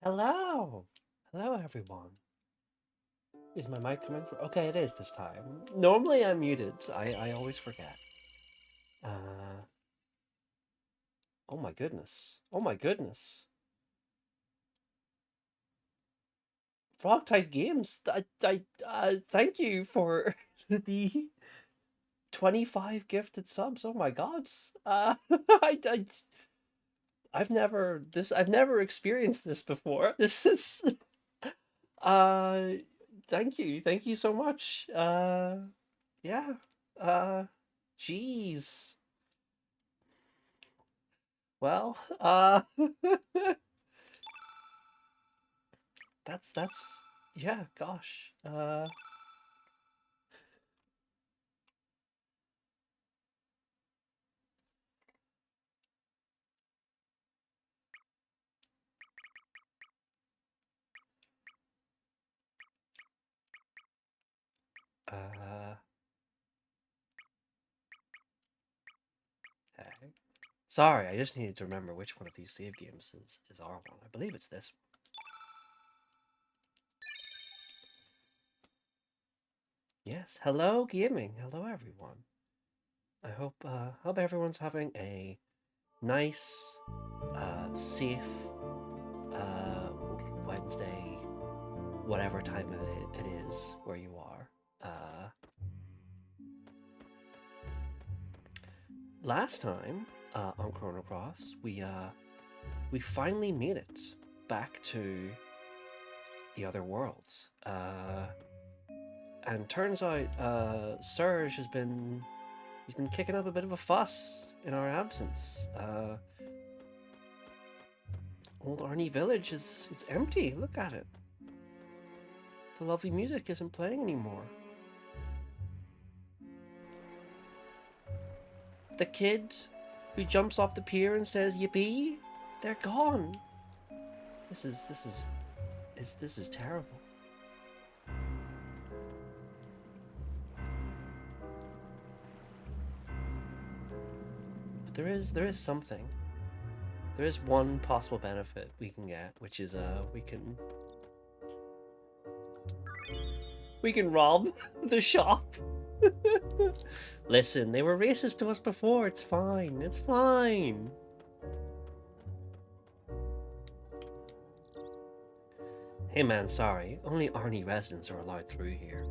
Hello! Hello, everyone. Is my mic coming for? Okay, it is this time. Normally I'm muted. I always forget. Uh, oh my goodness. Oh my goodness. Frog type games. Thank you for the 25 gifted subs. Oh my god. I, I, I've never experienced this before. This is, uh, thank you so much. Yeah. Uh, Jeez. Well, that's yeah, gosh. Uh, okay. Sorry, I just needed to remember which one of these save games is our one. I believe it's this one. Yes. Hello, gaming. Hello, everyone. I hope everyone's having a nice, safe, uh, Wednesday, whatever time it is where you are. Last time on Chrono Cross, we finally made it back to the other worlds. And turns out Serge he's been kicking up a bit of a fuss in our absence. Old Arnie Village is empty. Look at it. The lovely music isn't playing anymore. The kid who jumps off the pier and says yippee, they're gone. This is terrible. But there is something. There is one possible benefit we can get, which is we can rob the shop. Listen, they were racist to us before. It's fine. It's fine. Hey man, sorry. Only Arnie residents are allowed through here.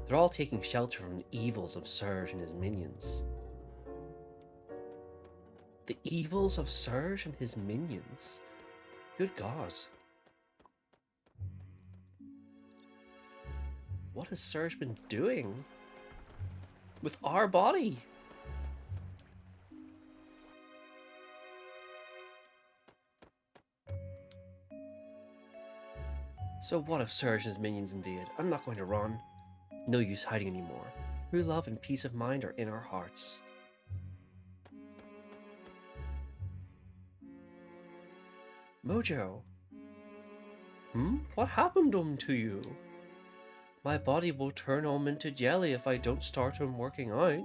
They're all taking shelter from the evils of Serge and his minions. The evils of Serge and his minions? Good God. What has Serge been doing with our body? So what if Serge and his minions invade? I'm not going to run. No use hiding anymore. True love and peace of mind are in our hearts. Mojo. What happened to you? My body will turn into jelly if I don't start working out.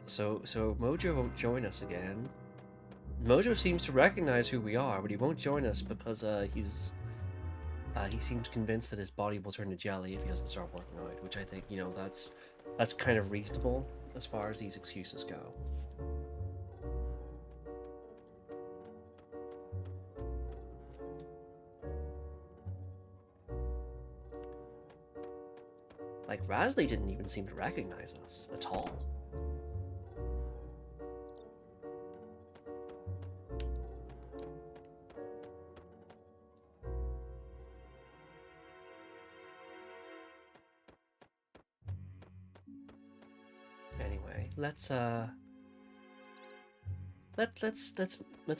So Mojo won't join us again. Mojo seems to recognize who we are, but he won't join us because he seems convinced that his body will turn to jelly if he doesn't start working out, which I think, that's kind of reasonable as far as these excuses go. Like, Rasley didn't even seem to recognize us at all. Anyway, let's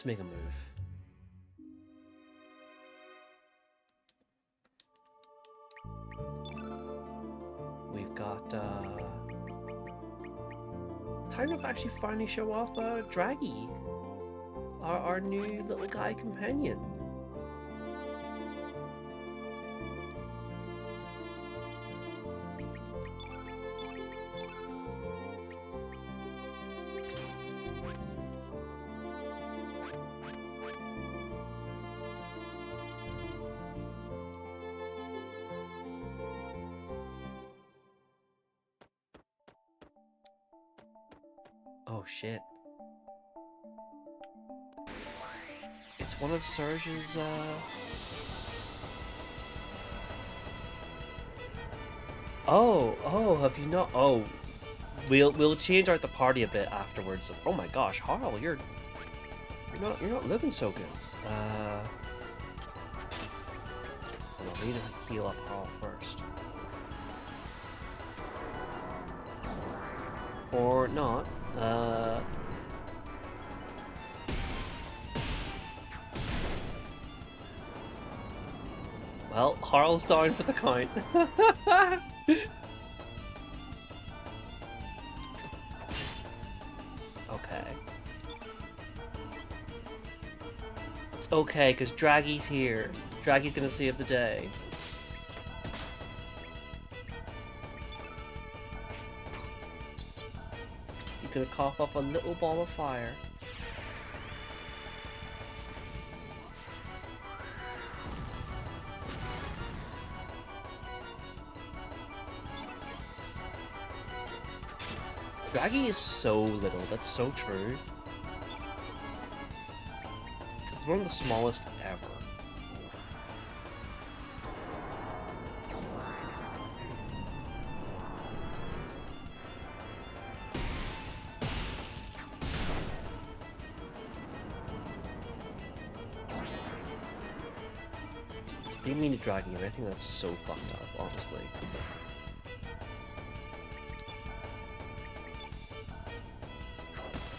make a move. We've got time to actually finally show off Draggy. our new little guy companion. Oh shit. It's one of Serge's, Oh, have you not? Oh, we'll change out the party a bit afterwards. Oh my gosh, Harl, you're not looking so good. I'll need to heal up Harl first. Or not. Well, Harl's down for the count. Okay. It's okay, because Draggy's here. Draggy's gonna save the day. He's gonna cough up a little ball of fire. Draggy is so little, that's so true. He's one of the smallest ever. Didn't mean to drag you, I think that's so fucked up, honestly.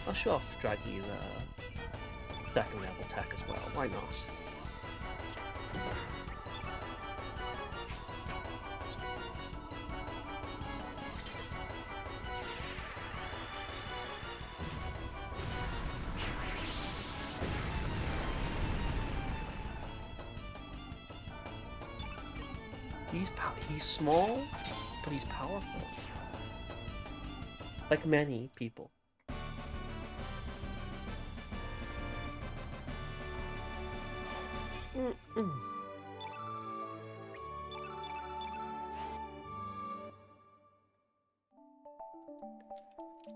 I'll show off Draggy's second level tech as well, why not? He's small, but he's powerful. Like many people.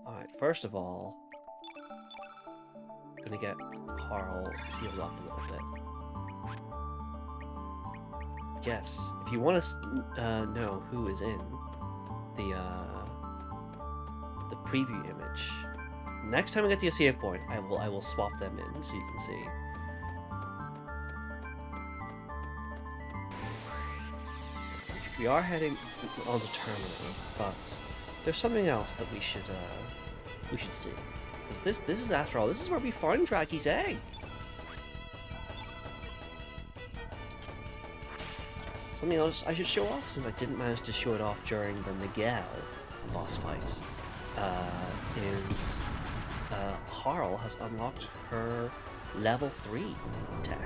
Alright, first of all, I'm gonna get Harl healed up a little bit. Yes, if you want to know who is in the preview image, next time I get to a save point, I will swap them in so you can see. We are heading on the terminal, but there's something else that we should see. Because this is, after all, this is where we found Draggy's egg. Something else I should show off, since I didn't manage to show it off during the Miguel boss fight, is Harl has unlocked her level 3 tech.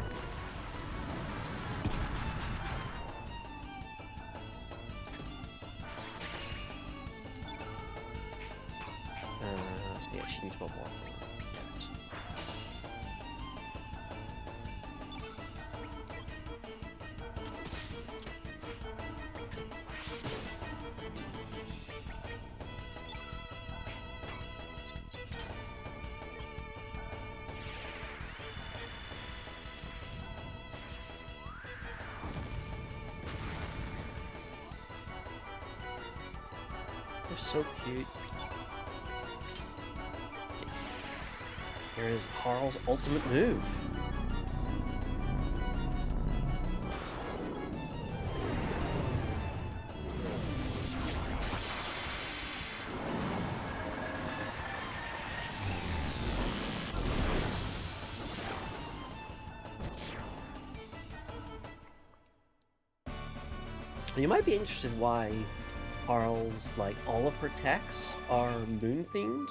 Yeah, she needs one more. They're so cute. Here is Harl's ultimate move. You might be interested why Harl's, like, all of her techs are moon themed.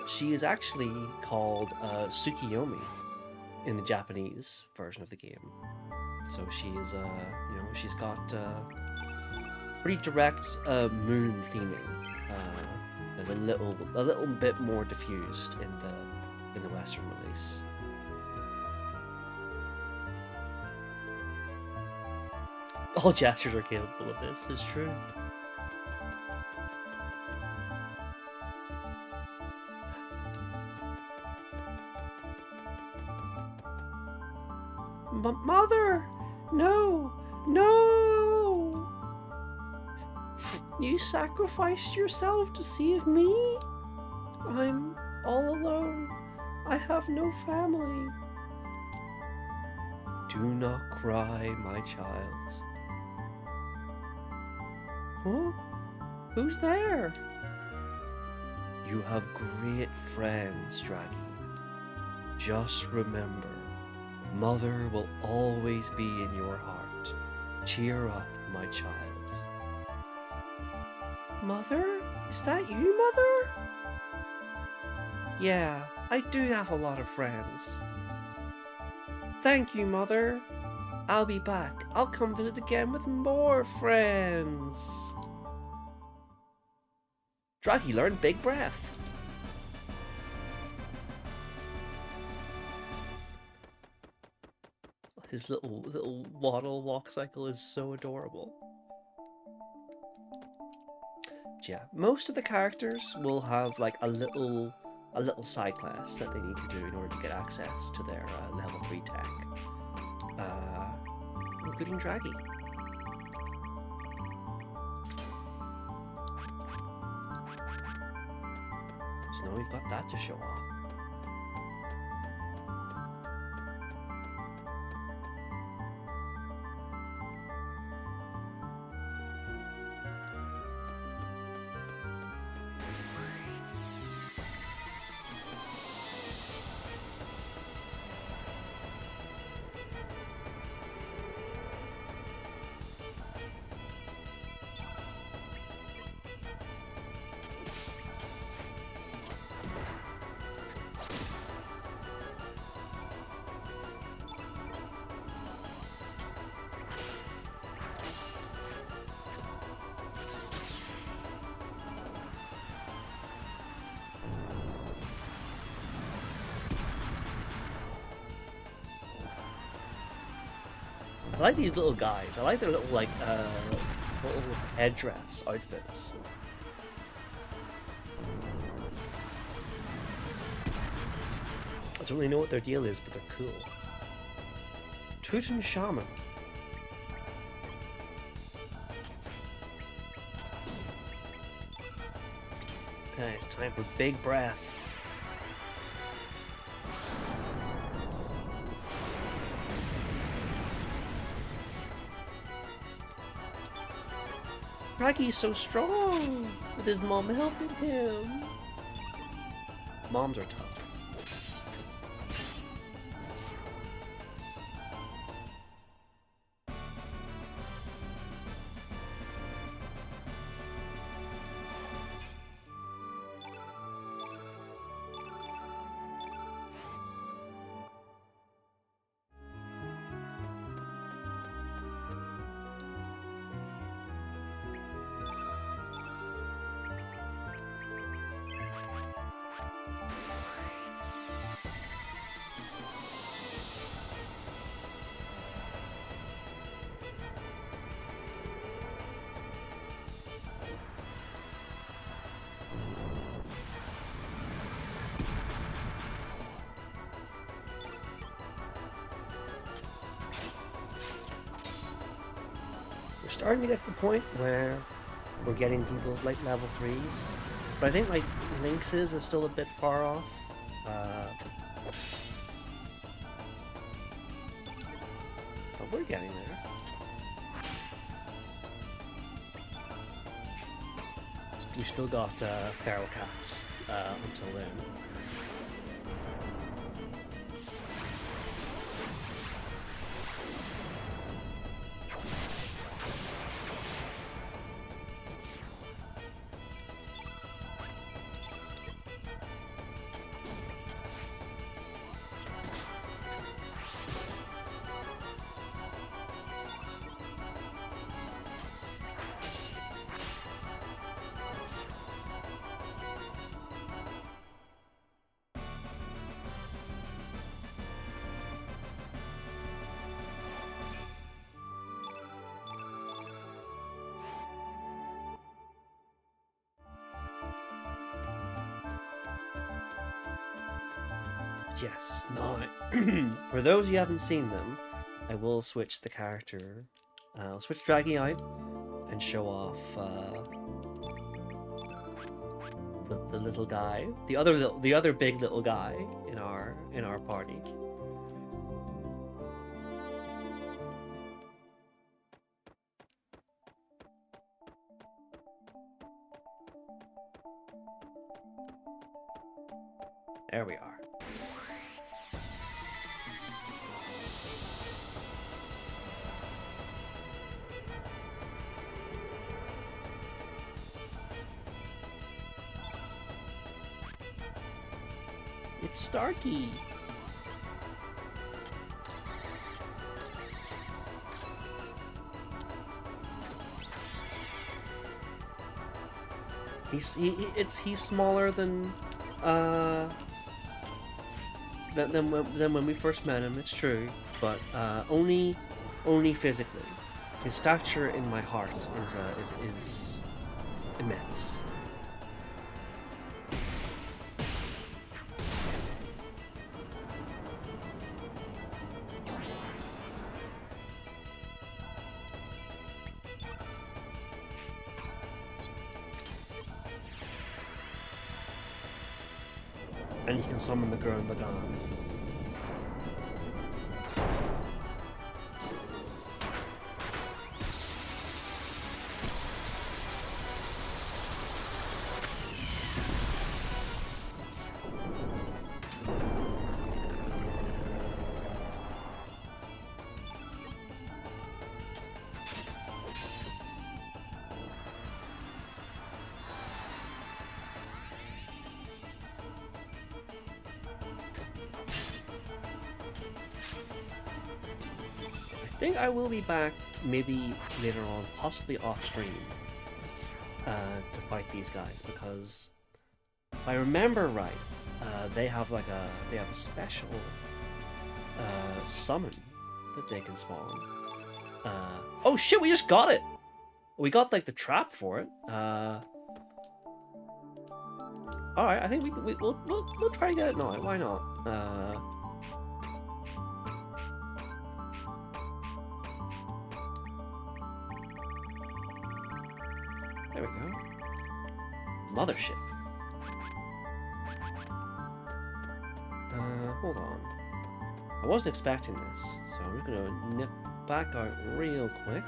She is actually called Tsukiyomi in the Japanese version of the game. So she is, you know, she's got pretty direct moon theming. There's a little bit more diffused in the Western release. All jesters are capable of this. It's true. Mother! No! No! You sacrificed yourself to save me? I'm all alone. I have no family. Do not cry, my child. Huh? Who's there? You have great friends, Draggy. Just remember, Mother will always be in your heart. Cheer up, my child. Mother? Is that you, Mother? Yeah, I do have a lot of friends. Thank you, Mother. I'll be back. I'll come visit again with more friends. Draggy learned Big Breath. His little waddle walk cycle is so adorable. Yeah, most of the characters will have like a little side quest that they need to do in order to get access to their level 3 tech, including Draggy. So now we've got that to show off. I like these little guys. I like their little like little headdress outfits. I don't really know what their deal is, but they're cool. Teuton Shaman. Okay, it's time for Big Breath. Raggy's so strong, with his mom helping him. Moms are tough. Starting to get to the point where we're getting people like level 3s, but I think like Lynx's is still a bit far off. But we're getting there. We've still got feral cats until then. Yes, no. For those who haven't seen them, I will switch the character. I'll switch Draggy out and show off the little guy, the other big little guy in our party. There we are. It's Starkey. He's smaller than when we first met him. It's true, but only physically. His stature in my heart is immense. And you can summon the girl in the gun. I think I will be back maybe later on, possibly off stream, to fight these guys, because if I remember right, they have a special summon that they can spawn. Oh shit, we just got it! We got like the trap for it. Alright, I think we'll try to get it now. Why not? There we go. Mothership. Hold on. I wasn't expecting this, so I'm just gonna nip back out real quick.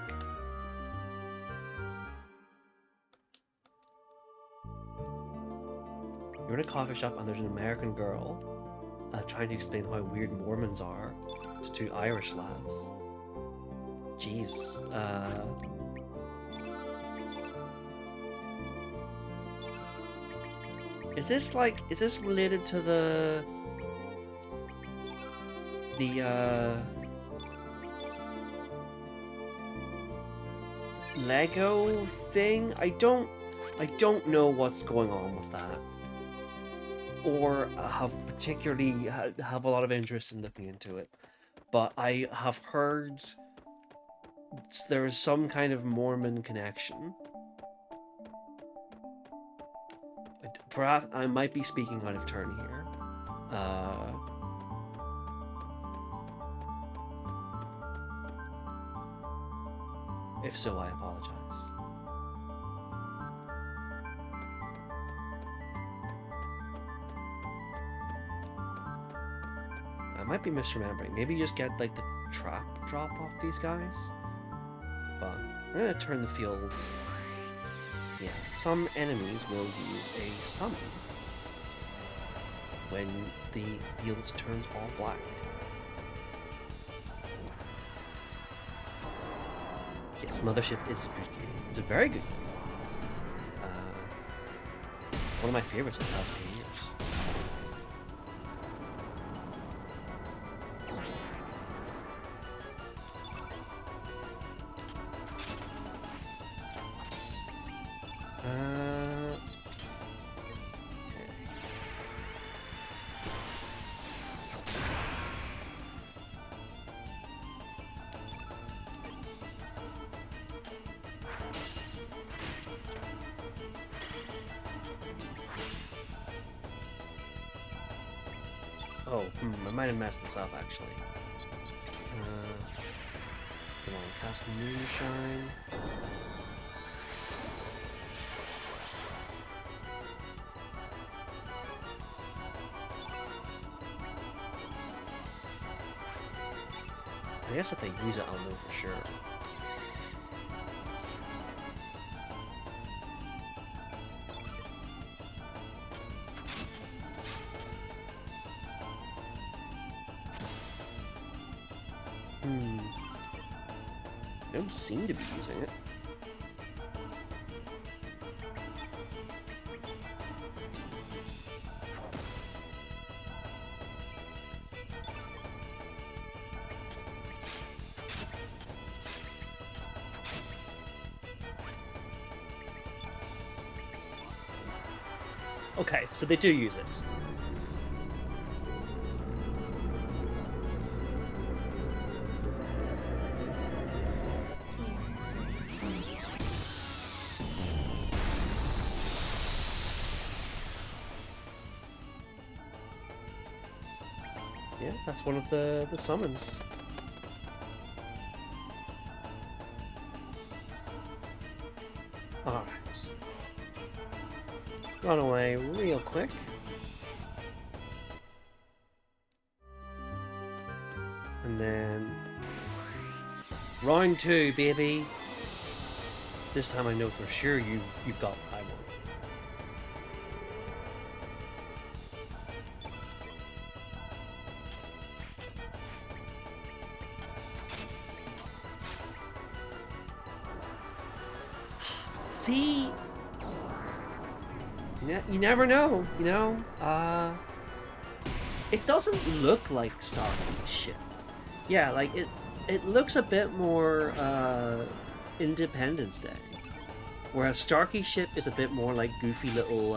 You're in a coffee shop and there's an American girl trying to explain how weird Mormons are to two Irish lads. Jeez. Is this related to the Lego thing? I don't know what's going on with that, or have a lot of interest in looking into it. But I have heard there is some kind of Mormon connection. Perhaps I might be speaking out of turn here. If so, I apologize. I might be misremembering. Maybe you just get like the trap drop off these guys. But I'm gonna turn the field. So yeah, some enemies will use a summon when the field turns all black. Yes, Mothership is a good game. It's a very good game. One of my favorites in the past few years. Oh, I might have messed this up actually. Come on, cast Moonshine. I guess if they use it, I'll know for sure. Don't seem to be using it. Okay, so they do use it. Yeah, that's one of the summons. Alright. Run away real quick. And then... round 2, baby! This time I know for sure you've got what I want. See? You never know, you know? It doesn't look like Starfleet ship. Yeah, like, it looks a bit more, Independence Day. Whereas Starkey ship is a bit more like goofy little,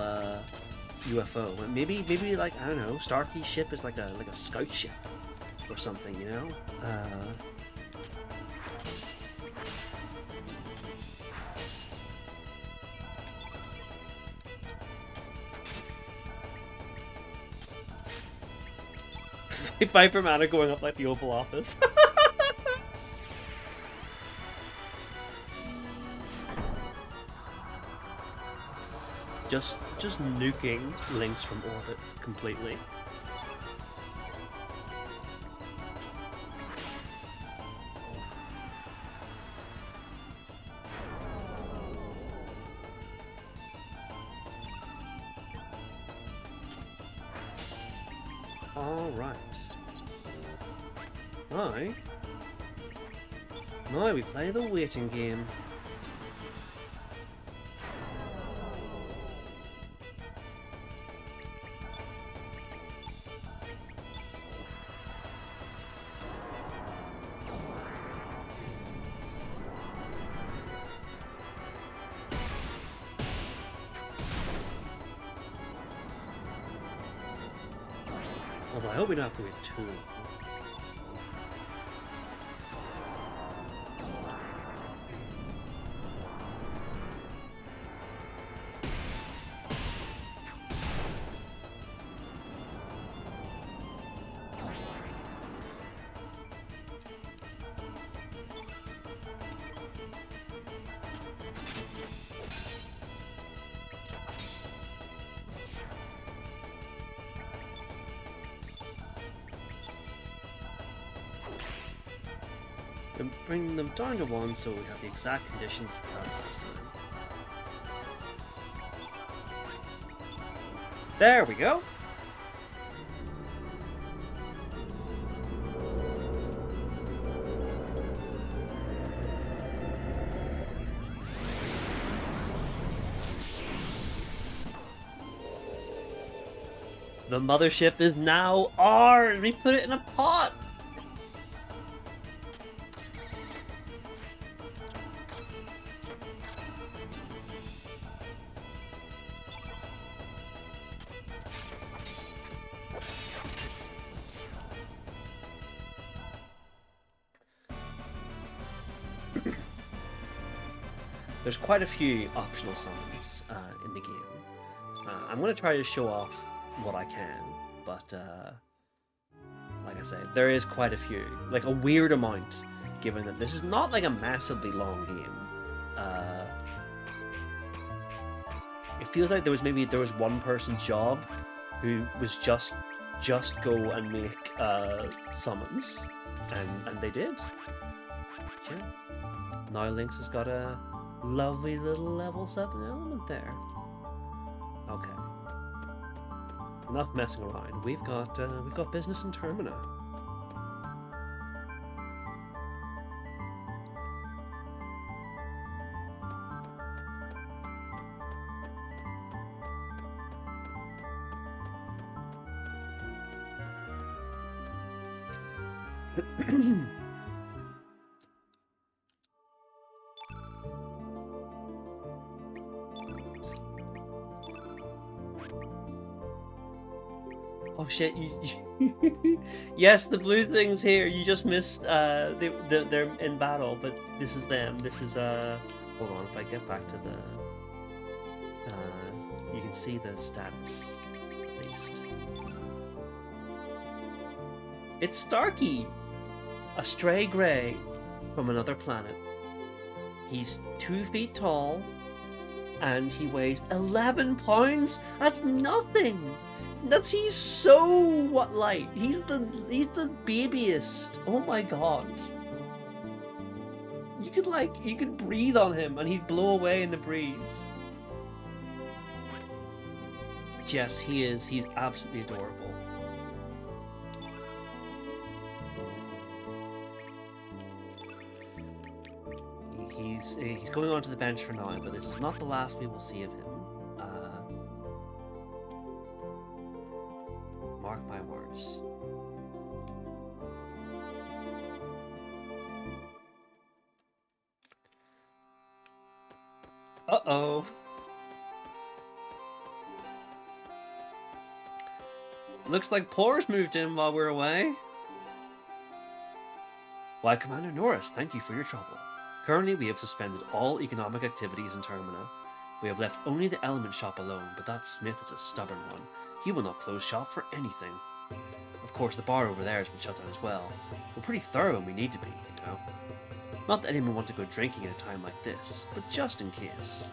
UFO. Maybe like, I don't know, Starkey ship is like a scout ship or something, you know? Viper Mana going up like the Oval Office. just nuking Lynx from orbit completely. Alright. Now we play the waiting game. Although I hope we don't have to wait too long. Then bring them down to 1 so we have the exact conditions we had last time. There we go! The mothership is now ours! We put it in a pot! There's quite a few optional summons in the game. I'm going to try to show off what I can, but like I say, there is quite a few, like a weird amount, given that this is not like a massively long game. It feels like there was one person's job who was just go and make summons, and they did. Yeah. Now Lynx has got a lovely little level 7 element there. Okay. Enough messing around. We've got business in Termina. Oh shit! Yes, the blue thing's here. You just missed. They're in battle, but this is them. This is Hold on. If I get back to the, you can see the status at least. It's Starkey, a stray grey from another planet. He's 2 feet tall, and he weighs 11 pounds. That's nothing. He's so light. He's the babiest. Oh my god. You could breathe on him and he'd blow away in the breeze. Yes, he is. He's absolutely adorable. He's going onto the bench for now, but this is not the last we will see of him. Mark my words. Uh-oh. Looks like Poor's moved in while we're away. Why, Commander Norris, thank you for your trouble. Currently, we have suspended all economic activities in Termina. We have left only the element shop alone, but that Smith is a stubborn one. He will not close shop for anything. Of course, the bar over there has been shut down as well. We're pretty thorough when we need to be, you know. Not that anyone want to go drinking at a time like this, but just in case.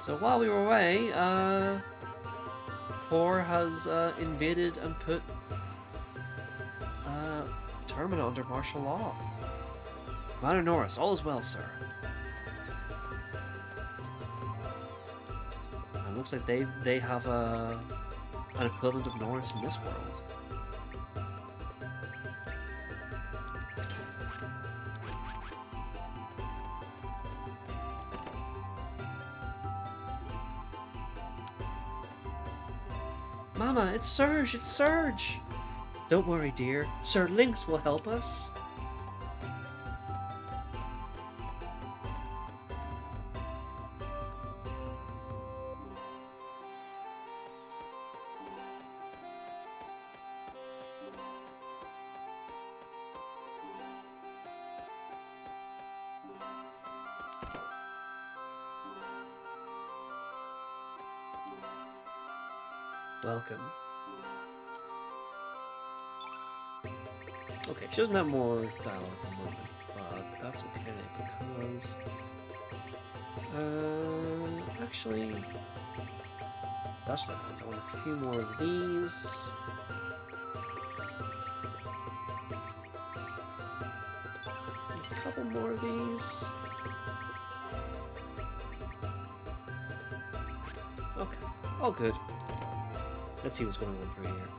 So while we were away, Poor has invaded and put Termina under martial law. Commander Norris, all is well, sir. And looks like they have an equivalent of Norris in this world. Mama, it's Serge, it's Serge! Don't worry, dear. Sir Lynx will help us. Welcome. Okay, she doesn't have more dialogue at the moment, but that's okay because... actually... That's not good. I want a few more of these. A couple more of these. Okay, all good. Let's see what's going on through here.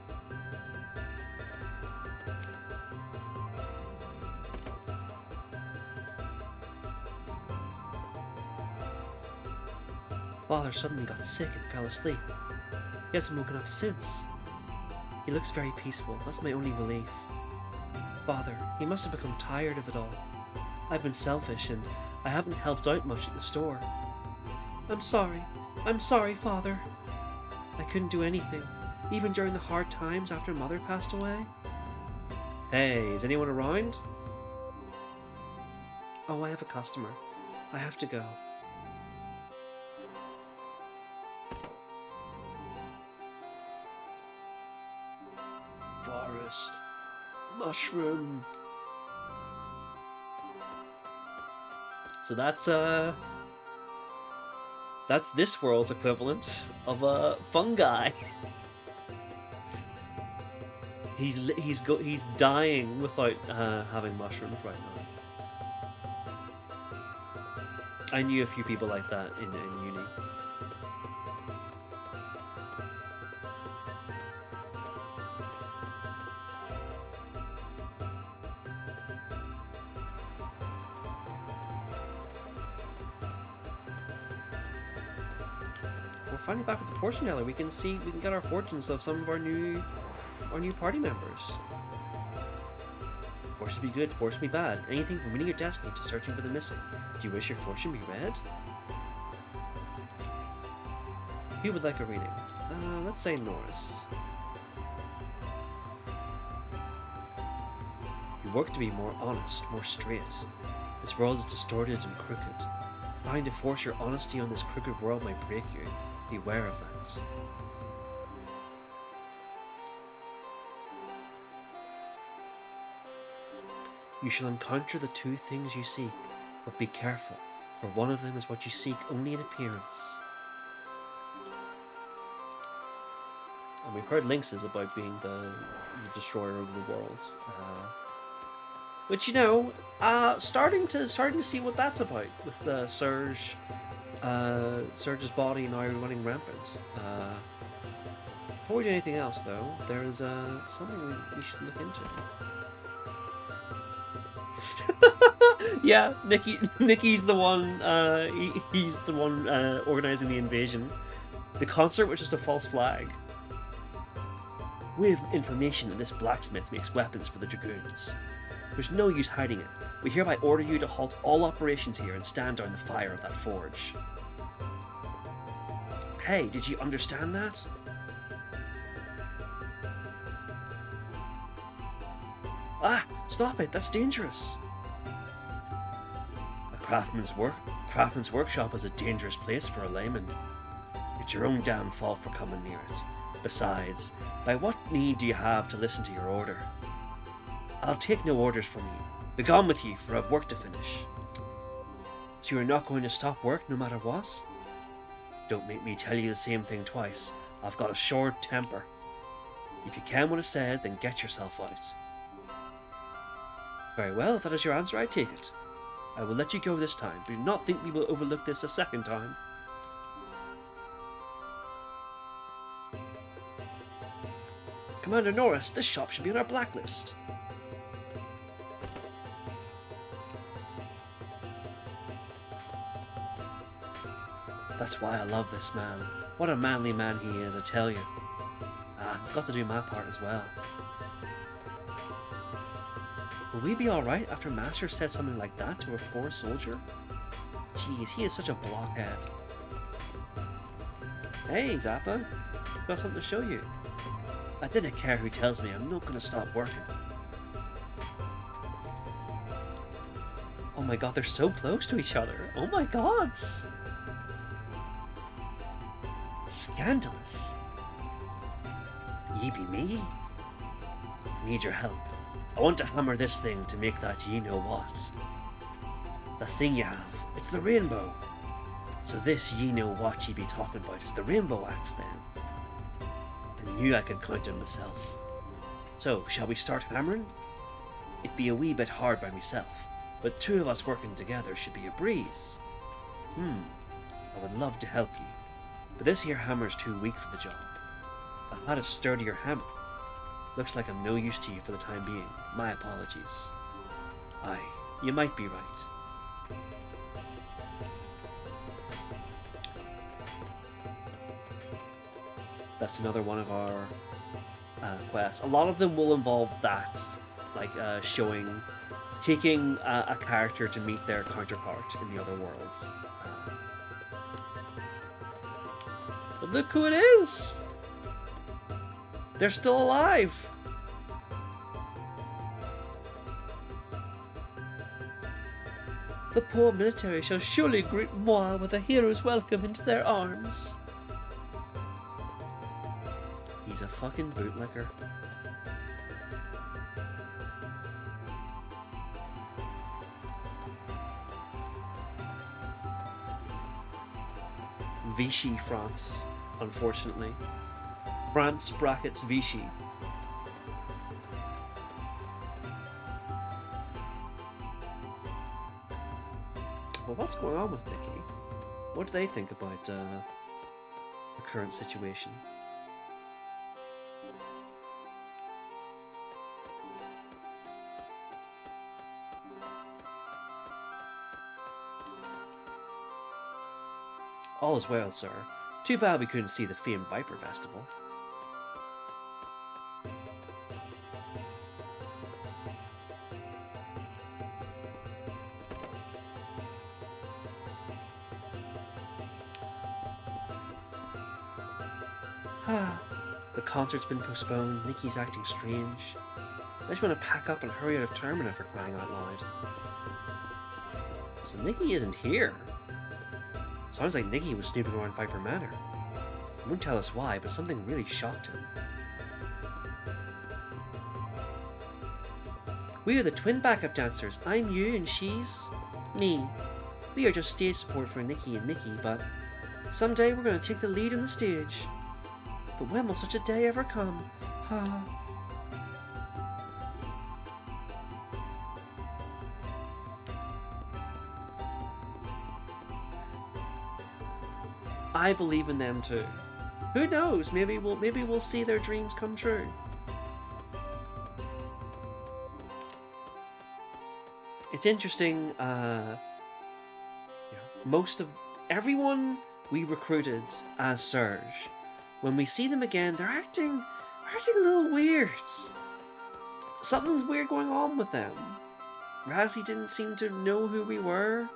Father suddenly got sick and fell asleep. He hasn't woken up since. He looks very peaceful. That's my only relief. Father, he must have become tired of it all. I've been selfish and I haven't helped out much at the store. I'm sorry. I'm sorry, Father. I couldn't do anything, even during the hard times after Mother passed away. Hey, is anyone around? Oh, I have a customer. I have to go. Blacklist. Mushroom. So that's this world's equivalent of a fungi. He's dying without having mushrooms right now. I knew a few people like that in uni. We're finally back with the fortune teller. We can get our fortunes of some of our new party members. Fortune be good, fortune be bad. Anything from winning your destiny to searching for the missing. Do you wish your fortune be read? Who would like a reading? Let's say Norris. You work to be more honest, more straight. This world is distorted and crooked. Trying to force your honesty on this crooked world might break you. Beware of that. You shall encounter the two things you seek, but be careful, for one of them is what you seek only in appearance. And we've heard Lynx is about being the destroyer of the worlds. Which, you know, starting to see what that's about with the Surge's body now running rampant. Before we do anything else, though, there is something we should look into. Yeah, Nikki's the one. He's the one organizing the invasion. The concert was just a false flag. We have information that this blacksmith makes weapons for the dragoons. There's no use hiding it. We hereby order you to halt all operations here and stand down the fire of that forge. Hey, did you understand that? Ah, stop it, that's dangerous. A craftsman's workshop is a dangerous place for a layman. It's your own damn fault for coming near it. Besides, by what need do you have to listen to your order? I'll take no orders from you. Begone with you, for I've work to finish. So you're not going to stop work no matter what? Don't make me tell you the same thing twice. I've got a short temper. If you can what is said, then get yourself out. Very well, if that is your answer, I take it. I will let you go this time, but do not think we will overlook this a second time. Commander Norris, this shop should be on our blacklist. That's why I love this man. What a manly man he is, I tell you. I've got to do my part as well. Will we be alright after Master said something like that to a poor soldier? Jeez, he is such a blockhead. Hey, Zappa. I've got something to show you. I didn't care who tells me I'm not going to stop working. Oh my god, they're so close to each other. Oh my god! Scandalous. Ye be me? Need your help. I want to hammer this thing to make that ye know what. The thing you have, it's the rainbow. So this ye know what ye be talking about is the rainbow axe then. I knew I could count on myself. So, shall we start hammering? It'd be a wee bit hard by myself, but two of us working together should be a breeze. I would love to help you, but this here hammer's too weak for the job. I had a sturdier hammer. Looks like I'm no use to you for the time being. My apologies. Aye, you might be right. That's another one of our quests. A lot of them will involve that, like taking a character to meet their counterpart in the other worlds. But look who it is! They're still alive! The poor military shall surely greet moi with a hero's welcome into their arms. He's a fucking bootlicker. Vichy France, unfortunately. France brackets Vichy. Well, what's going on with Nikki? What do they think about the current situation? All is well, sir. Too bad we couldn't see the famed Viper Festival. The concert's been postponed. Nikki's acting strange. I just want to pack up and hurry out of Termina for crying out loud. So Nikki isn't here. Sounds like Nikki was snooping around Viper Manor. He won't tell us why, but something really shocked him. We are the twin backup dancers. I'm you and she's me. We are just stage support for Nikki and Mickey, but someday we're going to take the lead on the stage. But when will such a day ever come? I believe in them too. Who knows? Maybe we'll see their dreams come true. It's interesting. Most of everyone we recruited as Surge, when we see them again, they're acting a little weird. Something's weird going on with them. Razzie didn't seem to know who we were.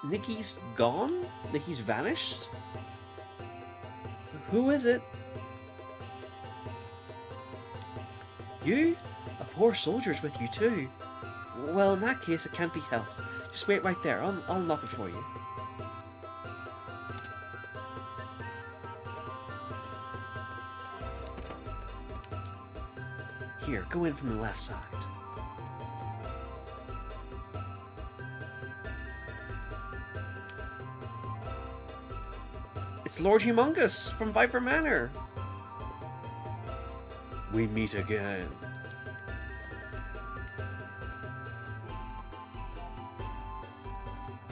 Nikki's gone? Nikki's vanished? Who is it? You? A poor soldier's with you too. Well, in that case, it can't be helped. Just wait right there. I'll unlock it for you. Here, go in from the left side. It's Lord Humongous from Viper Manor. We meet again.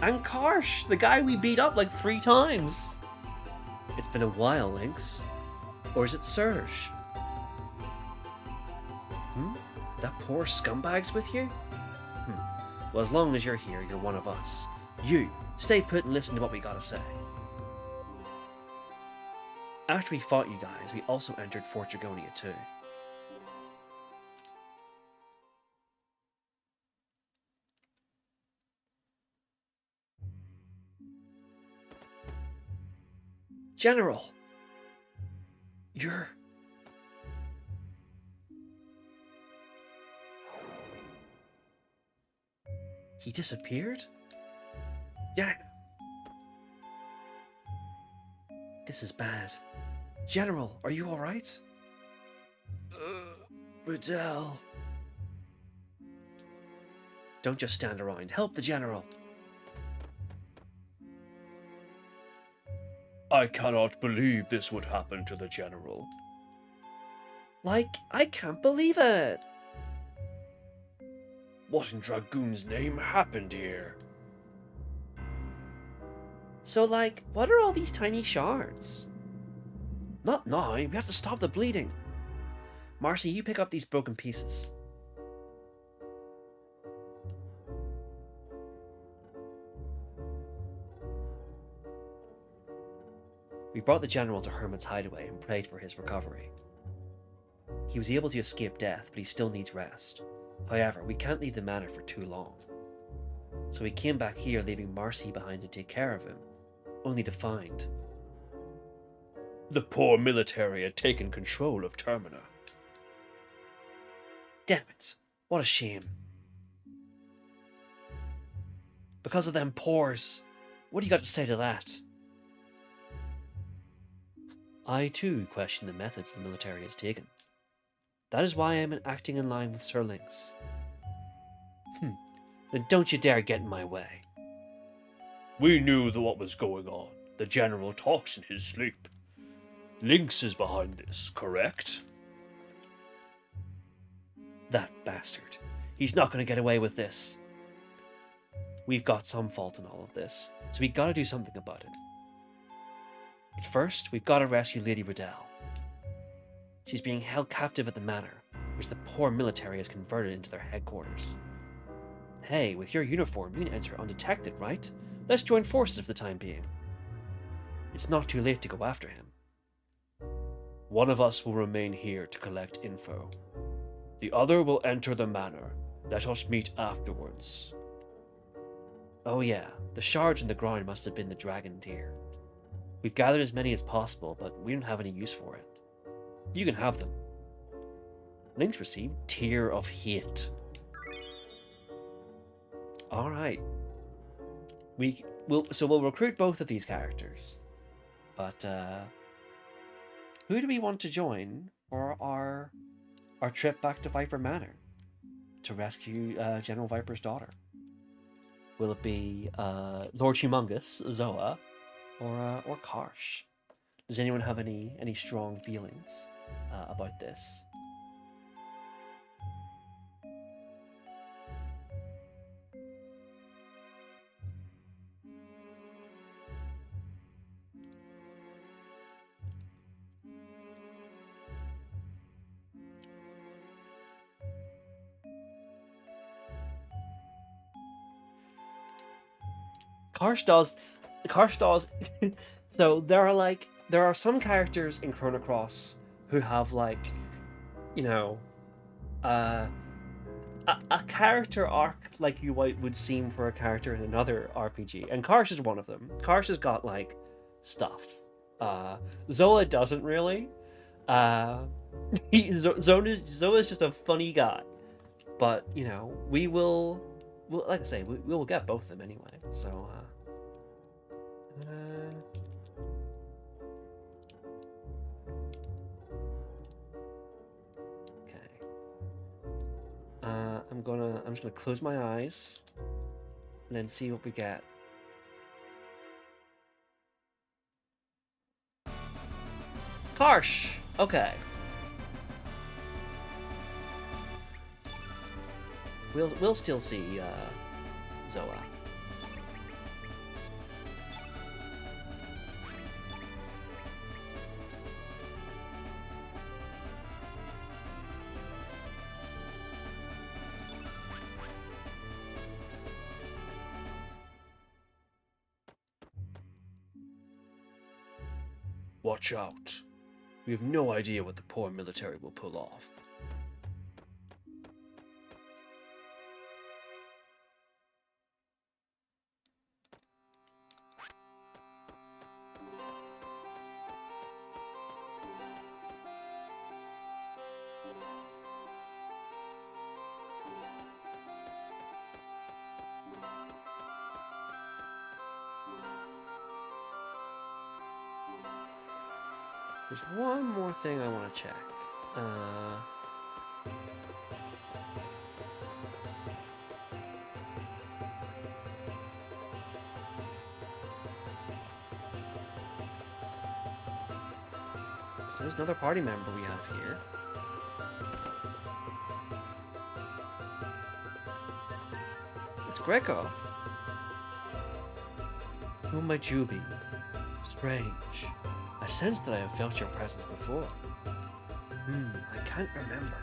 And Karsh, the guy we beat up like 3 times. It's been a while, Lynx. Or is it Surge? That poor scumbag's with you? Well, as long as you're here, you're one of us. You, stay put and listen to what we gotta say. After we fought you guys, we also entered Fort Dragonia too. General! You're... He disappeared? Yeah. This is bad. General, are you alright? Riddell. Don't just stand around. Help the General. I cannot believe this would happen to the General. Like, I can't believe it. What in Dragoon's name happened here? So, like, what are all these tiny shards? Not now, we have to stop the bleeding. Marcy, you pick up these broken pieces. We brought the General to Hermit's hideaway and prayed for his recovery. He was able to escape death, but he still needs rest. However, we can't leave the manor for too long. So we came back here, leaving Marcy behind to take care of him, only to find... The poor military had taken control of Termina. Damn it, what a shame. Because of them pores. What do you got to say to that? I too question the methods the military has taken. That is why I am acting in line with Sir Lynx. Then don't you dare get in my way. We knew what was going on. The General talks in his sleep. Lynx is behind this, correct? That bastard. He's not going to get away with this. We've got some fault in all of this, so we gotta do something about it. But first, we've gotta rescue Lady Riddell. She's being held captive at the manor, which the poor military has converted into their headquarters. Hey, with your uniform, you can enter undetected, right? Let's join forces for the time being. It's not too late to go after him. One of us will remain here to collect info. The other will enter the manor. Let us meet afterwards. Oh yeah, the shards in the ground must have been the dragon deer. We've gathered as many as possible, but we don't have any use for it. You can have them. Lynx received Tear of Hate. Alright. We'll recruit both of these characters. But who do we want to join for our trip back to Viper Manor to rescue General Viper's daughter? Will it be Lord Humongous, Zoa, or Karsh? Does anyone have any strong feelings about this? Karsh does. So there are some characters in Chrono Cross who have a character arc like you would seem for a character in another RPG, and Karsh is one of them. Karsh has got stuff. Zola doesn't really. Zola is just a funny guy, but we will. Well, like I say, we will get both of them anyway. So, okay. I'm just gonna close my eyes and then see what we get. Karsh. Okay. We'll still see Zoa. Watch out. We have no idea what the poor military will pull off. There's one more thing I want to check. So there's another party member we have here. It's Greco. Who might you be? Strange. I sense that I have felt your presence before. I can't remember.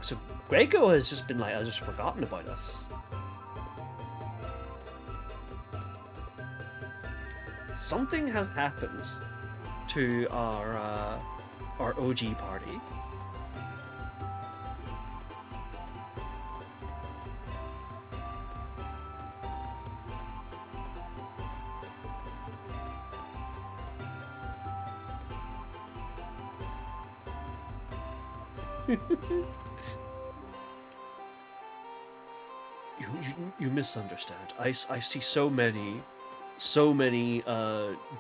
So Greco has just been has just forgotten about us. Something has happened to our OG party. You misunderstand. I see so many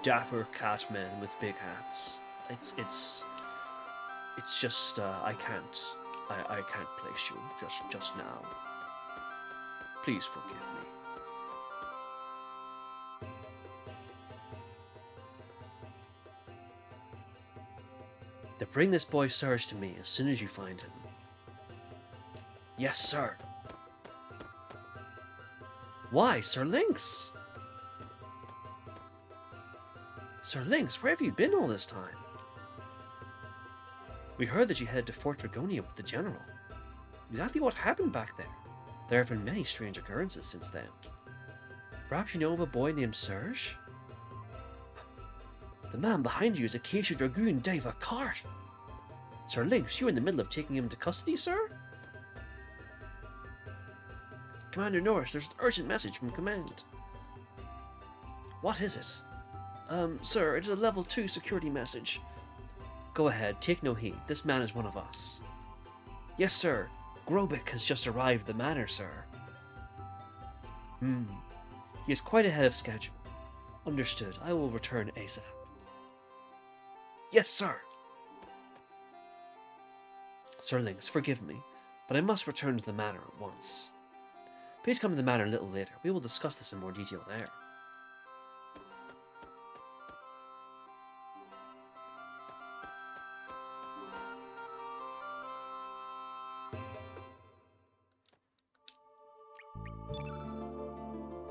dapper cat men with big hats. It's just I can't place you just now. Please forgive me. Then bring this boy Surge to me as soon as you find him. Yes, sir. Why, Sir Lynx? Sir Lynx, where have you been all this time? We heard that you headed to Fort Dragonia with the General. Exactly what happened back there? There have been many strange occurrences since then. Perhaps you know of a boy named Serge? The man behind you is Acacia Dragoon Deva Cart. Sir Lynx, you're in the middle of taking him into custody, sir? Commander Norris, there's an urgent message from command. What is it? Sir, it is a level 2 security message. Go ahead, take no heed. This man is one of us. Yes, sir. Grobik has just arrived at the manor, sir. He is quite ahead of schedule. Understood. I will return ASAP. Yes, sir. Sir Lynx, forgive me, but I must return to the manor at once. Please come to the manor a little later. We will discuss this in more detail there.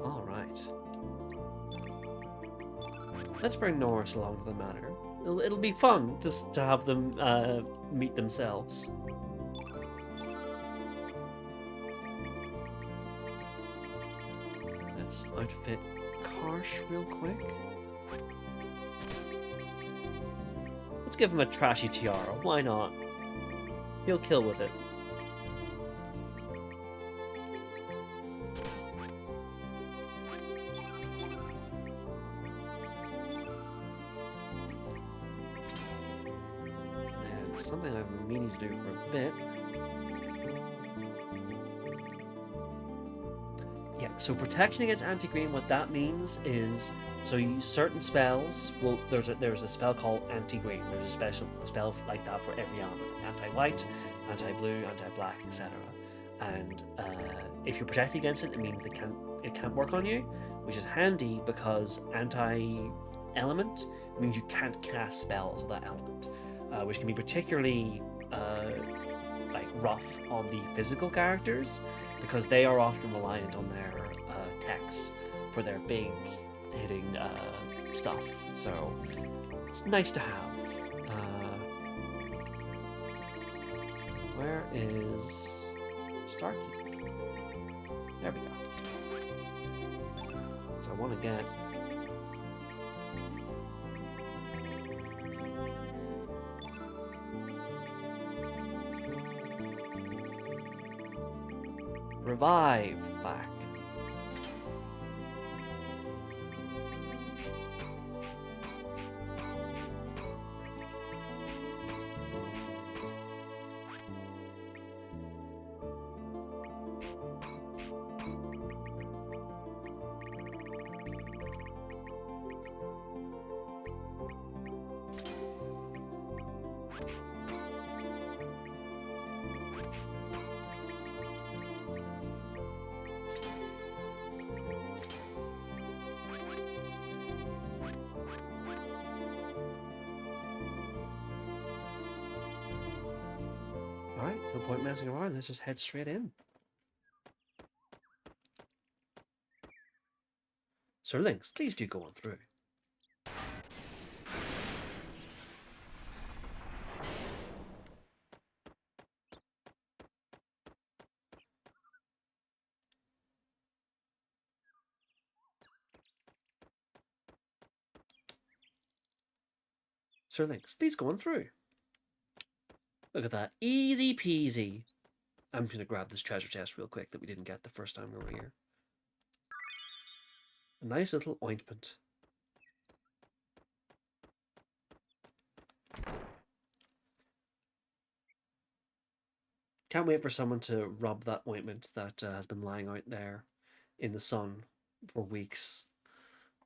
Alright. Let's bring Norris along to the manor. It'll be fun just to have them meet themselves. Let's outfit Karsh real quick. Let's give him a trashy tiara. Why not? He'll kill with it. And something I've been meaning to do for a bit. Yeah, so protection against anti-green, what that means is, so you use certain spells. Well, there's a spell called anti-green. There's a special spell like that for every element: anti-white, anti-blue, anti-black, etc. And if you're protected against it, it means it can't work on you, which is handy because anti-element means you can't cast spells with that element, which can be particularly like rough on the physical characters, because they are often reliant on their techs for their big hitting stuff. So it's nice to have. Where is Starkey? There we go. So I want to get Revive back. Alright, no point messing around, let's just head straight in. Sir Lynx, please do go on through. Sir Lynx, please go on through. Look at that. Easy peasy. I'm just going to grab this treasure chest real quick that we didn't get the first time we were here. A nice little ointment. Can't wait for someone to rub that ointment that has been lying out there in the sun for weeks.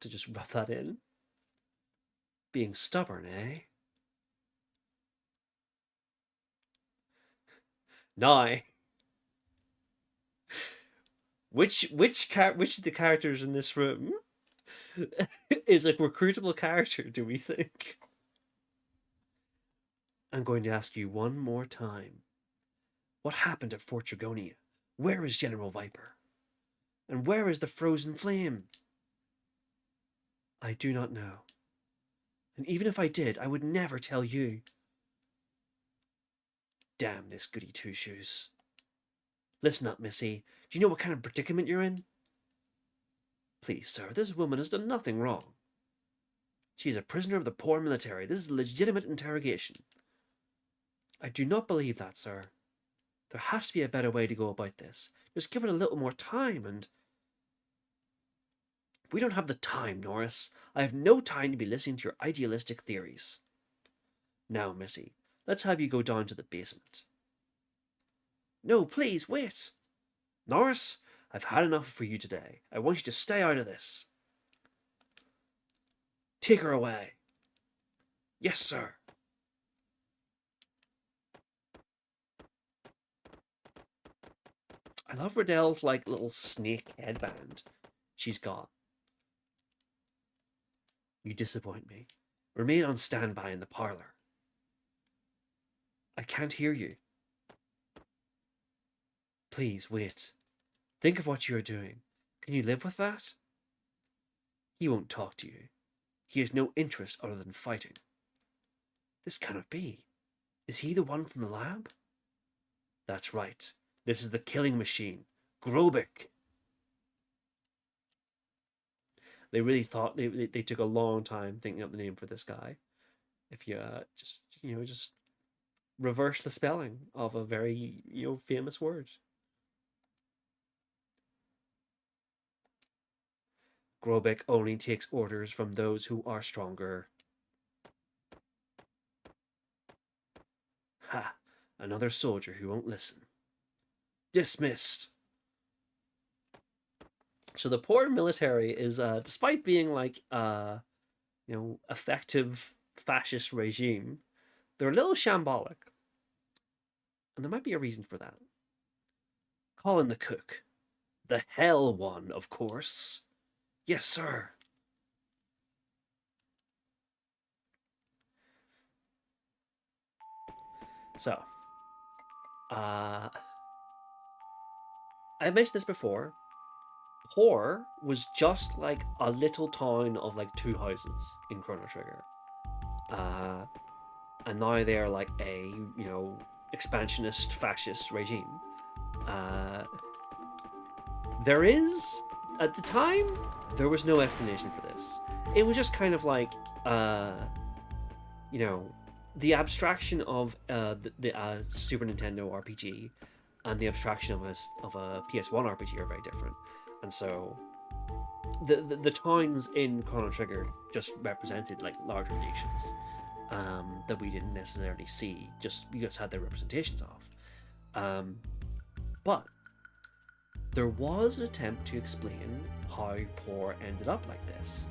To just rub that in. Being stubborn, eh? Now, which of the characters in this room is a recruitable character, do we think? I'm going to ask you one more time. What happened at Fort Dragonia? Where is General Viper? And where is the frozen flame? I do not know. And even if I did, I would never tell you. Damn this goody two-shoes. Listen up, Missy. Do you know what kind of predicament you're in? Please, sir, this woman has done nothing wrong. She is a prisoner of the poor military. This is a legitimate interrogation. I do not believe that, sir. There has to be a better way to go about this. Just give it a little more time and... We don't have the time, Norris. I have no time to be listening to your idealistic theories. Now, Missy, let's have you go down to the basement. No, please, wait. Norris, I've had enough for you today. I want you to stay out of this. Take her away. Yes, sir. I love Riddell's, like, little snake headband she's got. You disappoint me. Remain on standby in the parlor. I can't hear you. Please, wait. Think of what you are doing. Can you live with that? He won't talk to you. He has no interest other than fighting. This cannot be. Is he the one from the lab? That's right. This is the killing machine. Grobik. They really thought they took a long time thinking up the name for this guy. If you just reverse the spelling of a very famous word. Grobik only takes orders from those who are stronger. Ha! Another soldier who won't listen. Dismissed. So the poor military is, despite being like, effective fascist regime, they're a little shambolic. And there might be a reason for that. Call in the cook. The hell one, of course. Yes, sir. So, I mentioned this before. Poor was just like a little town of like 2 houses in Chrono Trigger. And now they're like a, expansionist fascist regime. There is, at the time, there was no explanation for this. It was just kind of like, the abstraction of the Super Nintendo RPG and the abstraction of a PS1 RPG are very different. And so the towns in Chrono Trigger just represented like larger nations that we didn't necessarily see. We just had their representations of. But there was an attempt to explain how Poor ended up like this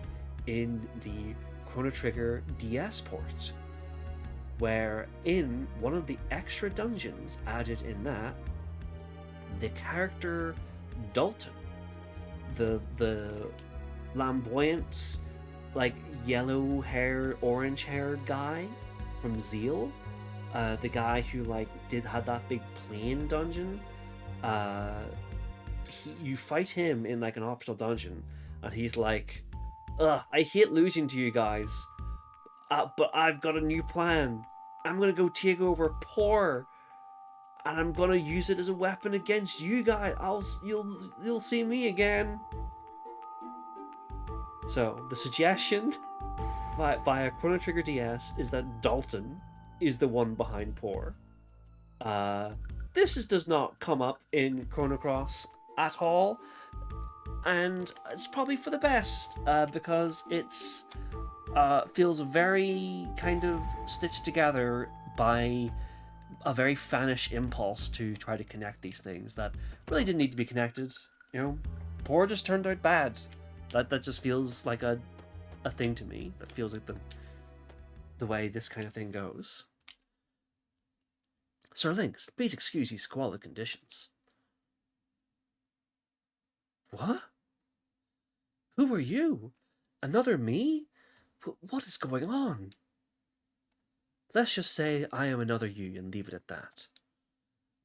in the Chrono Trigger DS port, where in one of the extra dungeons added in that, the character Dalton, the flamboyant, like yellow-haired, orange-haired guy from Zeal, the guy who like had that big plane dungeon, you fight him in like an optional dungeon, and he's like, "Ugh, I hate losing to you guys, but I've got a new plan. I'm gonna go take over Poor, and I'm gonna use it as a weapon against you guys. You'll see me again." So the suggestion via Chrono Trigger DS is that Dalton is the one behind Poor. This does not come up in Chrono Cross at all, and it's probably for the best, because it's feels very kind of stitched together by a very fanish impulse to try to connect these things that really didn't need to be connected. Poor just turned out bad. That just feels like a thing to me. That feels like the way this kind of thing goes. Sir Lynx, please excuse these squalid conditions. What? Who are you? Another me? What is going on? Let's just say I am another you and leave it at that.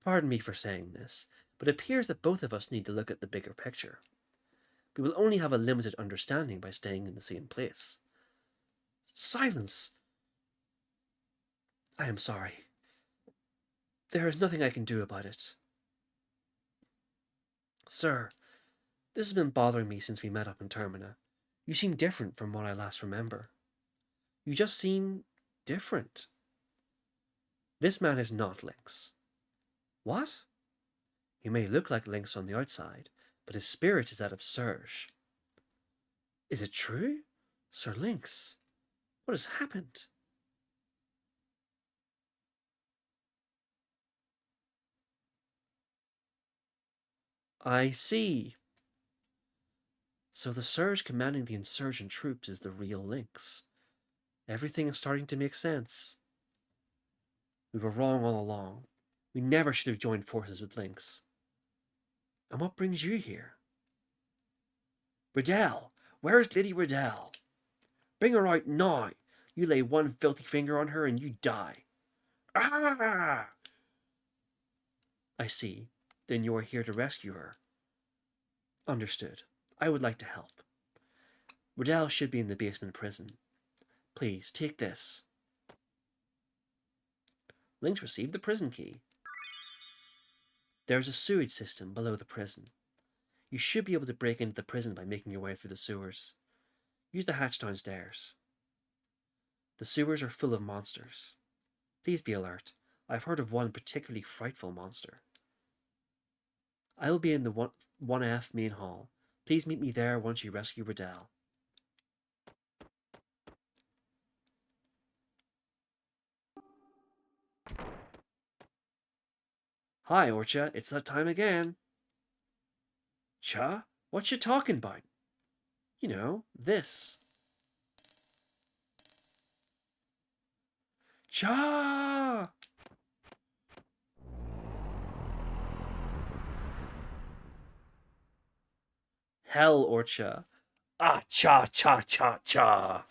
Pardon me for saying this, but it appears that both of us need to look at the bigger picture. We will only have a limited understanding by staying in the same place. Silence! I am sorry. There is nothing I can do about it. Sir, this has been bothering me since we met up in Termina. You seem different from what I last remember. You just seem different. This man is not Lynx. What? He may look like Lynx on the outside, but his spirit is that of Serge. Is it true? Sir Lynx, what has happened? I see. So the Serge commanding the insurgent troops is the real Lynx. Everything is starting to make sense. We were wrong all along. We never should have joined forces with Lynx. And what brings you here? Riddell! Where is Lady Riddell? Bring her out now! You lay one filthy finger on her and you die. Ah! I see. Then you are here to rescue her. Understood. I would like to help. Riddell should be in the basement prison. Please, take this. Lynx received the prison key. There's a sewage system below the prison. You should be able to break into the prison by making your way through the sewers. Use the hatch downstairs. The sewers are full of monsters. Please be alert. I've heard of one particularly frightful monster. I will be in the 1F main hall. Please meet me there once you rescue Riddell. Hi, Orcha. It's that time again. Cha? What you talking about? You know, this. Cha! Hell, Orcha. Ah, cha, cha, cha, cha.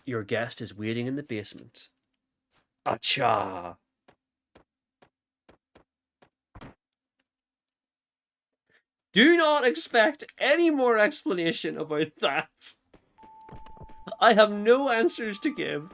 Your guest is waiting in the basement. Ah, cha. Do not expect any more explanation about that. I have no answers to give.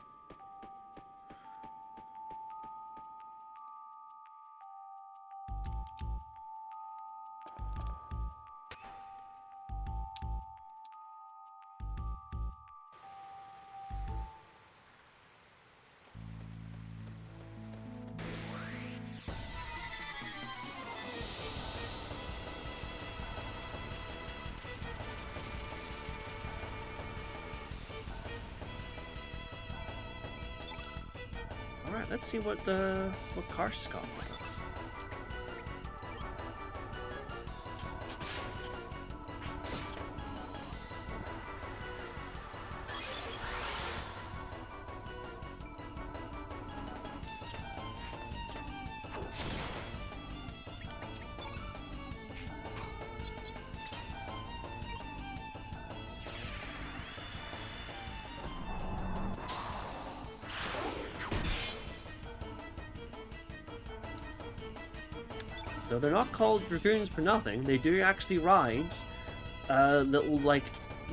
Alright, let's see what Karsh's got for us. So they're not called dragoons for nothing. They do actually ride little, like,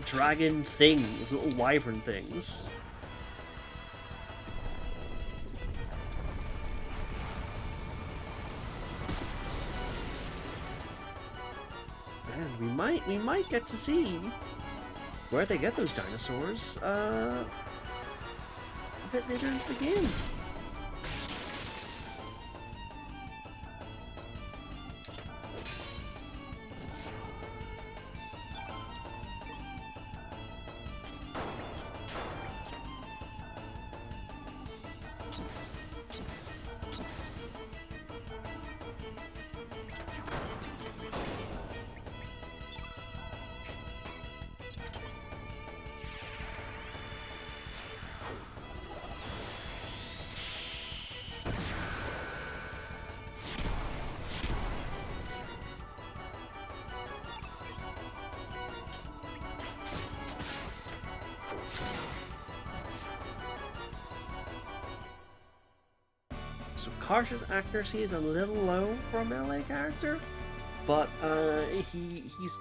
dragon things, little wyvern things. And we might get to see where they get those dinosaurs a bit later into the game. Karsh's accuracy is a little low for a melee character, but he's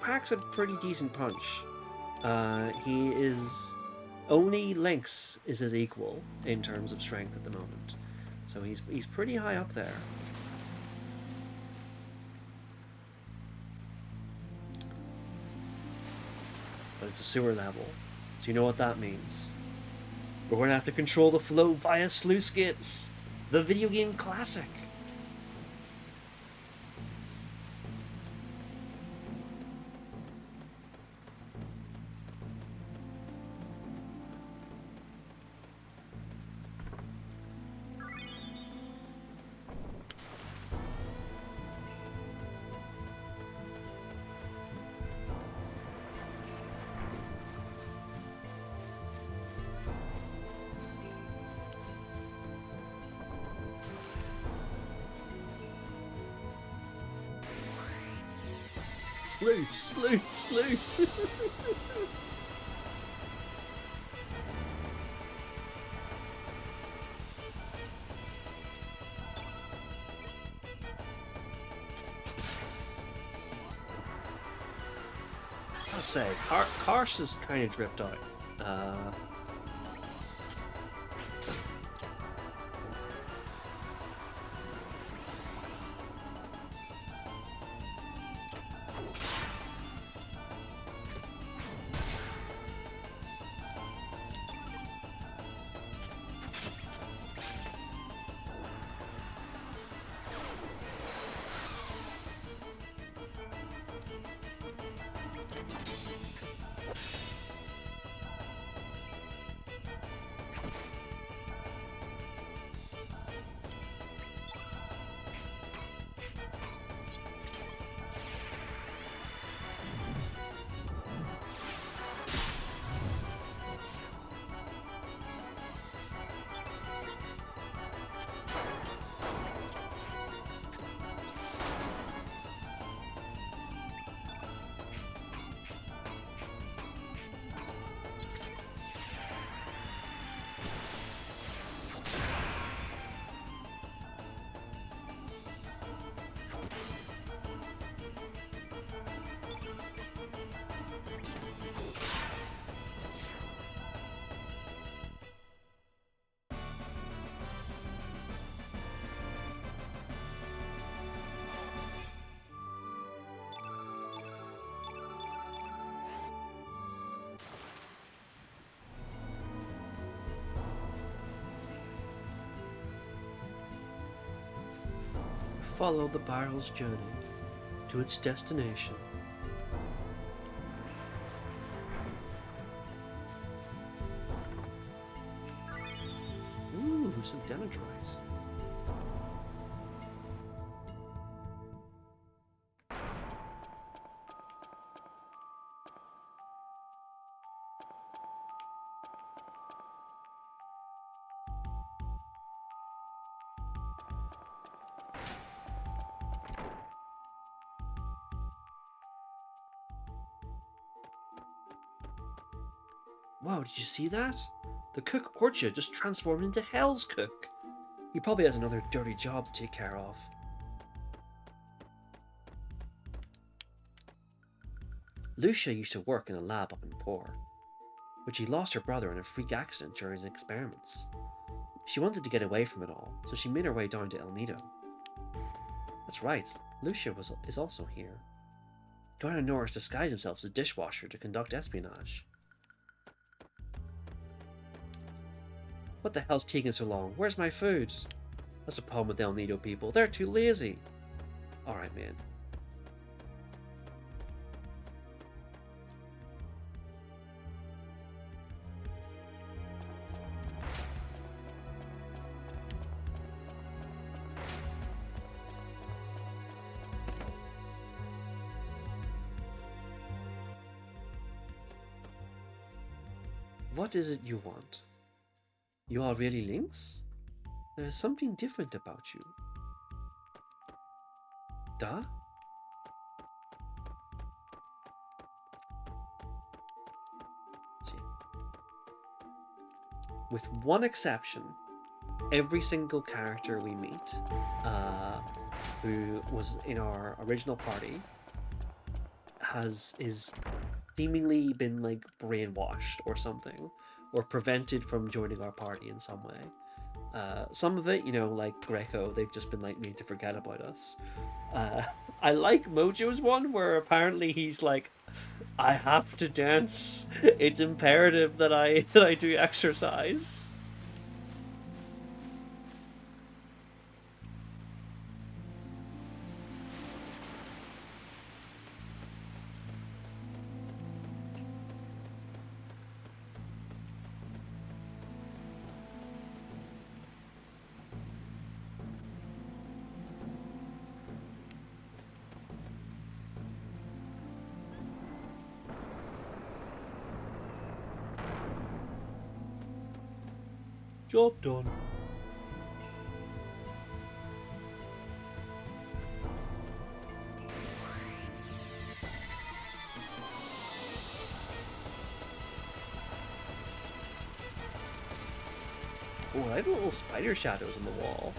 packs a pretty decent punch. He is only Lynx is his equal in terms of strength at the moment, so he's pretty high up there. But it's a sewer level, so you know what that means. We're going to have to control the flow via sluice gates, the video game classic. Sluice. I'll say, Karsh is kind of dripped out. Follow the barrel's journey to its destination. Ooh, some dendrites. Wow, did you see that? The cook Orchard just transformed into Hell's Cook. He probably has another dirty job to take care of. Lucia used to work in a lab up in Poor, but she lost her brother in a freak accident during his experiments. She wanted to get away from it all, so she made her way down to El Nido. That's right, Lucia is also here. Governor Norris disguised himself as a dishwasher to conduct espionage. What the hell's taking so long? Where's my food? That's the problem with El Nido people. They're too lazy. Alright, man. What is it you want? You are really Lynx? There is something different about you. Duh? Let's see. With one exception, every single character we meet, who was in our original party, is seemingly been like brainwashed or something, or prevented from joining our party in some way. Some of it, like Greco, they've just been like made to forget about us. I like Mojo's one where apparently he's like, I have to dance. It's imperative that I do exercise. Job done. Oh, I have little spider shadows on the wall.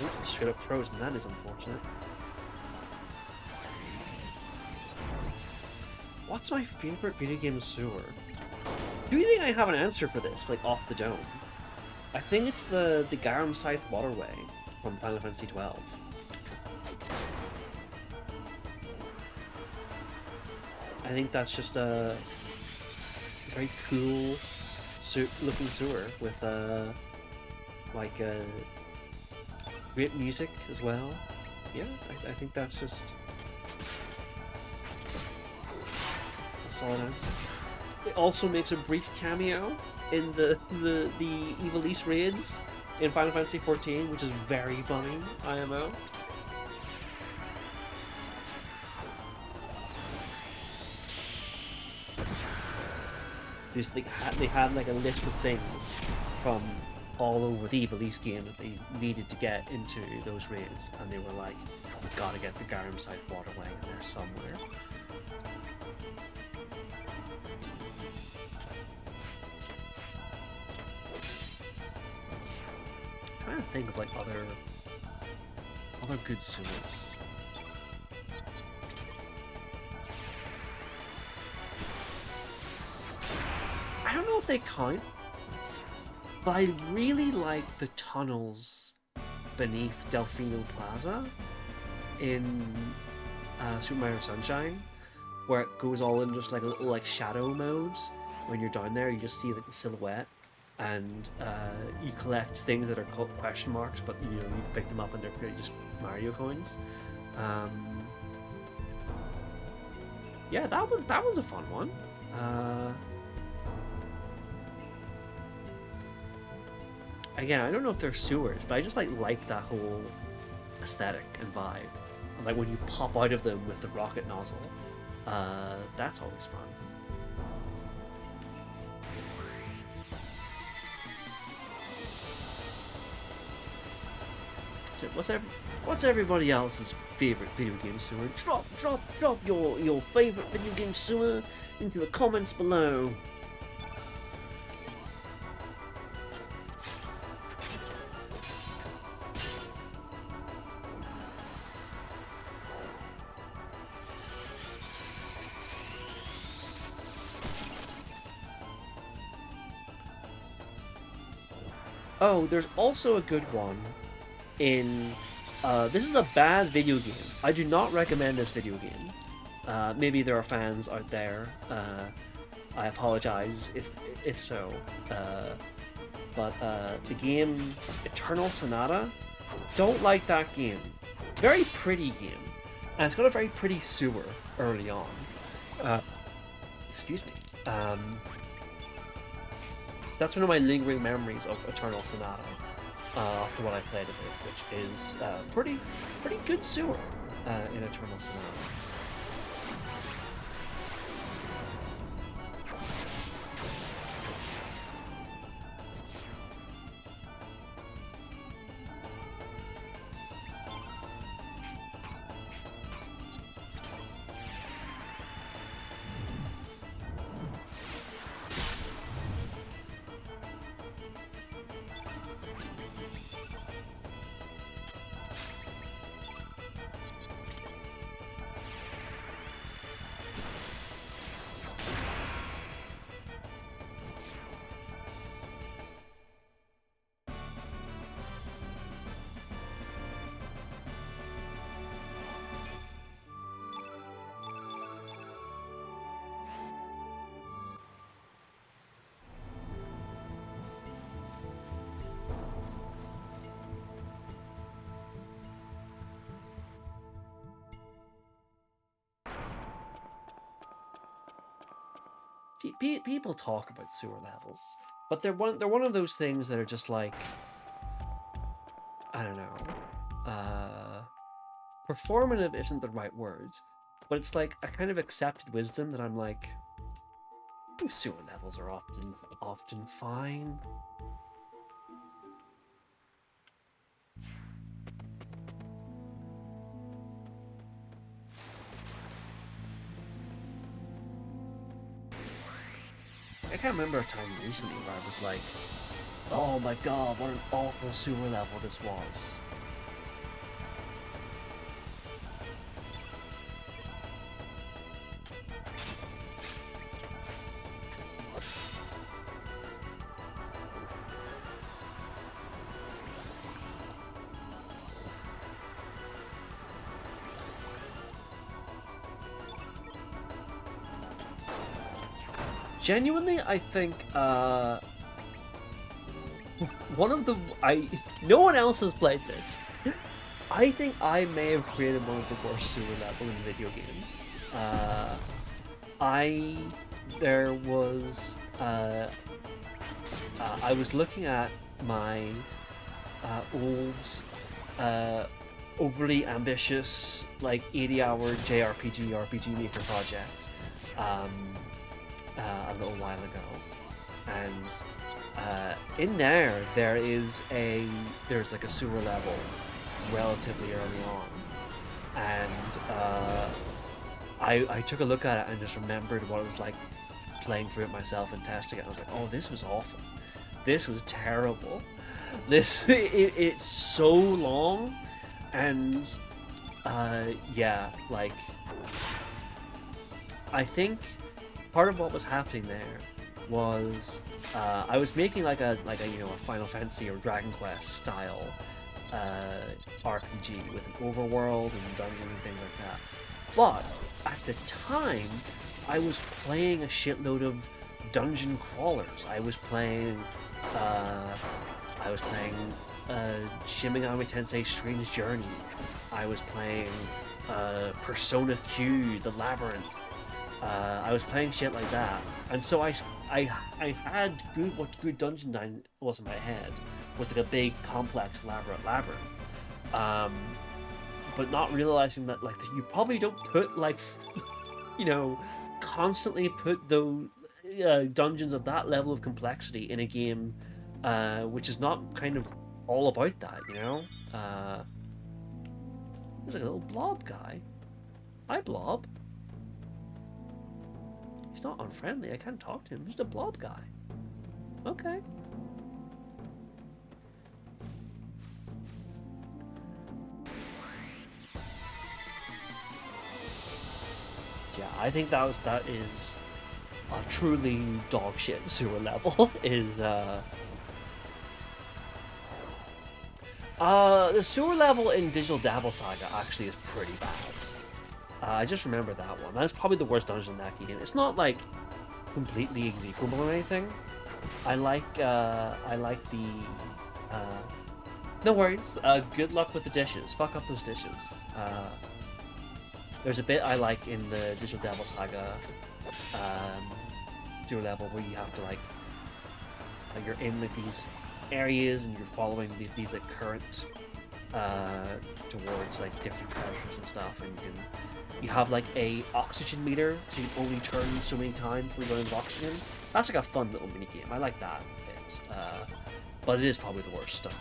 Lynx is straight up frozen. That is unfortunate. What's my favorite video game sewer? Do you think I have an answer for this, like off the dome? I think it's the Garum Scythe Waterway from Final Fantasy XII. I think that's just a very cool looking sewer with great music as well. Yeah, I think that's just a solid answer. It also makes a brief cameo in the Ivalice raids in Final Fantasy XIV, which is very funny, IMO. Just they had like a list of things from all over the Ivalice game that they needed to get into those raids, and they were like, we've got to get the Garum Scythe Waterway in there somewhere. I'm trying to think of like other good sewers. I don't know if they count, but I really like the tunnels beneath Delfino Plaza in Super Mario Sunshine, where it goes all in just like a little like shadow modes. When you're down there, you just see like the silhouette, and you collect things that are called question marks, but you pick them up and they're really just Mario coins. Yeah, that one's a fun one. Again, I don't know if they're sewers, but I just like that whole aesthetic and vibe. And, like when you pop out of them with the rocket nozzle, that's always fun. So what's everybody else's favorite video game sewer? Drop your favorite video game sewer into the comments below. Oh, there's also a good one in... this is a bad video game. I do not recommend this video game. Maybe there are fans out there. I apologize if so. But the game Eternal Sonata, don't like that game. Very pretty game. And it's got a very pretty sewer early on. Excuse me. That's one of my lingering memories of Eternal Sonata, after what I played of it, which is pretty good sewer in Eternal Sonata. People talk about sewer levels, but they're one of those things that are just like, I don't know, performative isn't the right word, but it's like a kind of accepted wisdom that I'm like, these sewer levels are often fine. I can't remember a time recently where I was like, oh my god, what an awful sewer level this was. Genuinely, I think one of the no one else has played this. I think I may have created one of the worst sewer levels in video games. I was looking at my old overly ambitious like 80-hour JRPG RPG Maker project a little while ago, and in there's like a sewer level relatively early on, and I took a look at it and just remembered what it was like playing through it myself and testing it. I was like, oh, this was awful. This was terrible. It's so long, and yeah, like I think part of what was happening there was I was making like a Final Fantasy or Dragon Quest style RPG with an overworld and dungeon and things like that. But at the time, I was playing a shitload of dungeon crawlers. I was playing Shin Megami Tensei Strange Journey. I was playing Persona Q, The Labyrinth. I was playing shit like that, and so I had what good dungeon design was in my head was like a big, complex, elaborate labyrinth, but not realizing that like you probably don't put like constantly put those dungeons of that level of complexity in a game, which is not kind of all about that, There's like a little blob guy. Hi, Blob. He's not unfriendly. I can't talk to him. He's just a blob guy. Okay. Yeah, I think that is a truly dog shit sewer level. Is the sewer level in Digital Devil Saga actually is pretty bad. I just remember that one. That's probably the worst dungeon in that game. It's not like completely execrable or anything. I like the no worries. Good luck with the dishes. Fuck up those dishes. There's a bit I like in the Digital Devil Saga sewer level where you have to like you're in like these areas and you're following these like current towards like different treasures and stuff, and you have like a oxygen meter, so you can only turn so many times before you run out of oxygen. That's like a fun little mini game. I like that bit, but it is probably the worst stuff.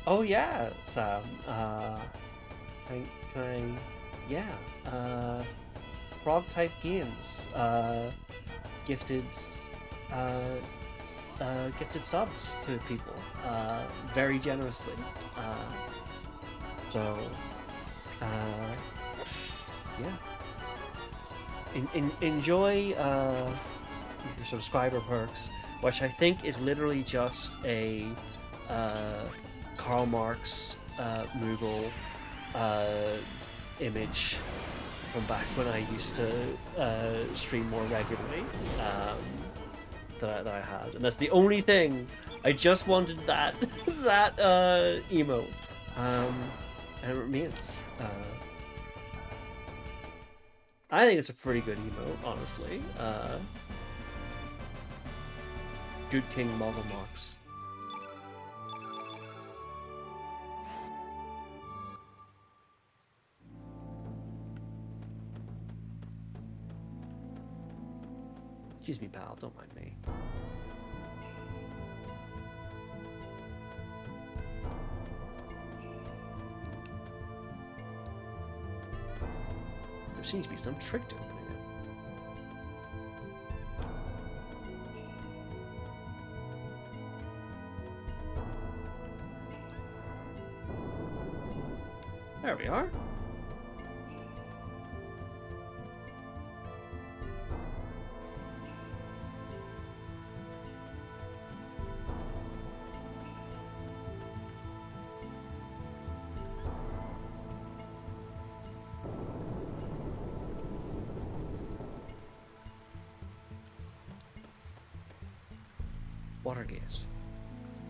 Oh yeah, Sam. Frog type games. Gifted gifted subs to people very generously. So, yeah. Enjoy your subscriber perks, which I think is literally just a Karl Marx Moogle image from back when I used to stream more regularly, that I had, and that's the only thing. I just wanted that that emote, and it remains. I think it's a pretty good emote, honestly. Good King Moggle Mox. Excuse me, pal, don't mind me. There seems to be some trick to opening it. There we are. Water gate.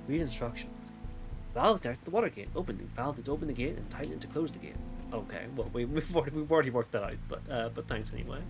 Read instructions. Valve detect the water gate. Valve to open the gate and tighten it to close the gate. Okay, well we've already worked that out, but thanks anyway.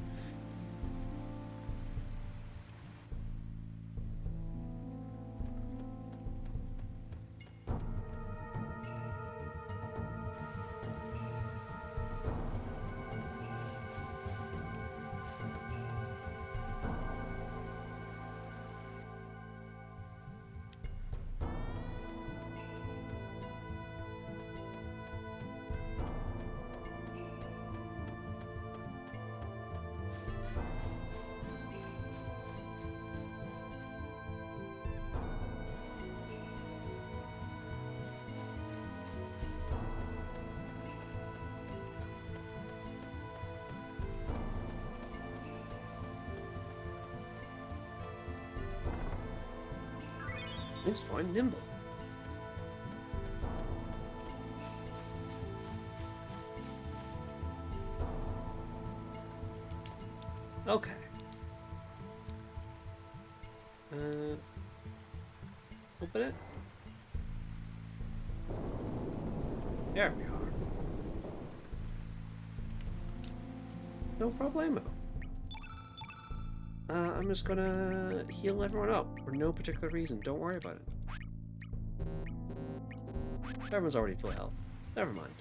It's fine, nimble. Okay. Open it. There we are. No problemo. I'm just gonna heal everyone up for no particular reason. Don't worry about it. Everyone's already full health. Never mind.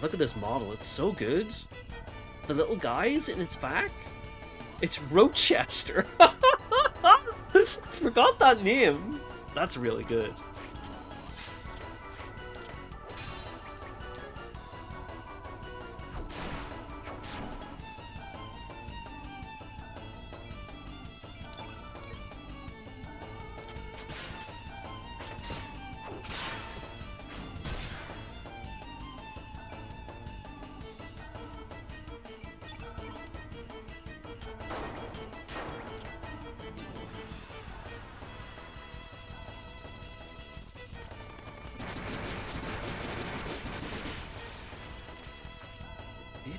Look at this model, it's so good. The little guys in its back. It's Rochester. I forgot that name. That's really good.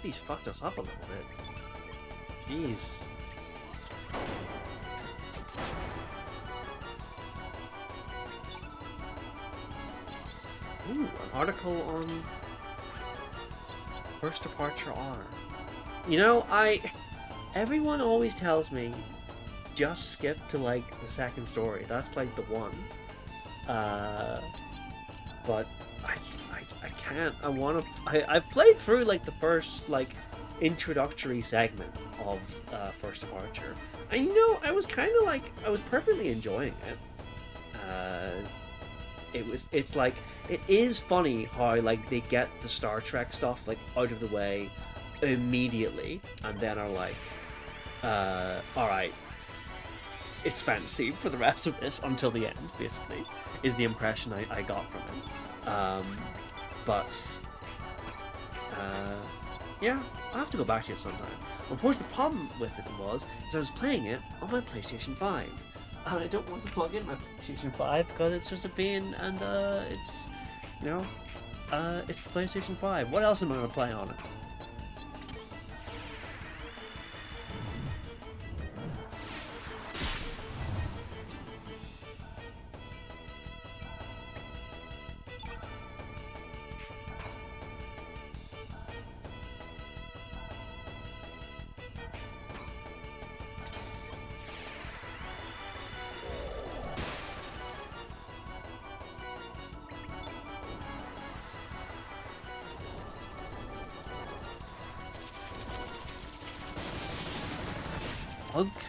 He's fucked us up a little bit. Jeez. Ooh, an article on first departure honor. You know, everyone always tells me just skip to like the second story. That's like the one. But I can't. I've played through like the first like introductory segment of First Departure. And I was kind of like, I was perfectly enjoying it. It's like, it is funny how like they get the Star Trek stuff like out of the way immediately, and then are like, all right, it's fantasy for the rest of this until the end. Basically, is the impression I got from it. But yeah, I'll have to go back to it sometime. Unfortunately, the problem with it was I was playing it on my PlayStation 5. And I don't want to plug in my PlayStation 5 because it's just a pain, and it's, it's the PlayStation 5. What else am I going to play on it?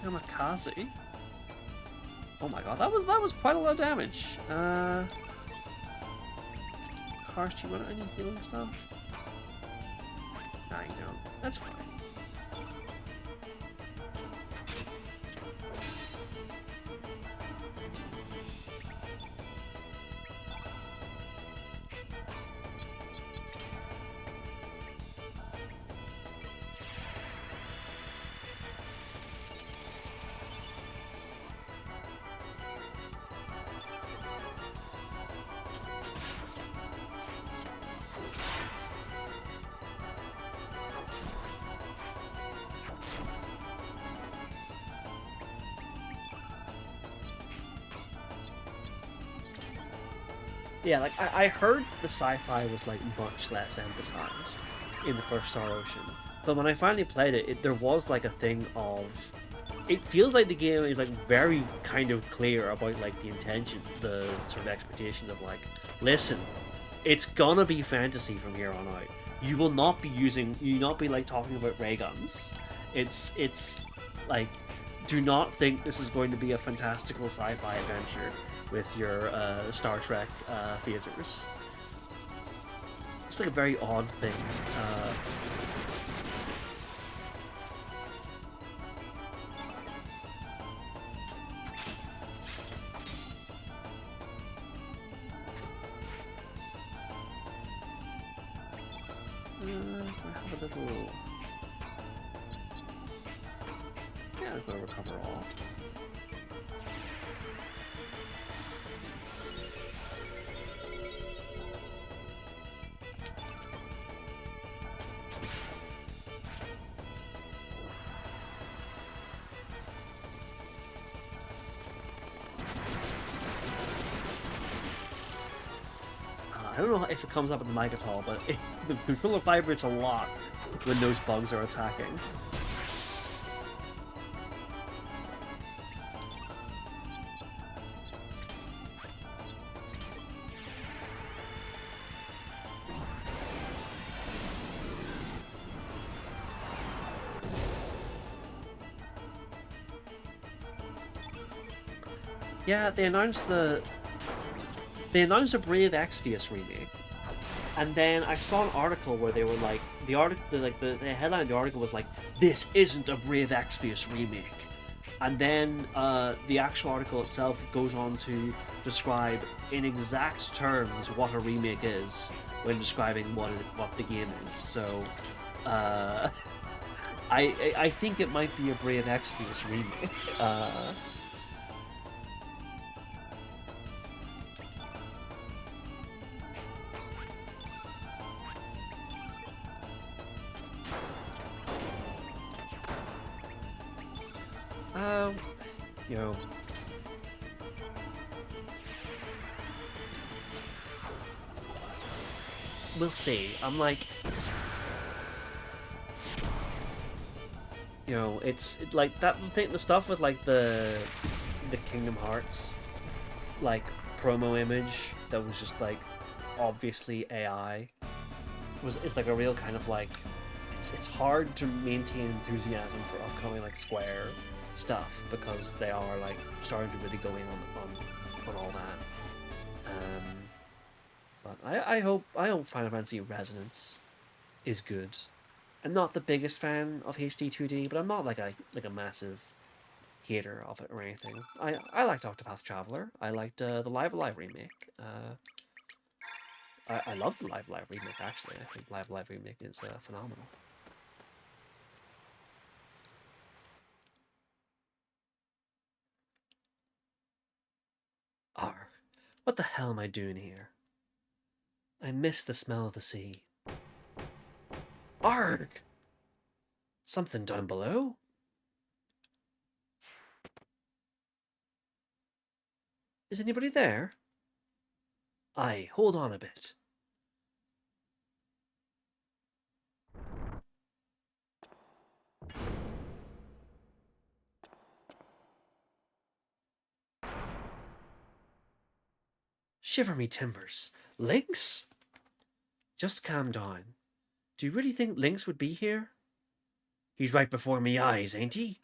Kamikaze. Oh my god, that was quite a lot of damage. Harsh, do you want any healing stuff? Nah, you don't. That's fine. Yeah, like, I heard the sci-fi was, like, much less emphasized in the first Star Ocean. But when I finally played it, there was, like, a thing of... It feels like the game is, like, very kind of clear about, like, the intention, the sort of expectation of, like, listen, it's gonna be fantasy from here on out. You will not be like, talking about ray guns. It's, like, do not think this is going to be a fantastical sci-fi adventure with your Star Trek phasers. It's like a very odd thing. I have a little... Yeah, I'm gonna recover all. I don't know if it comes up in the mic at all, but the controller vibrates a lot when those bugs are attacking. Yeah, they announced a Brave Exvius remake, and then I saw an article where they were like, the headline of the article was like, "This isn't a Brave Exvius remake," and then the actual article itself goes on to describe in exact terms what a remake is when describing what the game is. So, I think it might be a Brave Exvius remake. You know, we'll see. I'm like, it's like that thing, the stuff with like the Kingdom Hearts like promo image that was just like obviously AI it's like a real kind of like, it's hard to maintain enthusiasm for upcoming like Square stuff because they are like starting to really go in on all that. But I hope Final Fantasy Resonance is good. I'm not the biggest fan of HD 2D, but I'm not like a massive hater of it or anything. I liked Octopath Traveler. I liked the Live Alive remake. I love the Live Alive remake actually. I think Live Alive remake is phenomenal. Arg, what the hell am I doing here? I miss the smell of the sea. Arg! Something down below? Is anybody there? Aye, hold on a bit. Shiver me timbers. Lynx? Just calm down. Do you really think Lynx would be here? He's right before me eyes, ain't he?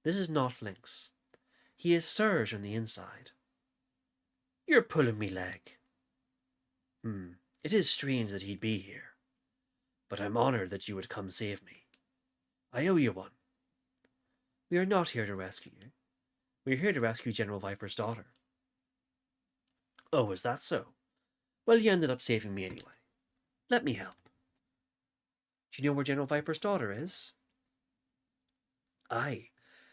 This is not Lynx. He is Serge on the inside. You're pulling me leg. It is strange that he'd be here. But I'm honoured that you would come save me. I owe you one. We are not here to rescue you. We are here to rescue General Viper's daughter. Oh, is that so? Well, you ended up saving me anyway. Let me help. Do you know where General Viper's daughter is? Aye.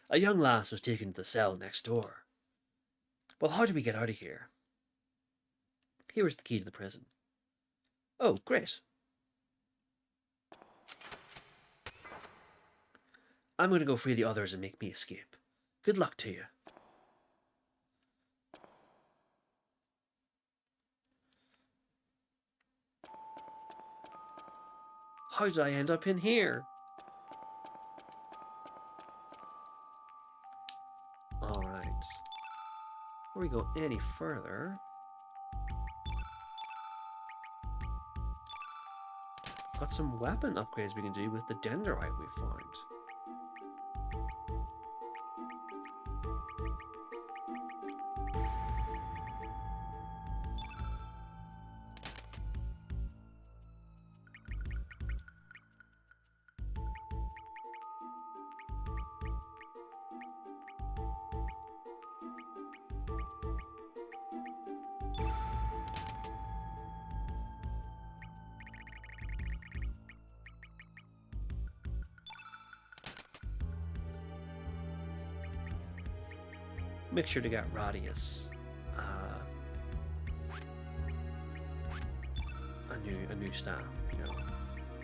A young lass was taken to the cell next door. Well, how do we get out of here? Here is the key to the prison. Oh, great. I'm going to go free the others and make me escape. Good luck to you. How did I end up in here? Alright. Before we go any further... got some weapon upgrades we can do with the dendrite we found. Make sure to get Radius a new staff. You know,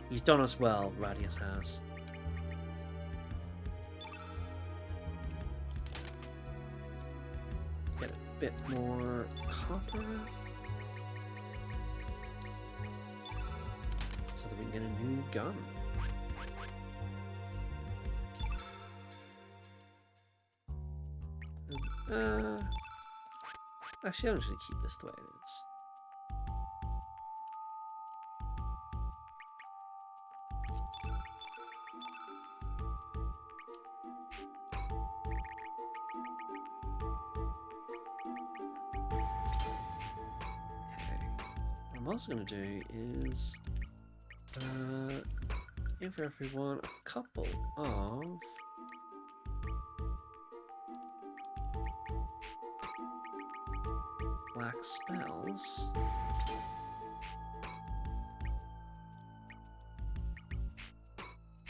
he's done us well. Radius has. Get a bit more copper, so that we can get a new gun. Actually, I'm just going to keep this the way it is. Okay. What I'm also going to do is give everyone a couple of black spells.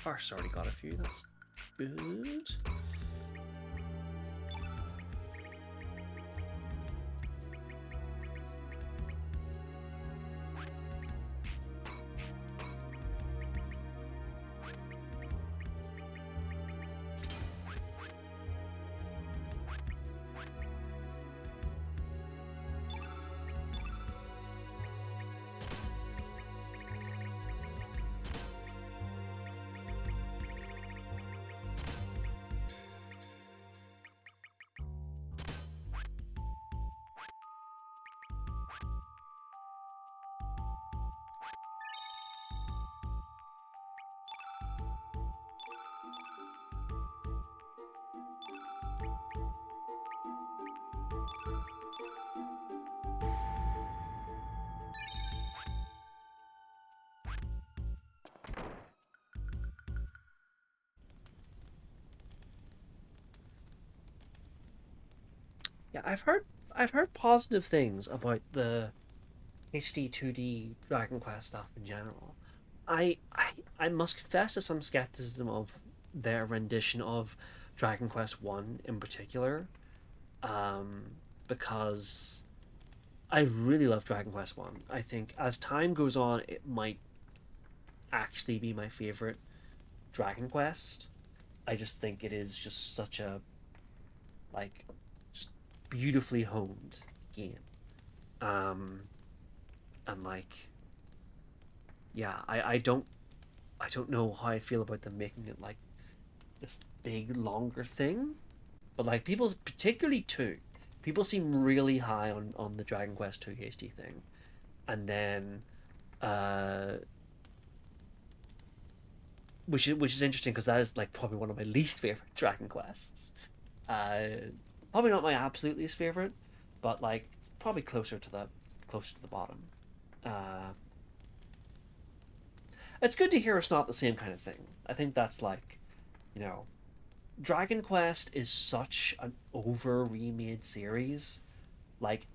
Parse already got a few, that's good. Yeah, I've heard positive things about the HD 2D Dragon Quest stuff in general. I must confess to some skepticism of their rendition of Dragon Quest One in particular, um, because I really love Dragon Quest One. I think as time goes on, it might actually be my favorite Dragon Quest. I just think it is just such a like just beautifully honed game. Um, and like yeah, I don't know how I feel about them making it like this big longer thing, but like people, particularly two, people seem really high on the Dragon Quest Two HD thing, and then uh, which is interesting because that is like probably one of my least favorite Dragon Quests. Uh, Probably not my absolute least favorite, but like probably closer to the bottom. Uh, it's good to hear it's not the same kind of thing. I think that's like, you know, Dragon Quest is such an over remade series. Like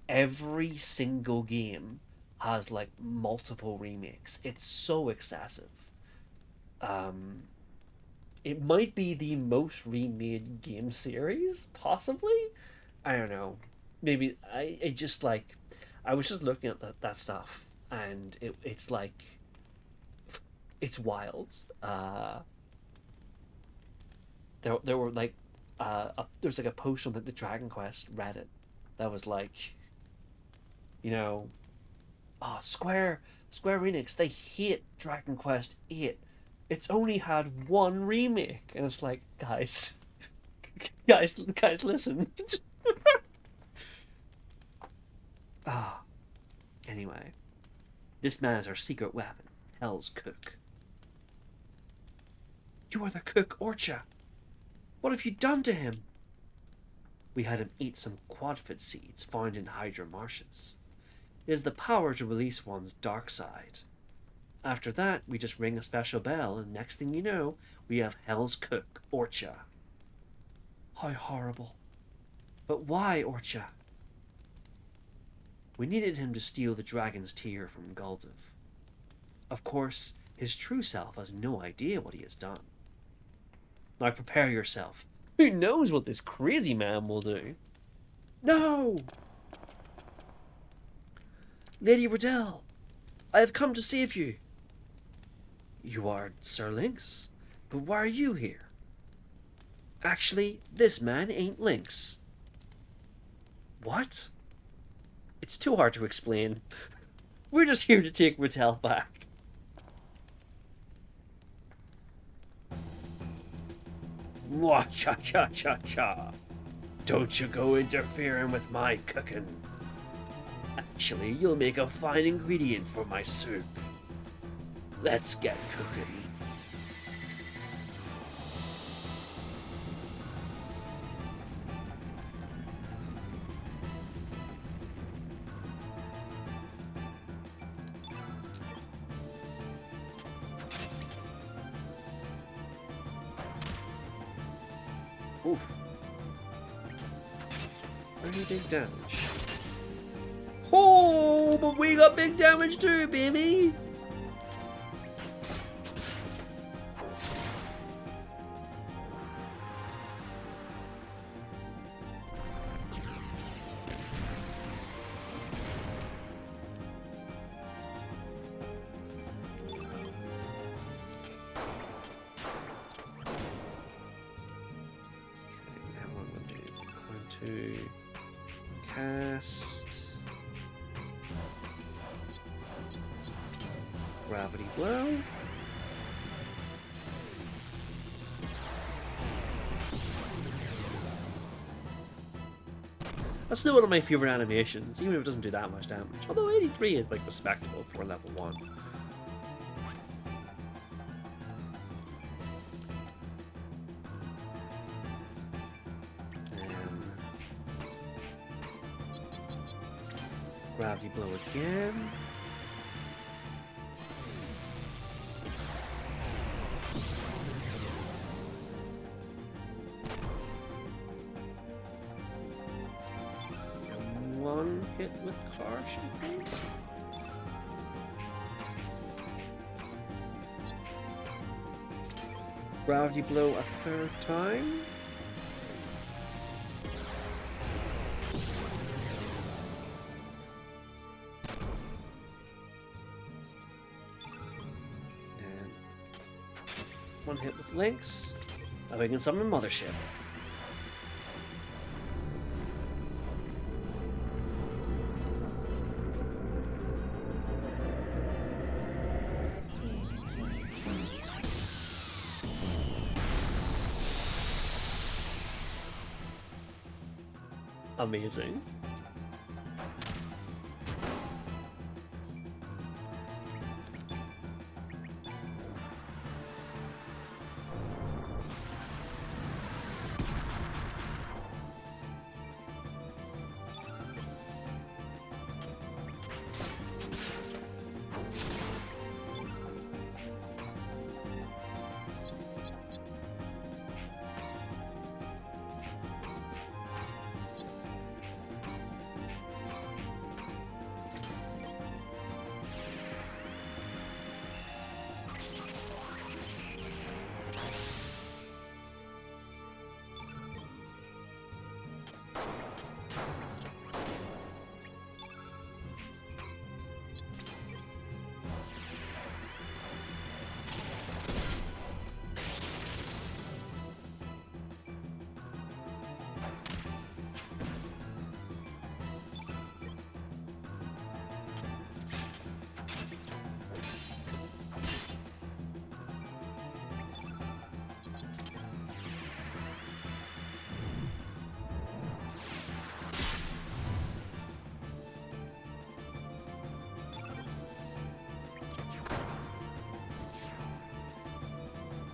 every single game has like multiple remakes. It's so excessive. Um, it might be the most remade game series, possibly. I don't know. Maybe I just like I was just looking at that stuff and it's like it's wild. There were like there's like a post on the Dragon Quest Reddit that was like, you know, oh Square Enix, they hate Dragon Quest 8. It's only had one remake, and it's like, guys, guys, listen. Ah, anyway, this man is our secret weapon, Hell's Cook. You are the cook, Orcha. What have you done to him? We had him eat some quadfit seeds found in Hydra marshes. It is the power to release one's dark side. After that, we just ring a special bell, and next thing you know, we have Hell's Cook, Orcha. How horrible. But why, Orcha? We needed him to steal the dragon's tear from Galdiv. Of course, his true self has no idea what he has done. Now prepare yourself. Who knows what this crazy man will do? No! Lady Riddell, I have come to save you. You are Sir Lynx, but why are you here? Actually, this man ain't Lynx. What? It's too hard to explain. We're just here to take Riddell back. Mwah cha cha cha cha. Don't you go interfering with my cooking. Actually, you'll make a fine ingredient for my soup. Let's get cooking. Oof. Pretty big damage. Oh, but we got big damage too, baby! To cast Gravity Blow. That's still one of my favorite animations, even if it doesn't do that much damage. Although 83 is like respectable for level 1. Gravity Blow again. one hit with Karsh, I think. Gravity blow a third time. And one hit with Lynx. Now we can summon Mothership. Amazing.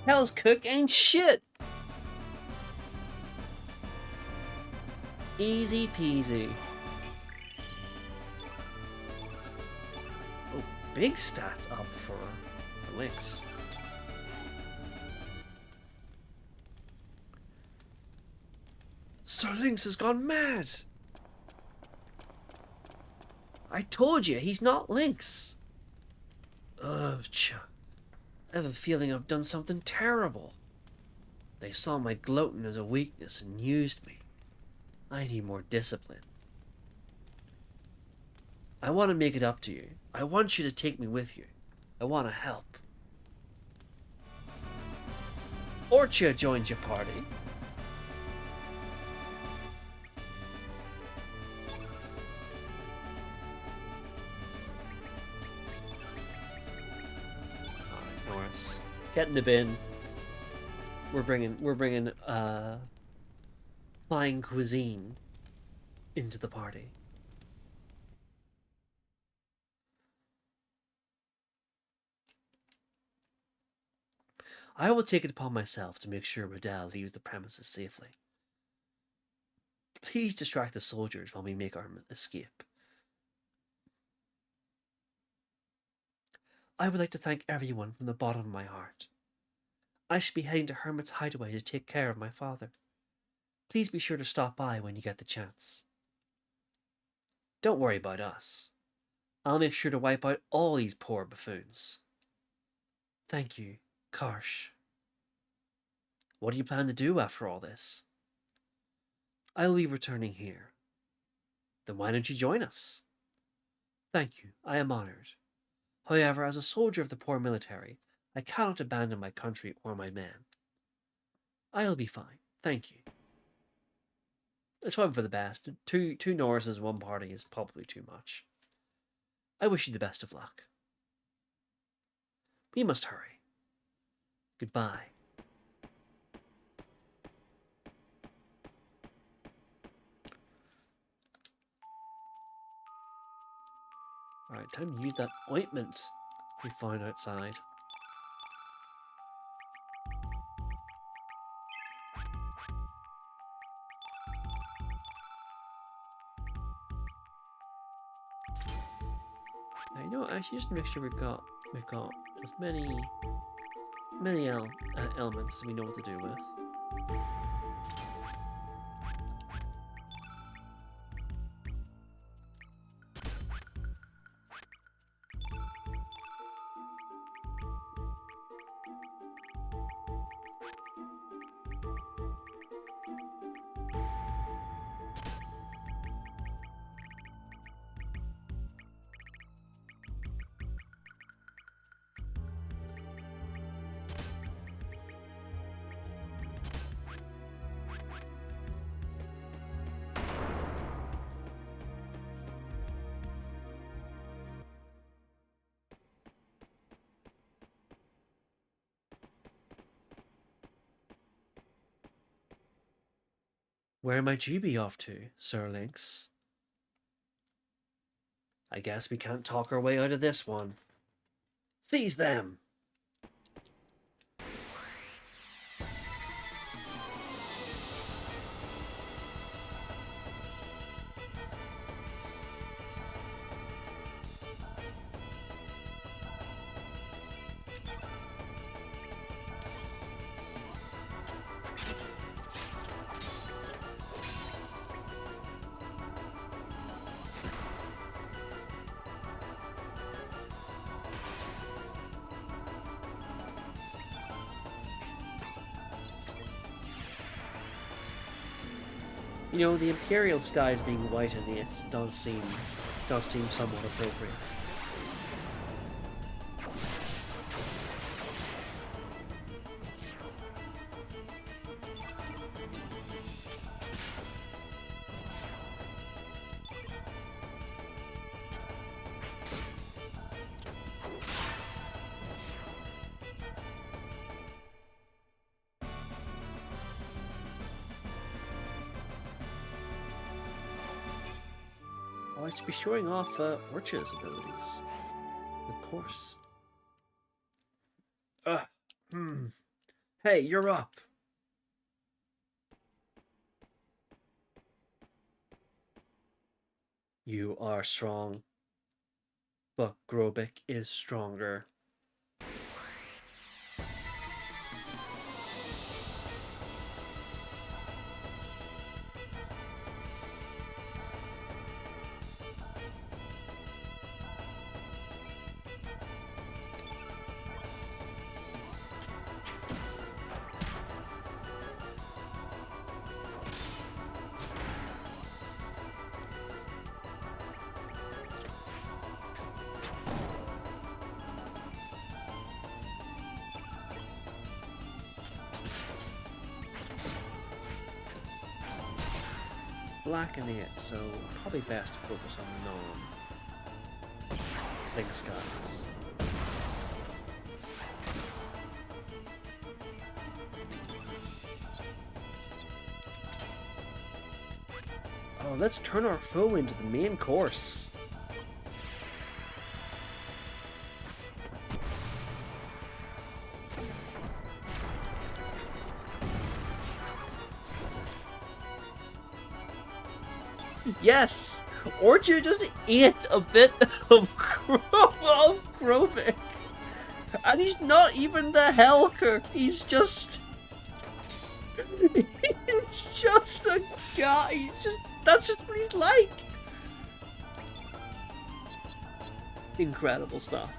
Hell's Cook ain't shit. Easy peasy. Oh, big stat up for Lynx. Sir Lynx has gone mad. I told you, he's not Lynx. Ugh, I have a feeling I've done something terrible. They saw my gloating as a weakness and used me. I need more discipline. I want to make it up to you. I want you to take me with you. I want to help. Orchia joins your party. Norris, get in the bin. We're bringing fine cuisine into the party. I will take it upon myself to make sure Riddell leaves the premises safely. Please distract the soldiers while we make our escape. I would like to thank everyone from the bottom of my heart. I should be heading to Hermit's Hideaway to take care of my father. Please be sure to stop by when you get the chance. Don't worry about us. I'll make sure to wipe out all these poor buffoons. Thank you, Karsh. What do you plan to do after all this? I'll be returning here. Then why don't you join us? Thank you, I am honored. However, as a soldier of the poor military, I cannot abandon my country or my men. I'll be fine, thank you. Let's hope for the best. Two Norrises in one party is probably too much. I wish you the best of luck. We must hurry. Goodbye. Alright, time to use that ointment we found outside. Now, you know what, actually just to make sure we've got as many elements as we know what to do with. Where might you be off to, Sir Lynx? I guess we can't talk our way out of this one. Seize them! You know, the Imperial skies being white in it does seem somewhat appropriate. I should be showing off Orcha's abilities. Of course. Hey, you're up. You are strong, but Grobik is stronger. Black in it, so probably best to focus on non-Lynx guys. Oh, let's turn our foe into the main course. Yes! Orchard just ate a bit of Grobik. And he's not even the Helker. He's just... He's just a guy. That's just what he's like. Incredible stuff.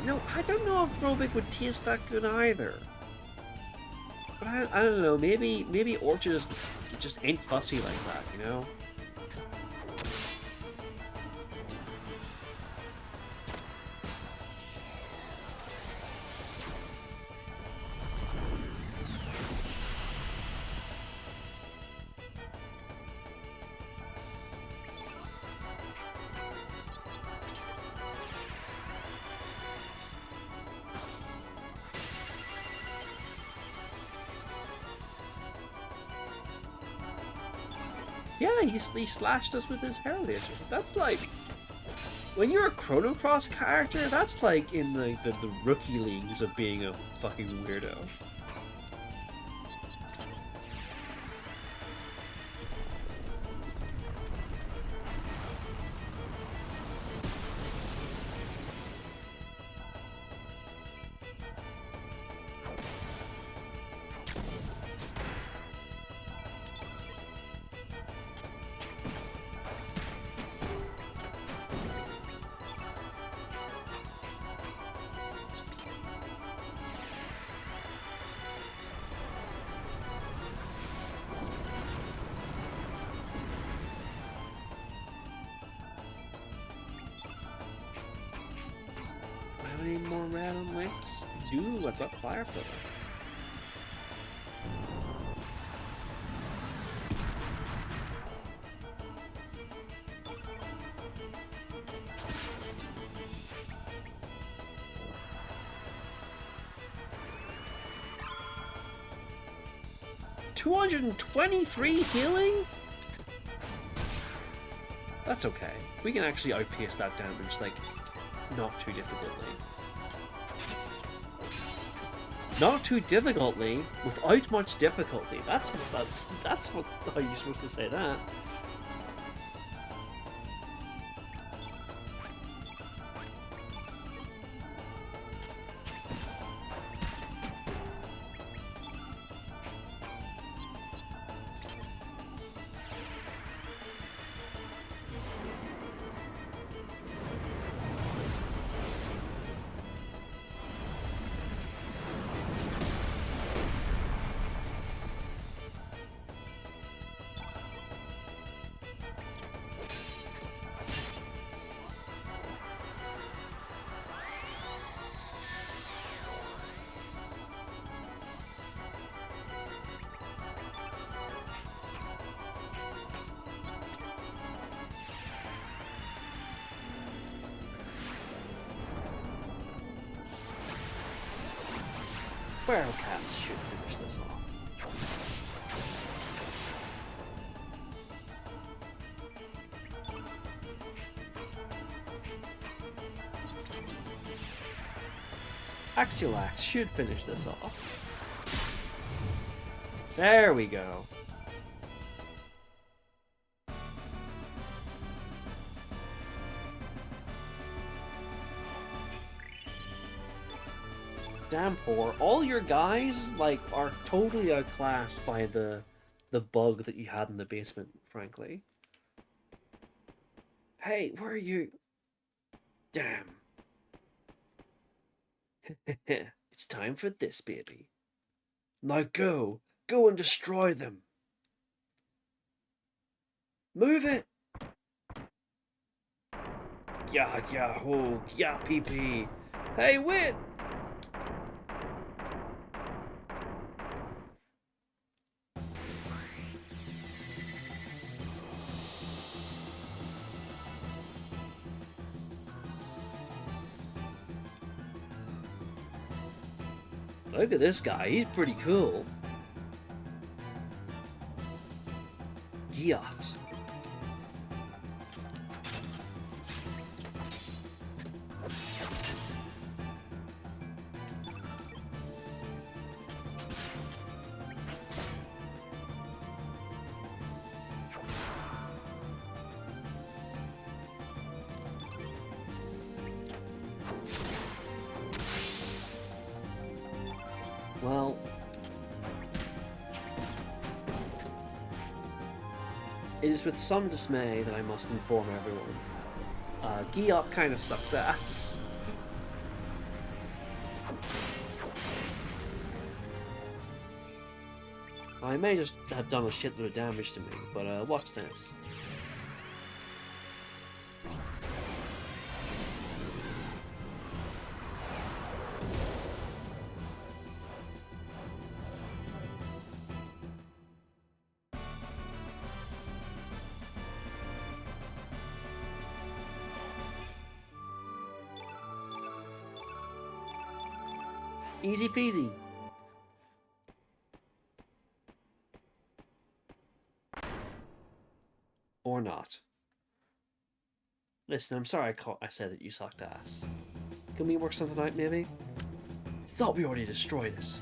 No, I don't know if Grobik would taste that good either. But I don't know, maybe Orchard just ain't fussy like that, you know? Yeah, he slashed us with his hair laser. That's like... When you're a Chrono Cross character, that's like in like the rookie leagues of being a fucking weirdo. have any more red on Lynx? Do, I've got Firefly. $223 healing? That's okay. We can actually outpace that damage, like, not too difficultly. Not too difficultly, without much difficulty. That's what how you're supposed to say that. Feral cats should finish this off. Axial Axe should finish this off. There we go. Damn poor. All your guys, like, are totally outclassed by the bug that you had in the basement, frankly. Hey, where are you? Damn. It's time for this, baby. Now go. Go and destroy them. Move it. Yeah, oh, yeah, PP. Hey, wait. Look at this guy, he's pretty cool. Giat. Well, it is with some dismay that I must inform everyone. Giat kind of sucks ass. I may just have done a shitload of damage to me, but watch this. Easy peasy. Or not. Listen, I'm sorry I said that you sucked ass. Can we work something out, maybe? Thought we already destroyed it.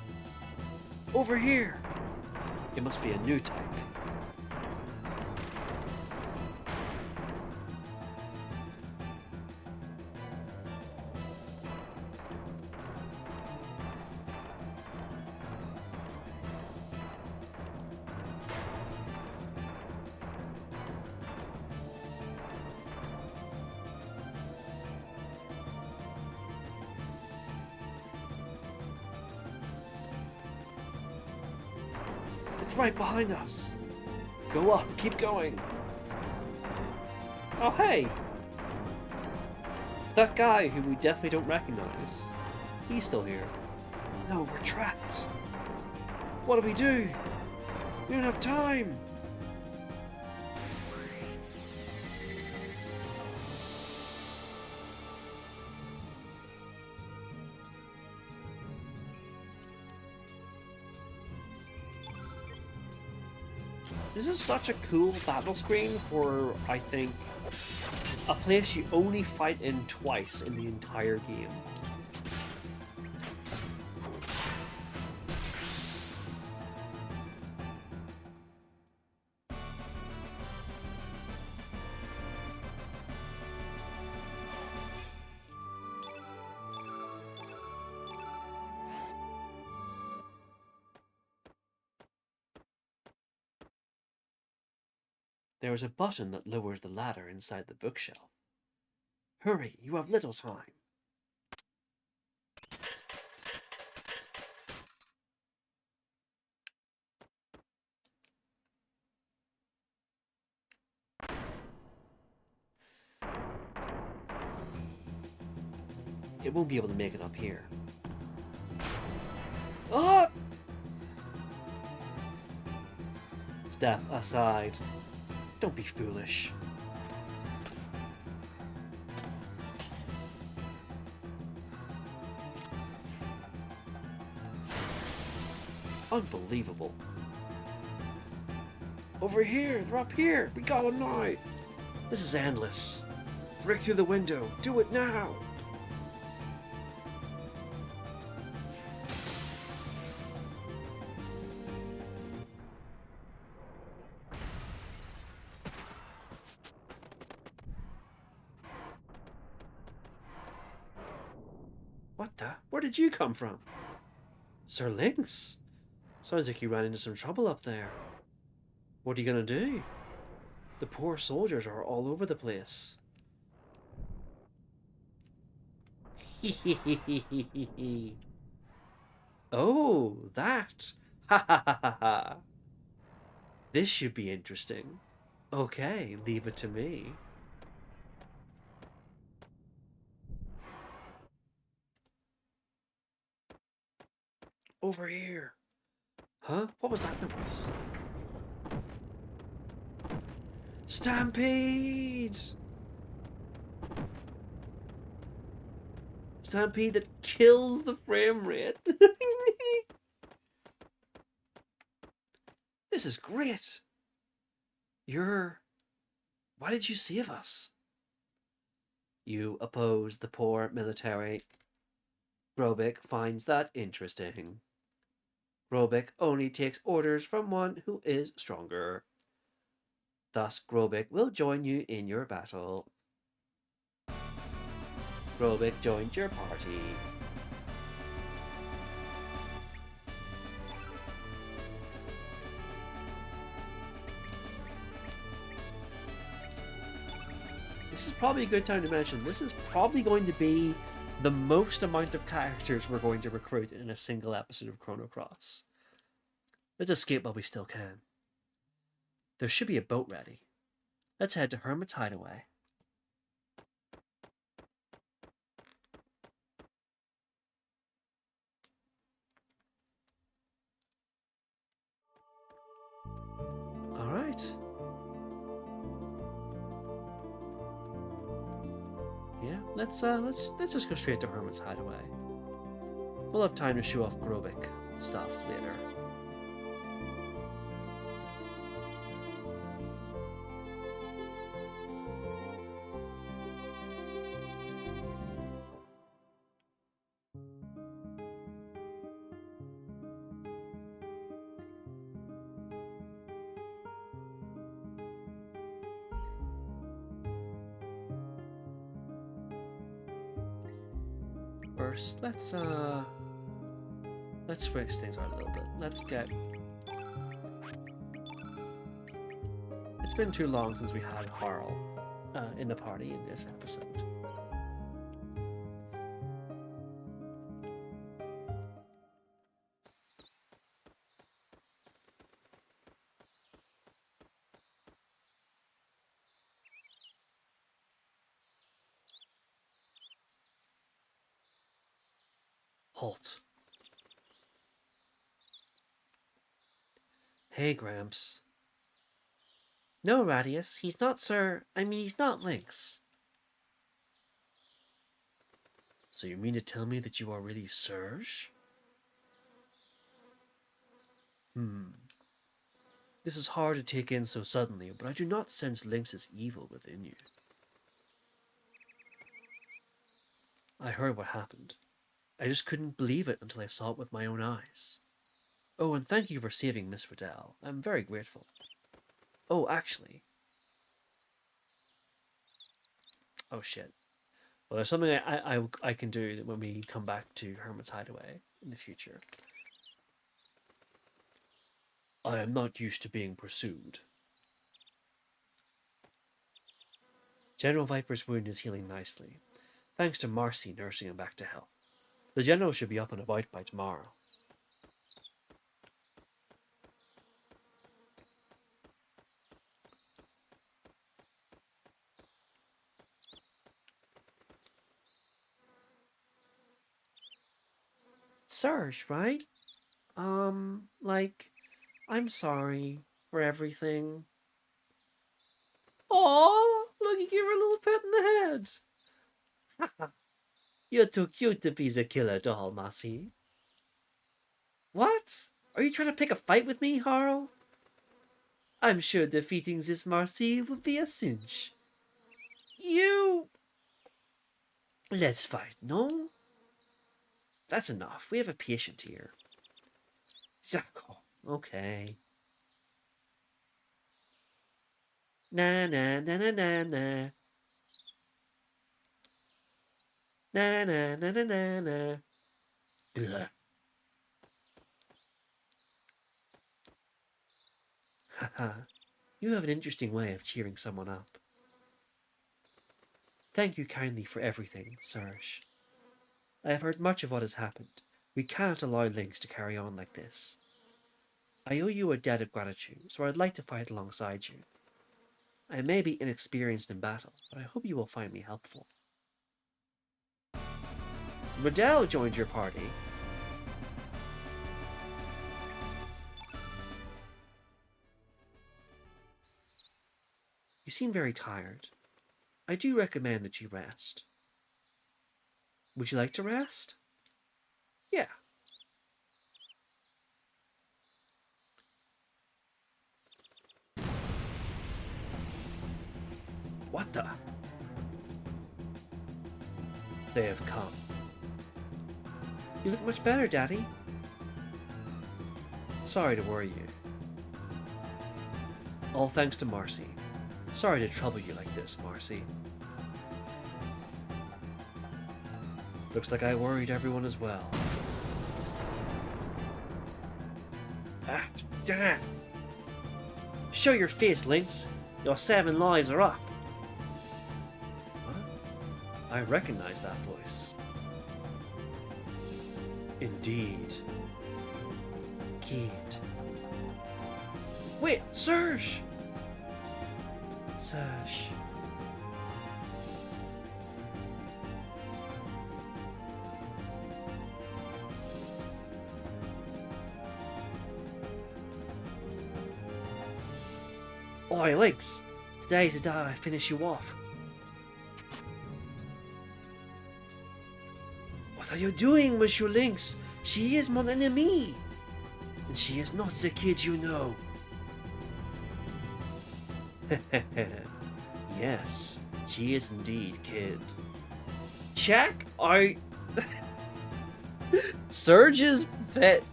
Over here! It must be a new type. It's right behind us. Go up, keep going. Oh, hey. That guy who we definitely don't recognize. He's still here. No, we're trapped. What do we do? We don't have time. This is such a cool battle screen for, I think, a place you only fight in twice in the entire game. There is a button that lowers the ladder inside the bookshelf. Hurry, you have little time. It won't be able to make it up here. Ah! Step aside. Don't be foolish. Unbelievable. Over here! They're up here! We got them now! This is endless. Break through the window! Do it now! What the? Where did you come from? Sir Lynx? Sounds like you ran into some trouble up there. What are you gonna do? The poor soldiers are all over the place. Oh, that! Ha ha ha ha ha! This should be interesting. Okay, leave it to me. Over here. Huh? What was that noise? Stampede! Stampede that kills the frame rate. This is great. Why did you save us? You oppose the poor military. Grobik finds that interesting. Grobik only takes orders from one who is stronger. Thus, Grobik will join you in your battle. Grobik joined your party. This is probably a good time to mention, this is probably going to be the most amount of characters we're going to recruit in a single episode of Chrono Cross. Let's escape while we still can. There should be a boat ready. Let's head to Hermit's Hideaway. Alright. Yeah, let's just go straight to Hermit's Hideaway. We'll have time to show off Grobik stuff later. First, let's switch things out a little bit. Let's get... It's been too long since we had Harl in the party in this episode. Halt. Hey, Gramps. No, Radius, he's not he's not Lynx. So you mean to tell me that you are really Serge? This is hard to take in so suddenly, but I do not sense Lynx's evil within you. I heard what happened. I just couldn't believe it until I saw it with my own eyes. Oh, and thank you for saving Miss Riddell. I'm very grateful. Oh, actually. Oh, shit. Well, there's something I can do when we come back to Hermit's Hideaway in the future. I am not used to being pursued. General Viper's wound is healing nicely, thanks to Marcy nursing him back to health. The General should be up and about by tomorrow. Serge, right? Like, I'm sorry for everything. Aww, look, you give her a little pet in the head. You're too cute to be the killer doll, Marcy. What? Are you trying to pick a fight with me, Harl? I'm sure defeating this Marcy will be a cinch. You... Let's fight, no? That's enough. We have a patient here. Zacko. Okay. Na na na na na na. Na na na na na na. Ugh. Haha. You have an interesting way of cheering someone up. Thank you kindly for everything, Serge. I have heard much of what has happened. We cannot allow Lynx to carry on like this. I owe you a debt of gratitude, so I'd like to fight alongside you. I may be inexperienced in battle, but I hope you will find me helpful. Riddell joined your party. You seem very tired. I do recommend that you rest. Would you like to rest? Yeah. What the? They have come. You look much better, Daddy. Sorry to worry you. All thanks to Marcy. Sorry to trouble you like this, Marcy. Looks like I worried everyone as well. Ah, damn! Show your face, Lynx. Your 7 lives are up. What? I recognize that voice. Indeed. Kid. Wait, Serge! Serge. Oi, Lynx! Today's the day I finish you off. What are you doing, Monsieur Lynx? She is mon enemy! And she is not the kid you know. Yes, she is indeed kid. Check! Serge's vet.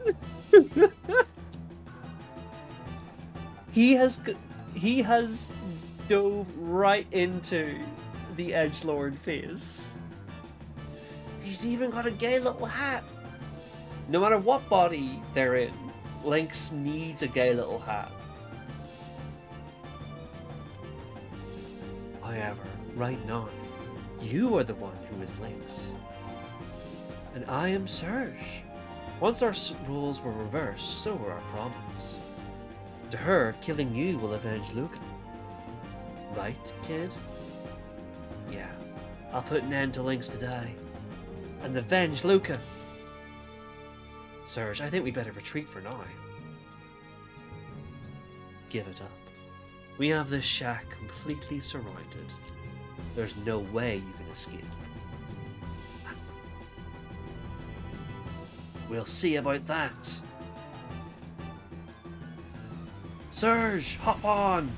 He has dove right into the edgelord phase. He's even got a gay little hat. No matter what body they're in, Lynx needs a gay little hat. However, right now, you are the one who is Lynx. And I am Serge. Once our roles were reversed, so were our problems. To her, killing you will avenge Luca. Right, kid? Yeah, I'll put an end to Lynx today. And avenge Luca. Serge, I think we better retreat for now. Give it up. We have this shack completely surrounded. There's no way you can escape. We'll see about that. Serge, hop on!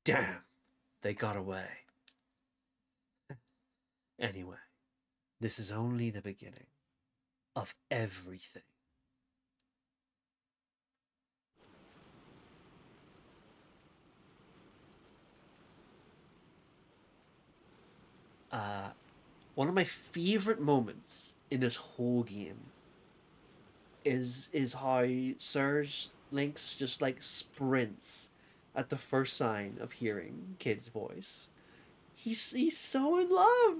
Damn, they got away. Anyway, this is only the beginning of everything. One of my favorite moments in this whole game is how Serge Lynx just like sprints at the first sign of hearing Kid's voice. He's so in love.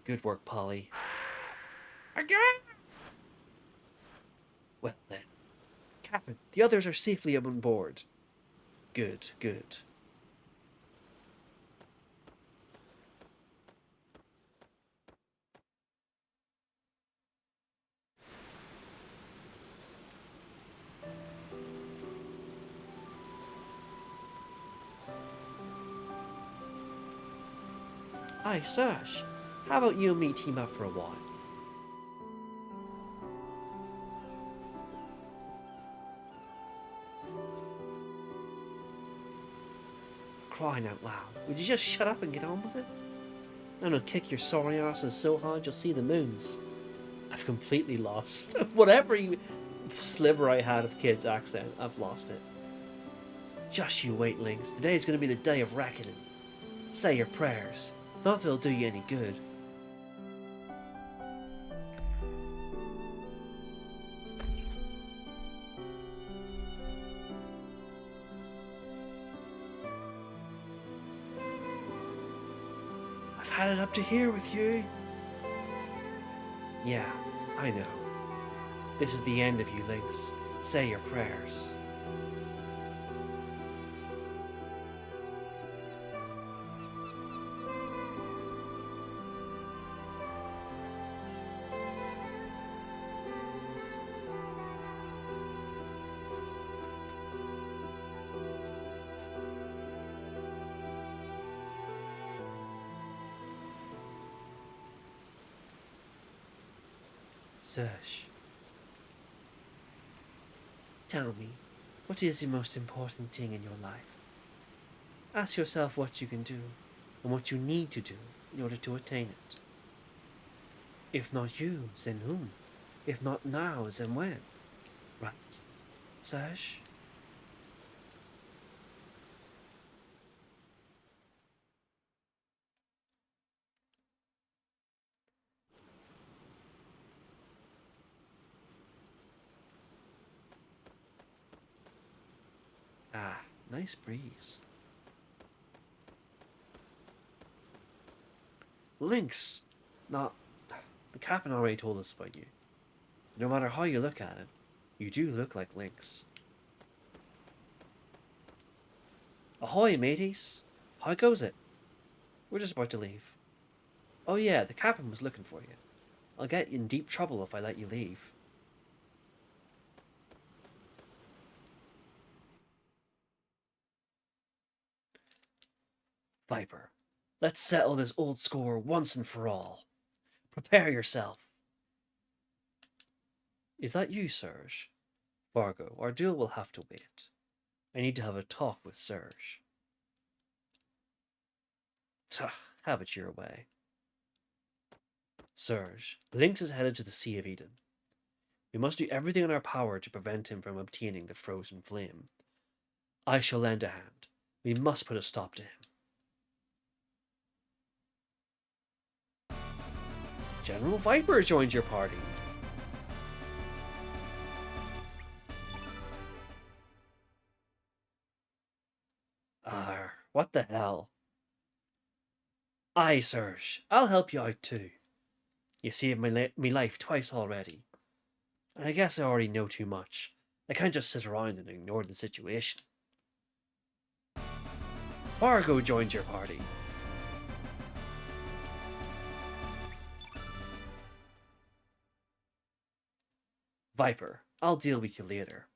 Good work, Polly. Again. Well then, Captain, the others are safely on board. Good, good. Aye, Serge, how about you and me team up for a while? Crying out loud, would you just shut up and get on with it? I'm gonna kick your sorry asses so hard you'll see the moons. I've completely lost whatever sliver I had of Kid's accent. I've lost it. Just you wait, Lynx. Today's gonna be the day of reckoning. Say your prayers. Not that it'll do you any good. I've had it up to here with you. Yeah, I know. This is the end of you, Lynx. Say your prayers. Serge, tell me, what is the most important thing in your life? Ask yourself what you can do and what you need to do in order to attain it. If not you, then whom? If not now, then when? Right, Serge? Ah, nice breeze. Lynx! Not... The captain already told us about you. No matter how you look at it, you do look like Lynx. Ahoy, mateys! How goes it? We're just about to leave. Oh yeah, the captain was looking for you. I'll get you in deep trouble if I let you leave. Viper, let's settle this old score once and for all. Prepare yourself. Is that you, Serge? Fargo, our duel will have to wait. I need to have a talk with Serge. Tuh, have it your way. Serge, Lynx is headed to the Sea of Eden. We must do everything in our power to prevent him from obtaining the frozen flame. I shall lend a hand. We must put a stop to him. General Viper joins your party. What the hell? Aye, Serge, I'll help you out too. You saved me life twice already. And I guess I already know too much. I can't just sit around and ignore the situation. Fargo joins your party. Viper, I'll deal with you later.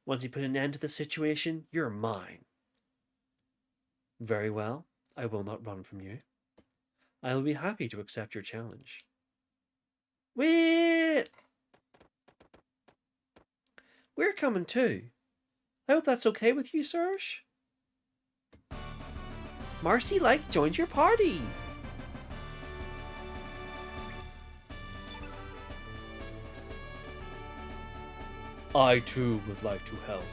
Once you put an end to the situation, you're mine. Very well, I will not run from you. I will be happy to accept your challenge. We're coming too. I hope that's okay with you, Serge. Marcy Like joined your party. I too would like to help.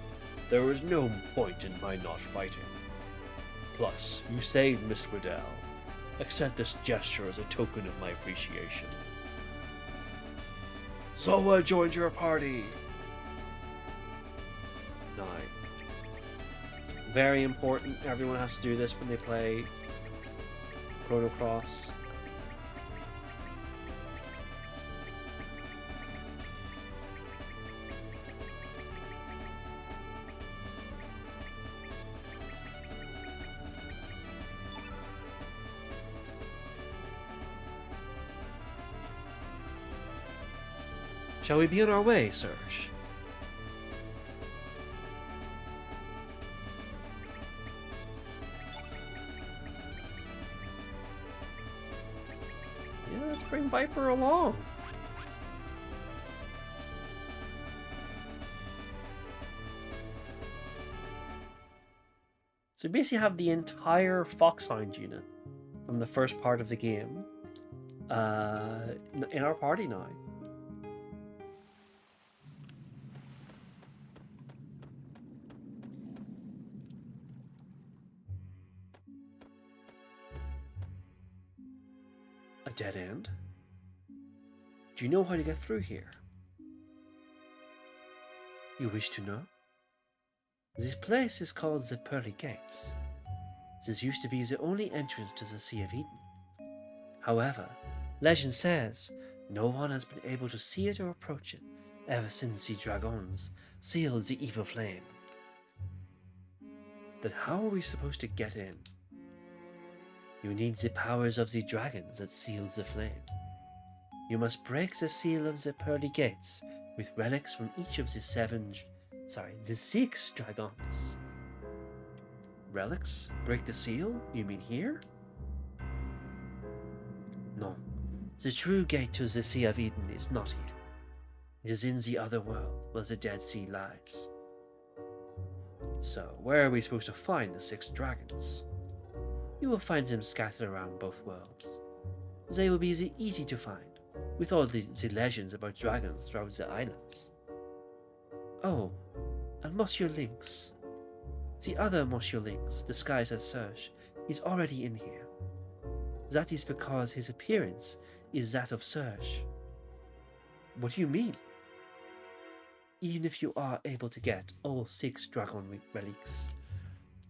There is no point in my not fighting. Plus, you saved Miss Riddell. Accept this gesture as a token of my appreciation. Zoa joined your party! 9. Very important. Everyone has to do this when they play Chrono Cross. Shall we be on our way, Serge? Yeah, let's bring Viper along. So we basically have the entire Foxhound unit from the first part of the game in our party now. A dead end? Do you know how to get through here? You wish to know? This place is called the Pearly Gates. This used to be the only entrance to the Sea of Eden. However, legend says no one has been able to see it or approach it ever since the dragons sealed the evil flame. Then how are we supposed to get in? You need the powers of the dragons that seals the flame. You must break the seal of the Pearly Gates with relics from each of the 6 dragons. Relics? Break the seal? You mean here? No. The true gate to the Sea of Eden is not here. It is in the other world where the Dead Sea lies. So, where are we supposed to find the 6 dragons? You will find them scattered around both worlds. They will be easy to find, with all the legends about dragons throughout the islands. Oh, and Monsieur Lynx. The other Monsieur Lynx, disguised as Serge, is already in here. That is because his appearance is that of Serge. What do you mean? Even if you are able to get all 6 dragon relics,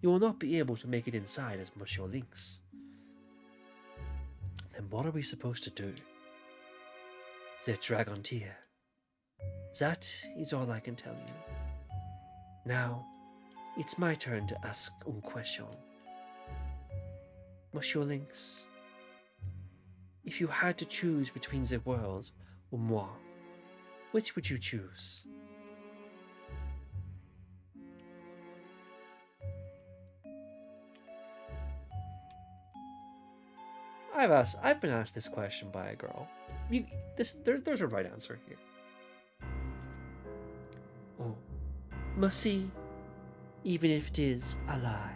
you will not be able to make it inside as Monsieur Lynx. Then what are we supposed to do? The Dragon Tier. That is all I can tell you. Now, it's my turn to ask une question. Monsieur Lynx, if you had to choose between the world or moi, which would you choose? I've been asked this question by a girl. There's a right answer here. Oh, merci, even if it is a lie.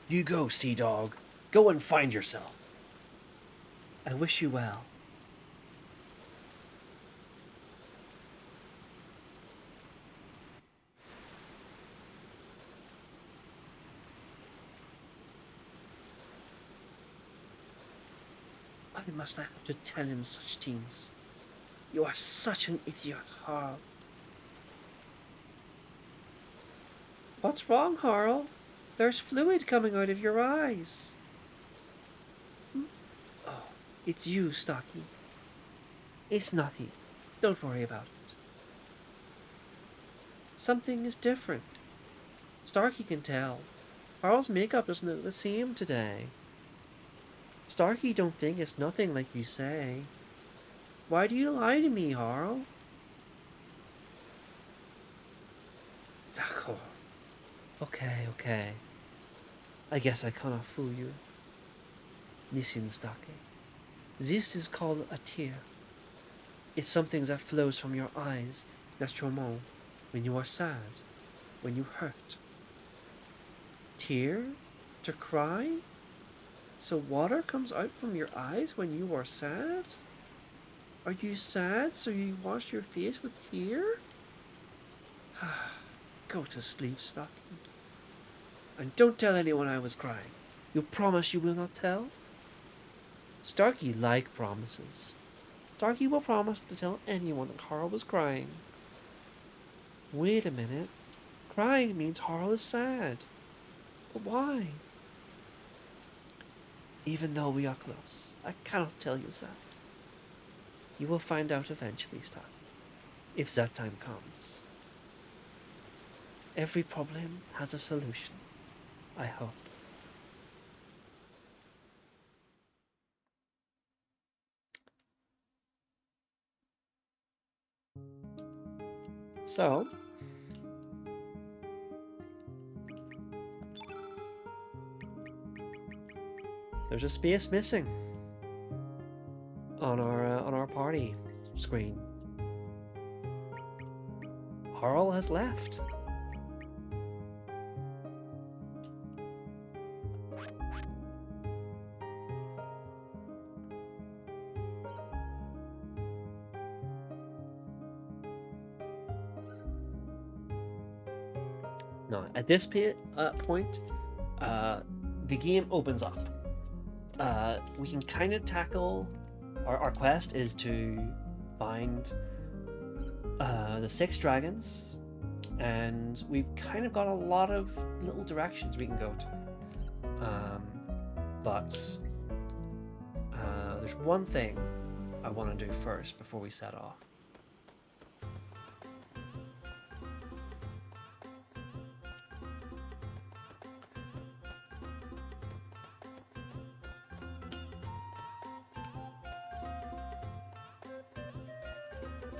You go, Sea Dog. Go and find yourself. I wish you well. Why must I have to tell him such things? You are such an idiot, Harl. What's wrong, Harl? There's fluid coming out of your eyes. Oh, it's you, Stocky. It's nothing. Don't worry about it. Something is different. Starkey can tell. Harl's makeup doesn't look the same today. Starkey don't think it's nothing like you say. Why do you lie to me, Harl? D'accord. Okay. I guess I cannot fool you. Listen, Starkey. This is called a tear. It's something that flows from your eyes, naturellement, when you are sad, when you hurt. Tear? To cry? So water comes out from your eyes when you are sad? Are you sad so you wash your face with tear? Go to sleep, Stocky. And don't tell anyone I was crying. You promise you will not tell? Starkey like promises. Starkey will promise to tell anyone that Harl was crying. Wait a minute. Crying means Harl is sad. But why? Even though we are close, I cannot tell you that. You will find out eventually, Starkey, if that time comes. Every problem has a solution, I hope. So, there's a space missing on our party screen. Harl has left. Now, at this point, the game opens up. We can kind of tackle our quest is to find the 6 dragons, and we've kind of got a lot of little directions we can go to. But there's one thing I want to do first before we set off.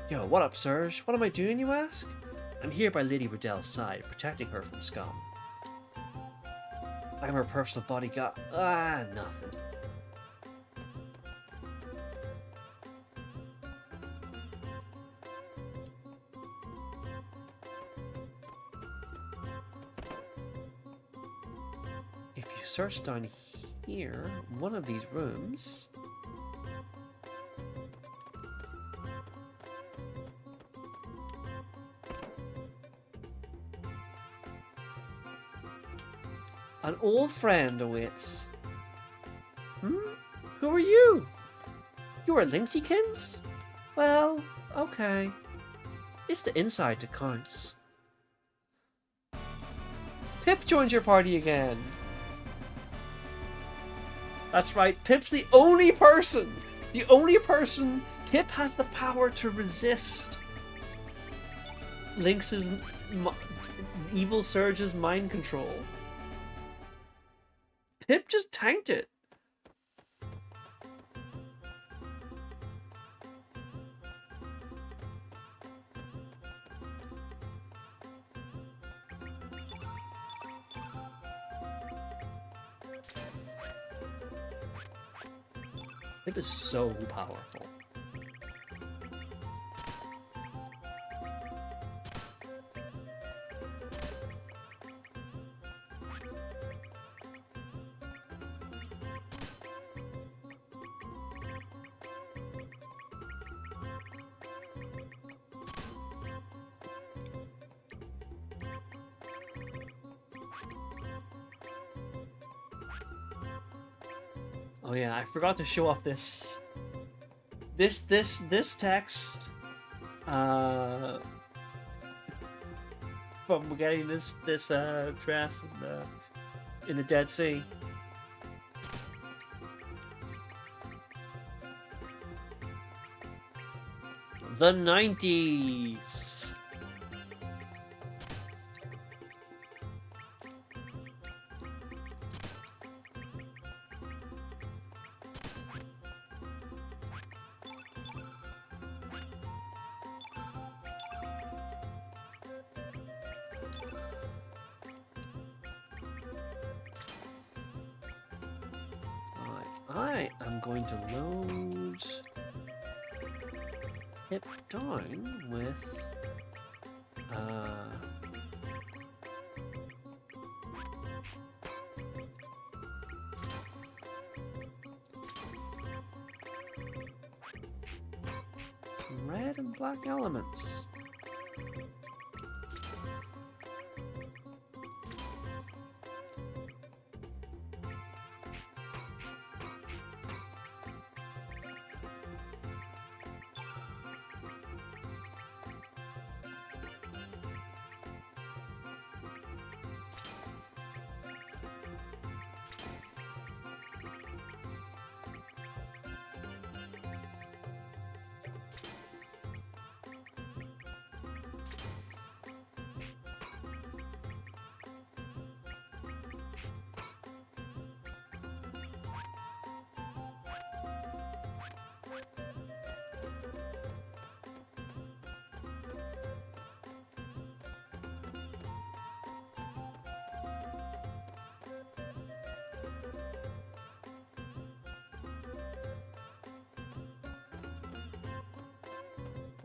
Yo, what up, Serge? What am I doing, you ask? I'm here by Lady Riddell's side, protecting her from scum. I'm her personal bodyguard. Nothing. If you search down here, one of these rooms... an old friend awaits. Who are you? You are Lynxykins? Well, okay. It's the inside that counts. Pip joins your party again. That's right, Pip's the only person. Pip has the power to resist Lynx's evil Surge's mind control. Pip just tanked it. Pip is so powerful. Oh yeah, I forgot to show off this text from getting this dress and in the Dead Sea. The 90s. I am going to load Hip down with red and black elements.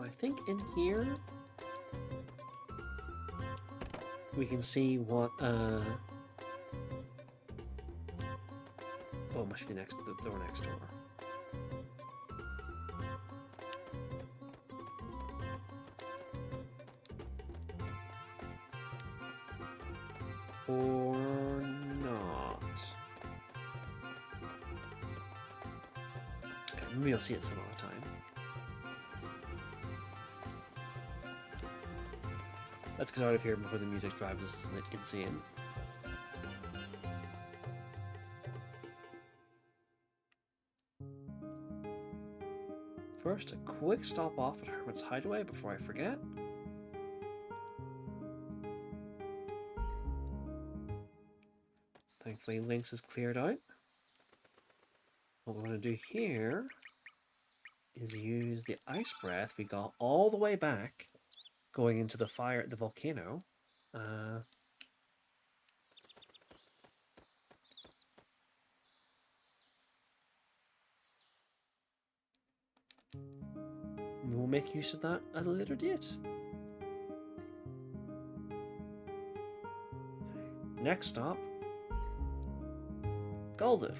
I think in here we can see what oh, must be the door next door. Or not. Okay, maybe I'll see it some other time. Let's get out of here before the music drives us insane. First, a quick stop off at Hermit's Hideaway before I forget. Thankfully, Lynx is cleared out. What we're going to do here is use the ice breath we got all the way back going into the fire at the volcano. We'll make use of that at a later date. Next stop, Galdiv.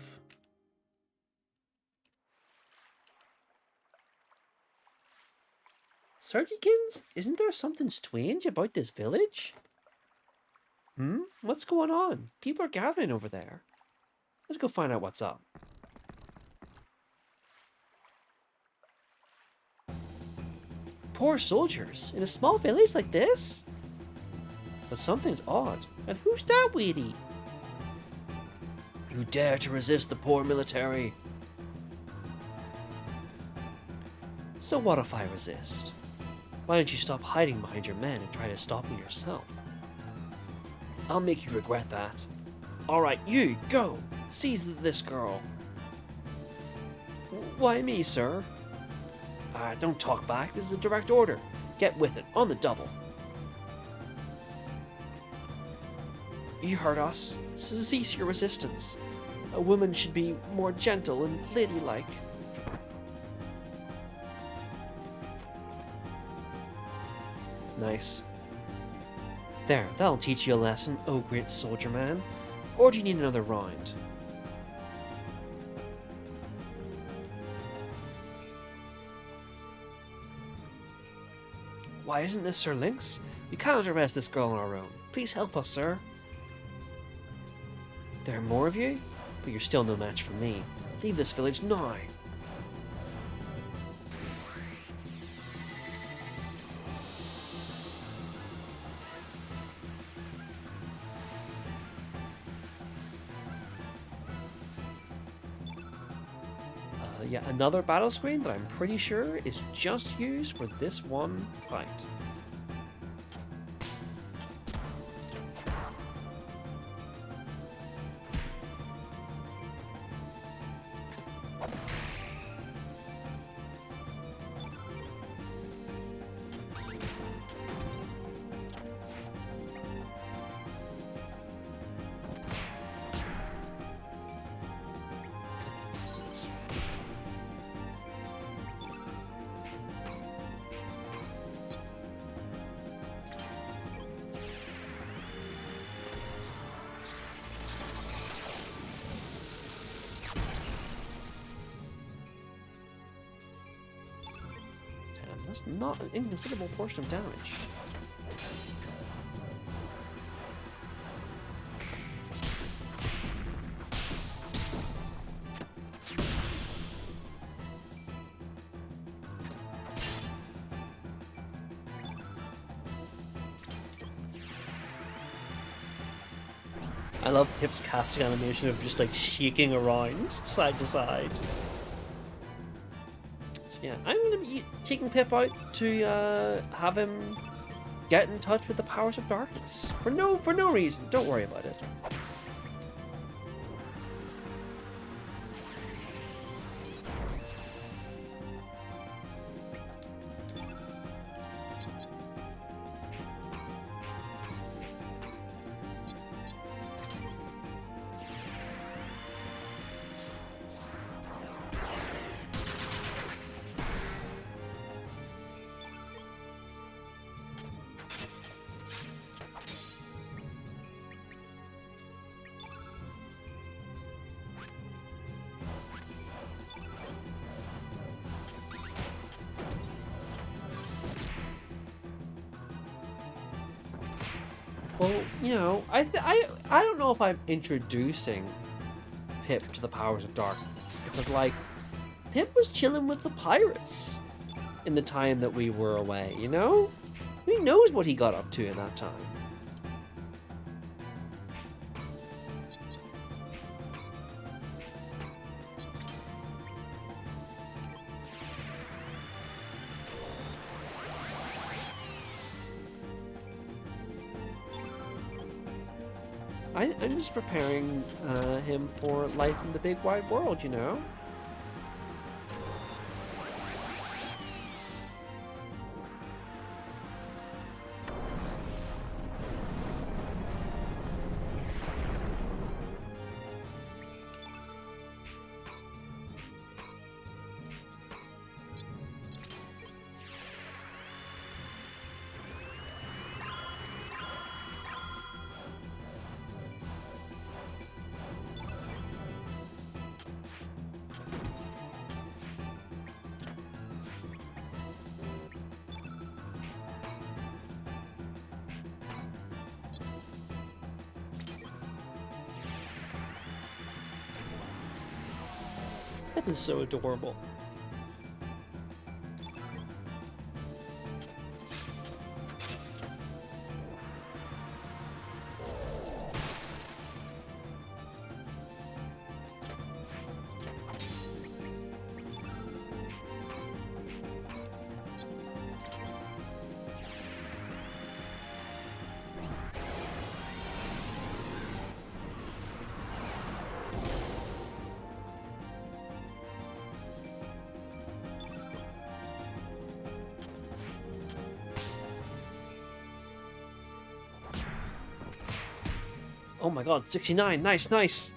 Surgykins, isn't there something strange about this village? What's going on? People are gathering over there. Let's go find out what's up. Poor soldiers in a small village like this? But something's odd. And who's that weedy? You dare to resist the poor military? So what if I resist? Why don't you stop hiding behind your men and try to stop me yourself? I'll make you regret that. Alright, you, go! Seize this girl. Why me, sir? Don't talk back, this is a direct order. Get with it, on the double. You heard us. Cease your resistance. A woman should be more gentle and ladylike. Nice. There, that'll teach you a lesson, oh great soldier man. Or do you need another round? Why isn't this Sir Lynx? We cannot arrest this girl on our own. Please help us, sir. There are more of you? But you're still no match for me. Leave this village now. yeah, another battle screen that I'm pretty sure is just used for this one fight. That's not an inconsiderable portion of damage. I love Pip's casting animation of just like shaking around side to side. Yeah, I'm going to be taking Pip out to have him get in touch with the powers of darkness for no reason. Don't worry about it. Well, you know, I don't know if I'm introducing Pip to the powers of darkness, because like Pip was chilling with the pirates in the time that we were away, you know? Who knows what he got up to in that time? I'm just preparing him for life in the big wide world, you know? That is so adorable. Oh my god, 69, nice, nice!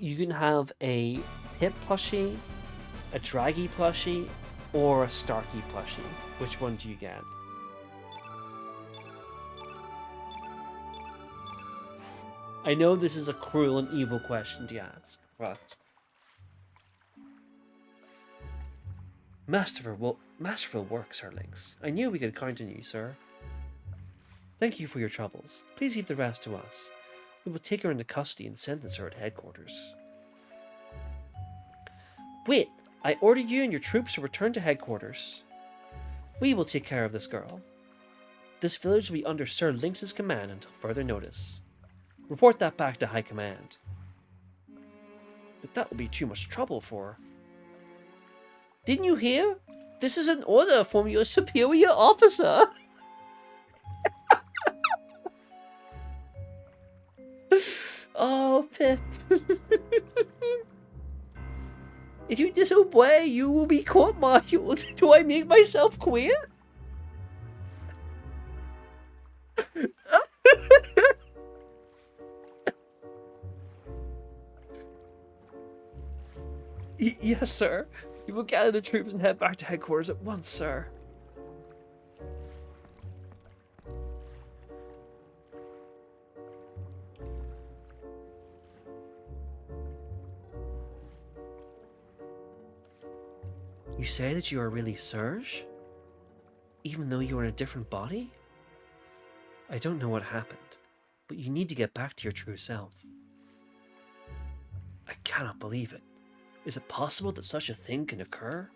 You can have a Pip plushie, a Draggy plushie, or a Starkey plushie. Which one do you get? I know this is a cruel and evil question to ask, but... Masterful work, Sir Lynx. I knew we could count on you, sir. Thank you for your troubles. Please leave the rest to us. We will take her into custody and sentence her at headquarters. Wait! I order you and your troops to return to headquarters. We will take care of this girl. This village will be under Sir Lynx's command until further notice. Report that back to High Command. But that will be too much trouble for her. Didn't you hear? This is an order from your superior officer. Oh, Pip. If you disobey, you will be court-martialed. Do I make myself queen? Yes, sir. You will gather the troops and head back to headquarters at once, sir. You say that you are really Serge? Even though you are in a different body? I don't know what happened, but you need to get back to your true self. I cannot believe it. Is it possible that such a thing can occur?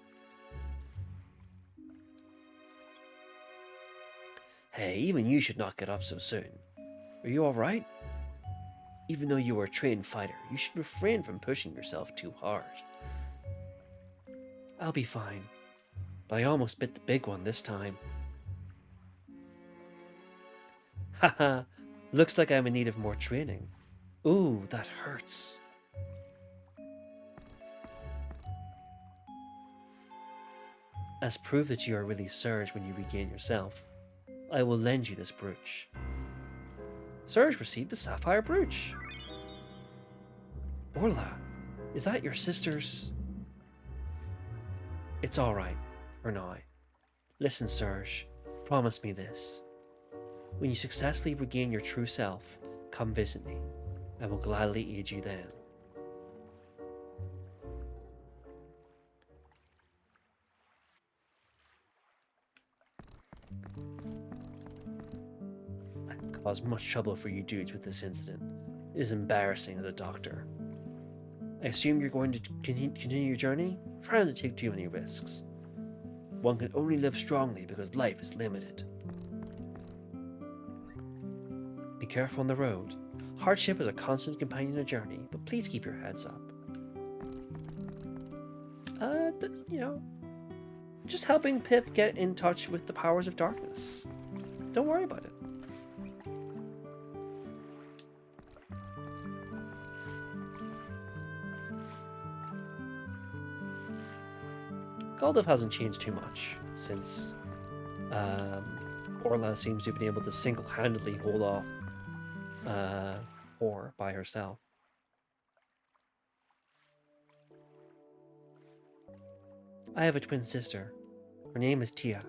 Hey, even you should not get up so soon. Are you alright? Even though you are a trained fighter, you should refrain from pushing yourself too hard. I'll be fine, but I almost bit the big one this time. Haha, looks like I'm in need of more training. Ooh, that hurts. As proof that you are really Serge when you regain yourself, I will lend you this brooch. Serge received the sapphire brooch. Orla, is that your sister's? It's alright, for now. Listen, Serge, promise me this. When you successfully regain your true self, come visit me. I will gladly aid you then. I caused much trouble for you dudes with this incident. It is embarrassing as a doctor. I assume you're going to continue your journey? Try not to take too many risks. One can only live strongly because life is limited. Be careful on the road. Hardship is a constant companion on a journey, but please keep your heads up. Just helping Pip get in touch with the powers of darkness. Don't worry about it. Golduff hasn't changed too much since Orla seems to have been able to single-handedly hold off Or by herself. I have a twin sister. Her name is Tia.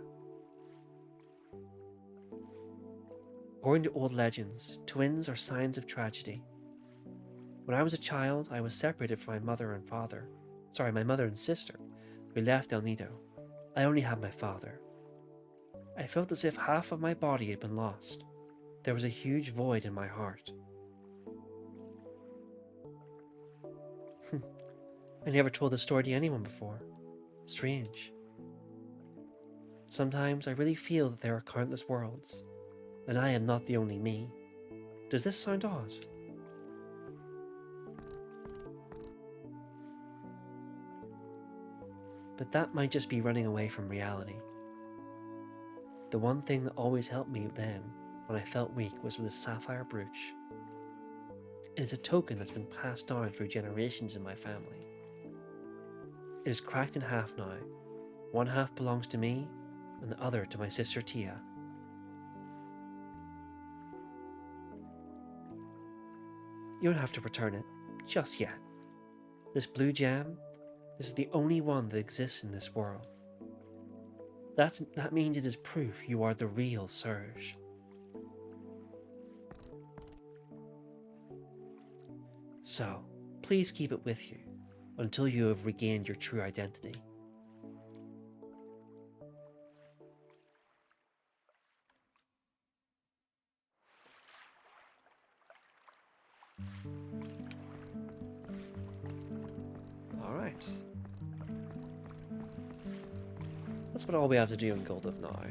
According to old legends, twins are signs of tragedy. When I was a child, I was separated from my mother and sister. We left El Nido. I only had my father. I felt as if half of my body had been lost. There was a huge void in my heart. I never told this story to anyone before. Strange. Sometimes I really feel that there are countless worlds, and I am not the only me. Does this sound odd? But that might just be running away from reality. The one thing that always helped me then, when I felt weak, was with the sapphire brooch. It is a token that's been passed down through generations in my family. It is cracked in half now. One half belongs to me, and the other to my sister Tia. You don't have to return it, just yet. This blue gem, this is the only one that exists in this world. That means it is proof you are the real Serge. So, please keep it with you until you have regained your true identity. Alright. That's about all we have to do in Goldif now.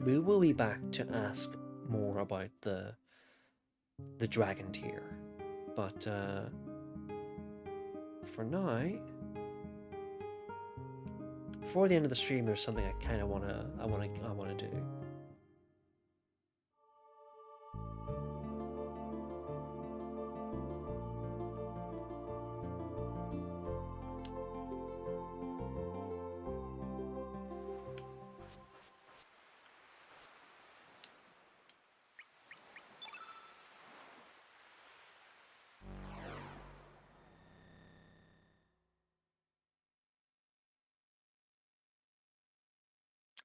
We will be back to ask more about the dragon tier, but for now, before the end of the stream, there's something I kind of wanna do.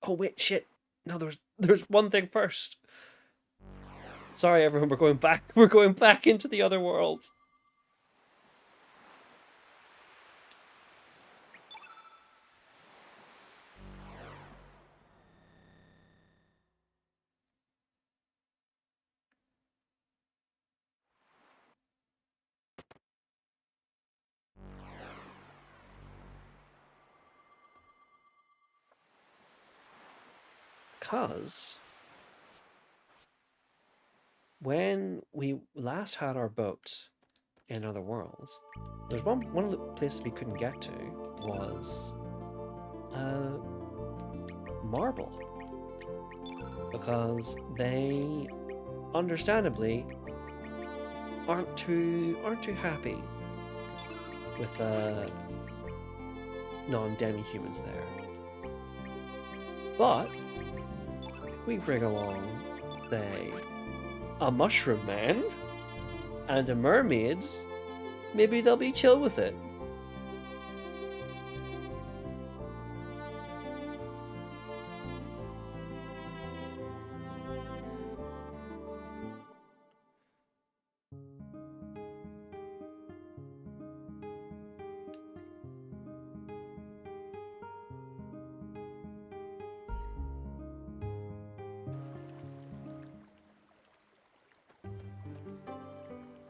Oh wait, shit! No, there's one thing first. Sorry, everyone. We're going back. We're going back into the other world. Because when we last had our boat in other worlds, there's one of the places we couldn't get to was Marble, because they understandably aren't too happy with non-demi-humans there. But we bring along, say, a mushroom man and a mermaid, maybe they'll be chill with it.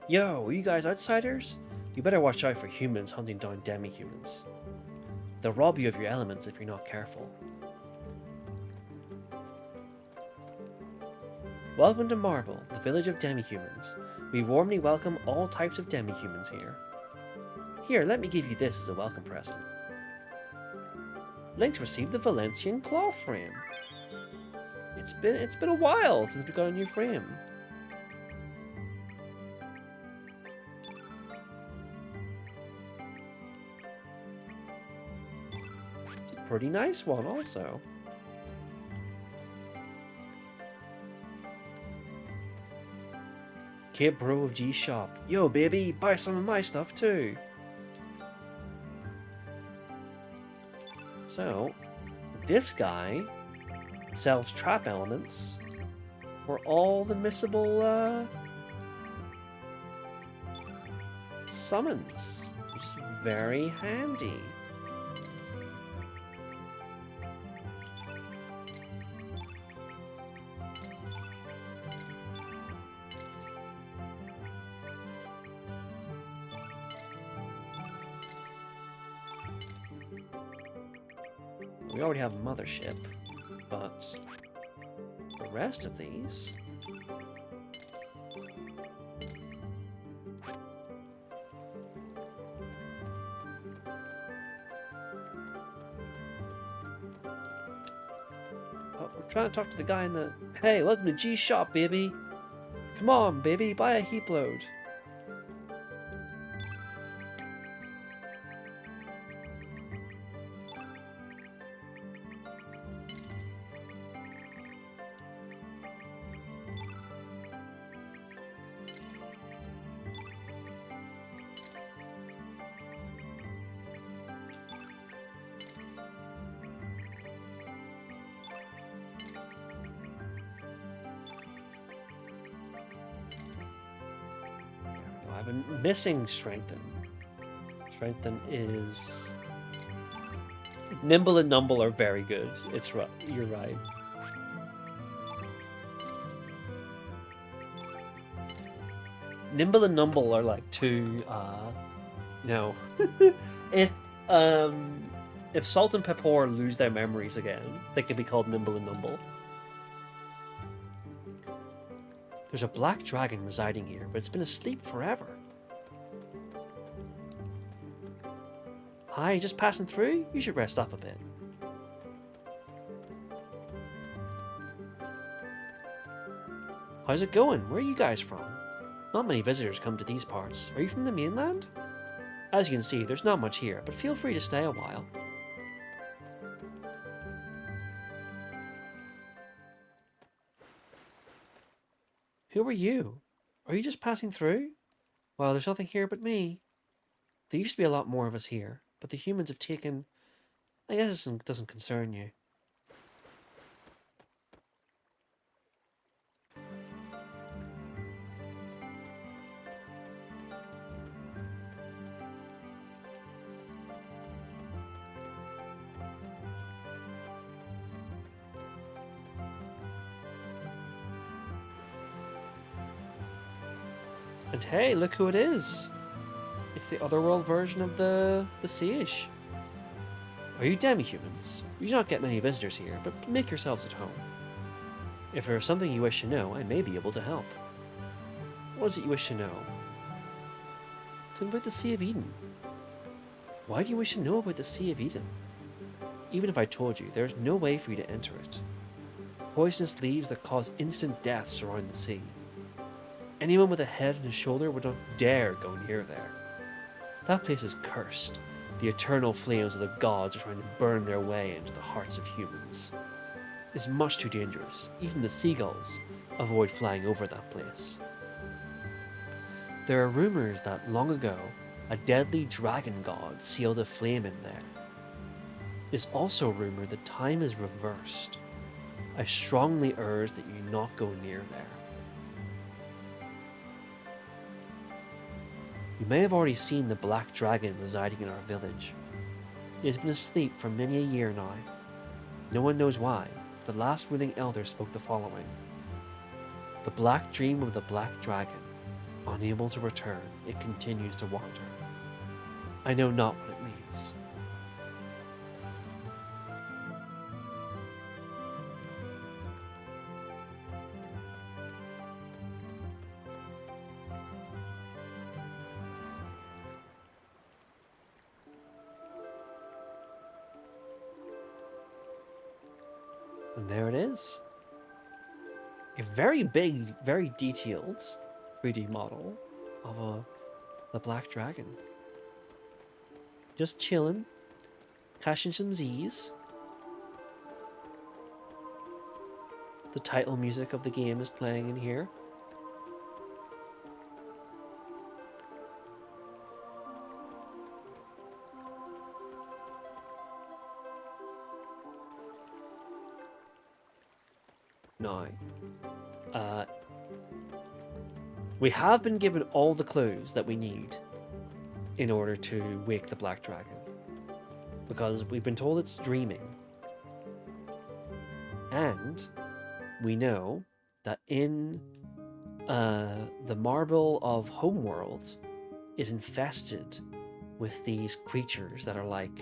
Yo, you guys outsiders? You better watch out for humans hunting down demi-humans. They'll rob you of your elements if you're not careful. Welcome to Marble, the village of demi-humans. We warmly welcome all types of demi-humans here. Here, let me give you this as a welcome present. Lynx received the Valencian cloth frame. It's been a while since we got a new frame. Pretty nice one also. Kid Bro of G Shop. Yo baby, buy some of my stuff too. So, this guy sells trap elements for all the missable summons, which is very handy. We already have a mothership, but the rest of these... Oh, we're trying to talk to the guy in the... Hey, welcome to G Shop, baby! Come on, baby, buy a heap load. I've been missing Strengthen. Strengthen is... Nimble and Numble are very good. It's right. You're right. Nimble and Numble are like two, you know, if um, if Salt and Pepper lose their memories again, they can be called Nimble and Numble. There's a black dragon residing here, but it's been asleep forever. Hi, just passing through? You should rest up a bit. How's it going? Where are you guys from? Not many visitors come to these parts. Are you from the mainland? As you can see, there's not much here, but feel free to stay a while. Who are you? Are you just passing through? Well, there's nothing here but me. There used to be a lot more of us here, but the humans have taken... I guess it doesn't concern you. And hey, look who it is! It's the otherworld version of the Sage. Are you demi-humans? You do not get many visitors here, but make yourselves at home. If there is something you wish to know, I may be able to help. What is it you wish to know? Tell me about the Sea of Eden. Why do you wish to know about the Sea of Eden? Even if I told you, there is no way for you to enter it. Poisonous leaves that cause instant death surround the sea. Anyone with a head and a shoulder would not dare go near there. That place is cursed. The eternal flames of the gods are trying to burn their way into the hearts of humans. It's much too dangerous. Even the seagulls avoid flying over that place. There are rumors that long ago, a deadly dragon god sealed a flame in there. It's also rumored that time is reversed. I strongly urge that you not go near there. You may have already seen the black dragon residing in our village. It has been asleep for many a year now. No one knows why. The last ruling elder spoke the following. The black dream of the black dragon. Unable to return, it continues to wander. I know not what it means. And there it is. A very big, very detailed 3D model of the black dragon. Just chilling, cashing some Z's. The title music of the game is playing in here. Now, we have been given all the clues that we need in order to wake the black dragon, because we've been told it's dreaming, and we know that in the marble of Homeworld is infested with these creatures that are like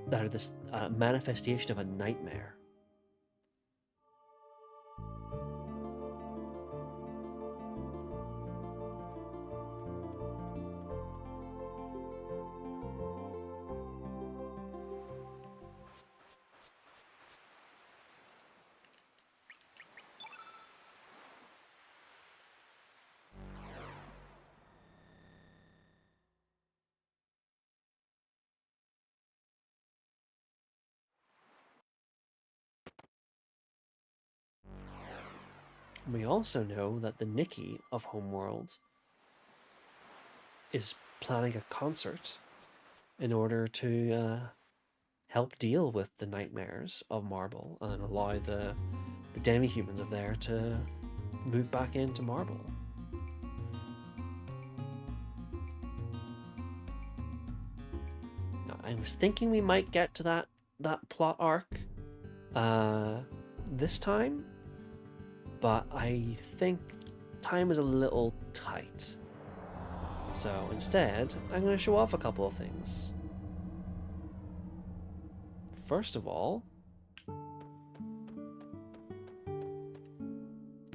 that are this manifestation of a nightmare. We also know that the Nikki of Homeworld is planning a concert in order to help deal with the nightmares of Marble and allow the demi-humans of there to move back into Marble. Now, I was thinking we might get to that plot arc this time, but I think time is a little tight. So instead, I'm going to show off a couple of things. First of all,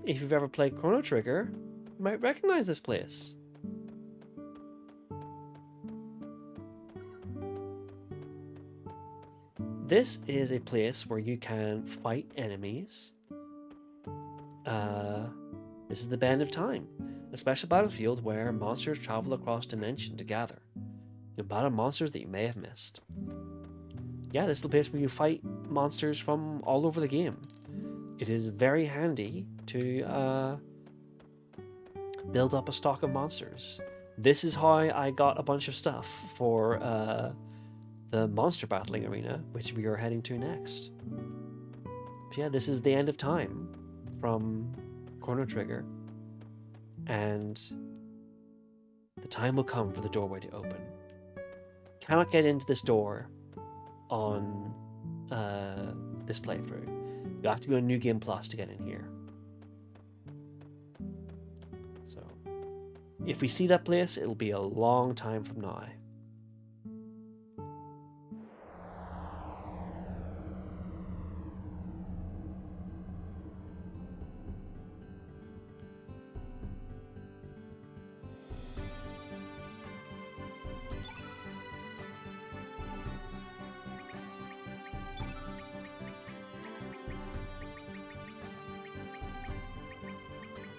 if you've ever played Chrono Trigger, you might recognize this place. This is a place where you can fight enemies. This is the Bend of Time, a special battlefield where monsters travel across dimension to gather. You'll battle monsters that you may have missed. Yeah, this is the place where you fight monsters from all over the game. It is very handy to build up a stock of monsters. This is how I got a bunch of stuff for the monster battling arena, which we are heading to next. But yeah, this is the End of Time from Chrono Trigger, and the time will come for the doorway to open. Cannot get into this door on this playthrough. You have to be on New Game Plus to get in here. So, if we see that place, it'll be a long time from now.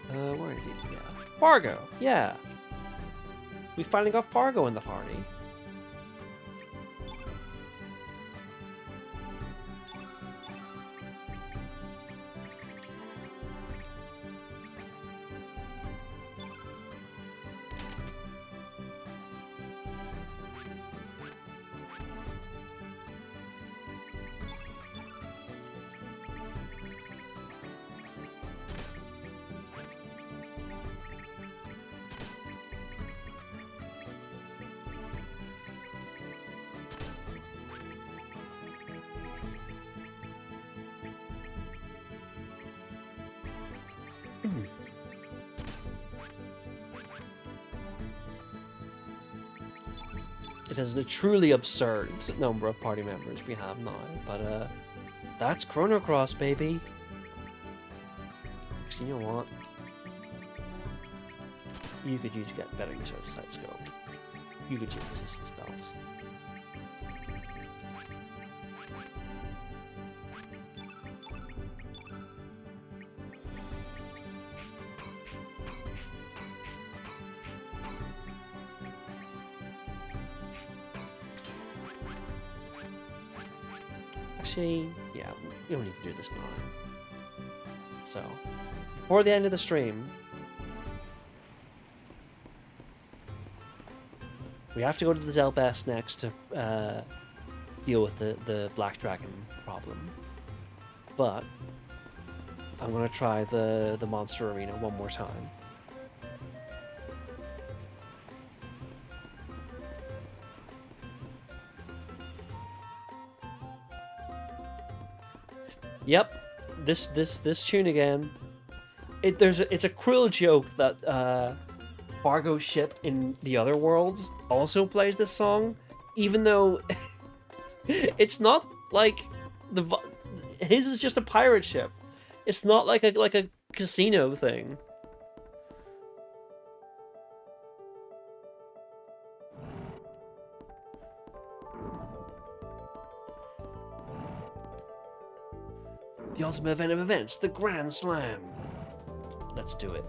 Where is he? Yeah. Fargo! Yeah! We finally got Fargo in the party. It is a truly absurd number of party members we have now, but that's Chrono Cross, baby. Actually, you know what? You could use to get better use of the side scope. You could use resistance spells. Actually, yeah, we don't need to do this now. So, before the end of the stream, we have to go to the Zelbest next to deal with the Black Dragon problem. But I'm gonna try the Monster Arena one more time. Yep, this tune again. It's a cruel joke that Fargo's ship in the other worlds also plays this song, even though it's not like his is just a pirate ship. It's not like a casino thing. The ultimate event of events, the Grand Slam. Let's do it.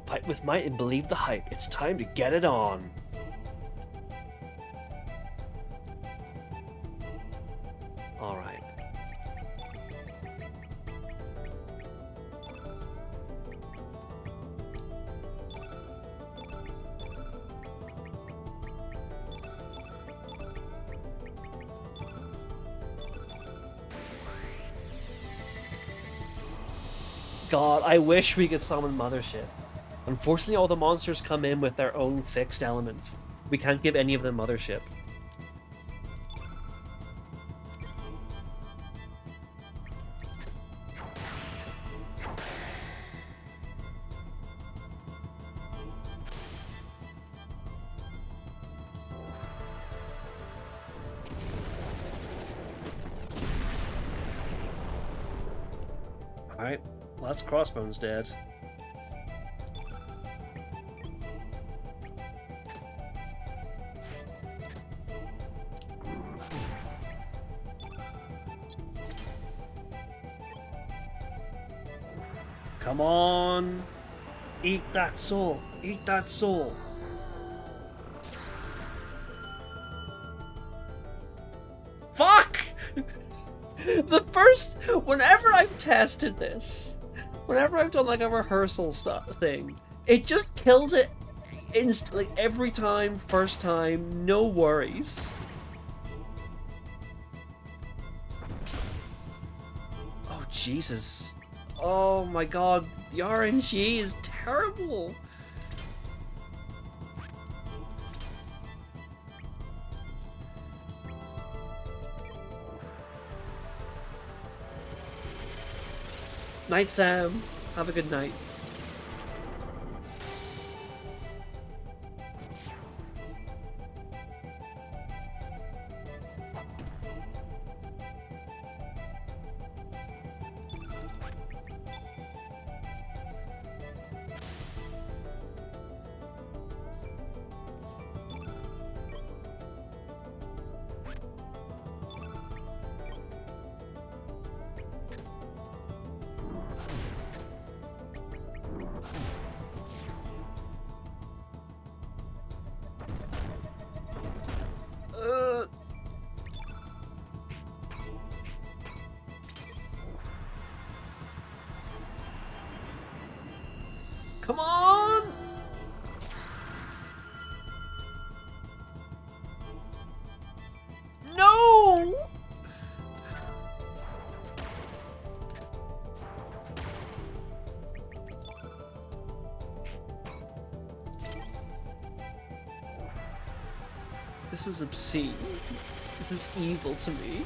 Fight with might and believe the hype. It's time to get it on. All right. God, I wish we could summon Mothership. Unfortunately, all the monsters come in with their own fixed elements. We can't give any of them mothership. Alright, well, that's Crossbones dead. Come on! Eat that soul! Eat that soul! Fuck! Whenever I've tested this, whenever I've done like a rehearsal thing, it just kills it instantly every time, first time, no worries. Oh, Jesus. Oh my god, the RNG is terrible! Night, Sam. Have a good night. Come on! No! This is obscene. This is evil to me.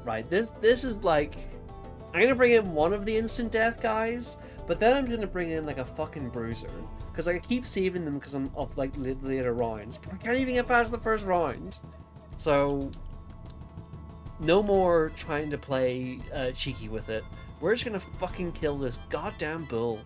Right, this is like... I'm gonna bring in one of the instant death guys, but then I'm gonna bring in like a fucking bruiser. Because I keep saving them because I'm up like later rounds. But I can't even get past the first round. So... no more trying to play cheeky with it. We're just gonna fucking kill this goddamn bull.